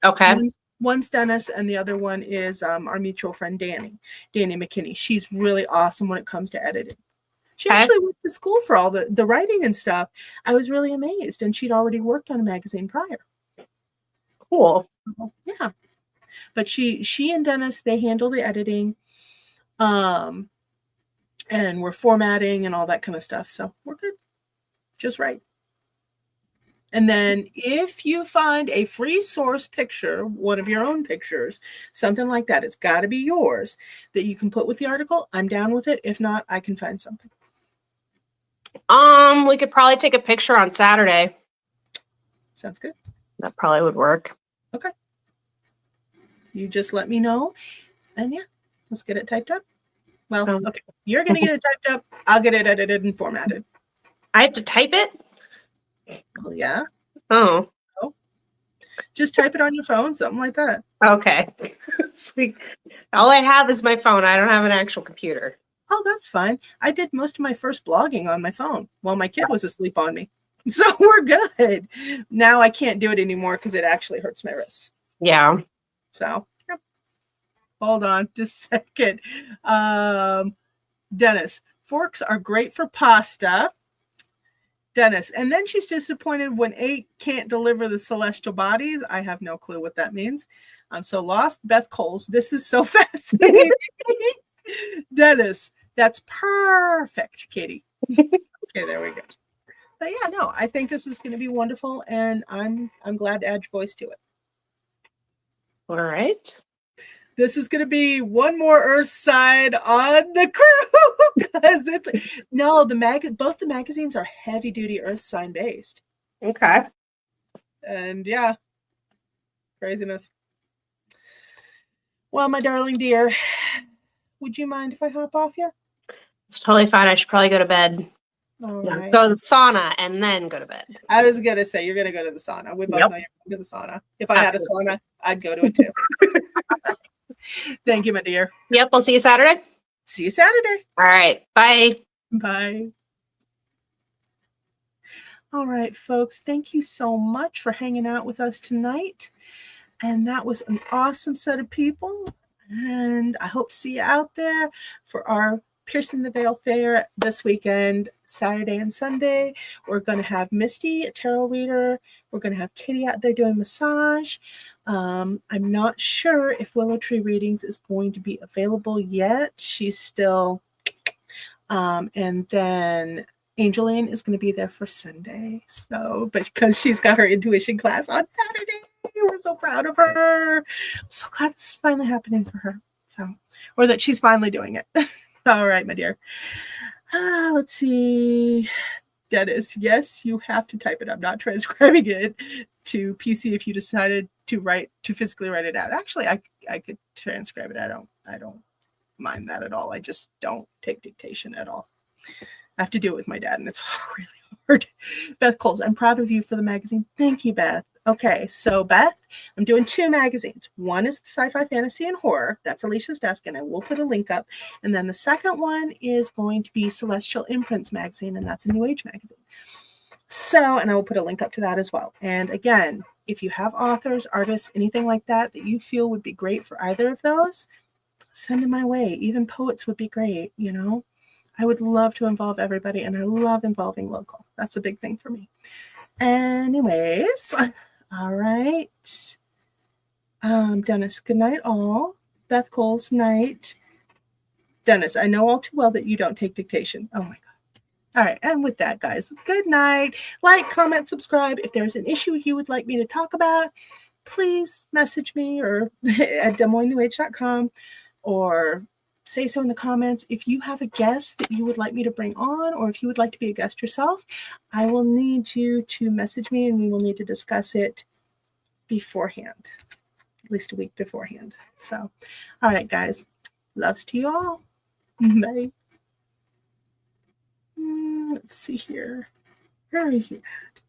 Okay. One's Dennis and the other one is our mutual friend Danny McKinney. She's really awesome when it comes to editing. She actually went to school for all the writing and stuff. I was really amazed, and she'd already worked on a magazine prior. Cool. So, yeah. But she and Dennis, they handle the editing, and we're formatting and all that kind of stuff. So we're good. Just right. And then if you find a free source picture, one of your own pictures, something like that, it's got to be yours, that you can put with the article, I'm down with it. If not, I can find something. We could probably take a picture on Saturday. Sounds good. That probably would work. Okay. You just let me know. And yeah, let's get it typed up. Well, okay. You're going to get it typed up. I'll get it edited and formatted. I have to type it? Well, yeah. Oh. Just type it on your phone, something like that. Okay. All I have is my phone. I don't have an actual computer. Oh, that's fine. I did most of my first blogging on my phone while my kid was asleep on me. So we're good. Now I can't do it anymore because it actually hurts my wrists. Yeah. So, yep. Hold on just a second. Dennis, forks are great for pasta. Dennis, and then she's disappointed when 8 can't deliver the celestial bodies. I have no clue what that means. I'm so lost. Beth Coles, this is so fascinating. Dennis, that's perfect, Katie. Okay, there we go. But yeah, no, I think this is going to be wonderful, and I'm glad to add your voice to it. All right. This is going to be one more Earth side on the crew, because both the magazines are heavy duty Earth sign based. Okay. And yeah, craziness. Well, my darling dear, would you mind if I hop off here? It's totally fine. I should probably go to bed. All right. Go to the sauna and then go to bed. I was going to say, you're going to go to the sauna. We both know you're going to the sauna. If I had a sauna, I'd go to it too. Thank you, my dear. Yep. We'll see you Saturday. See you Saturday. All right. Bye. Bye. All right, folks. Thank you so much for hanging out with us tonight. And that was an awesome set of people. And I hope to see you out there for our Piercing the Veil Fair this weekend, Saturday and Sunday. We're going to have Misty, a tarot reader. We're going to have Kitty out there doing massage. I'm not sure if Willowtree Readings is going to be available yet. She's still, and then AngelLynn is going to be there for Sunday. So, but because she's got her intuition class on Saturday, we're so proud of her. I'm so glad this is finally happening for her. So, or that she's finally doing it. All right, my dear. Let's see. Dennis, yes, you have to type it. I'm not transcribing it to PC if you decided to physically write it out. Actually, I could transcribe it. I don't mind that at all. I just don't take dictation at all. I have to do it with my dad, and it's really hard. Beth Coles, I'm proud of you for the magazine. Thank you, Beth. Okay, so Beth, I'm doing 2 magazines. One is sci-fi, fantasy, and horror. That's Alicia's desk, and I will put a link up. And then the second one is going to be Celestial Imprints magazine, and that's a New Age magazine. So, and I will put a link up to that as well. And again, if you have authors, artists, anything like that you feel would be great for either of those, send them my way. Even poets would be great, you know. I would love to involve everybody, and I love involving local. That's a big thing for me. Anyways, all right. Dennis, good night all. Beth Coles, night. Dennis, I know all too well that you don't take dictation. Oh my God. All right. And with that, guys, good night. Like, comment, subscribe. If there's an issue you would like me to talk about, please message me or at DesMoinesNewAge.com or say so in the comments. If you have a guest that you would like me to bring on, or if you would like to be a guest yourself, I will need you to message me, and we will need to discuss it beforehand, at least a week beforehand. So, all right, guys, loves to you all. Bye. Let's see here. Where are you at?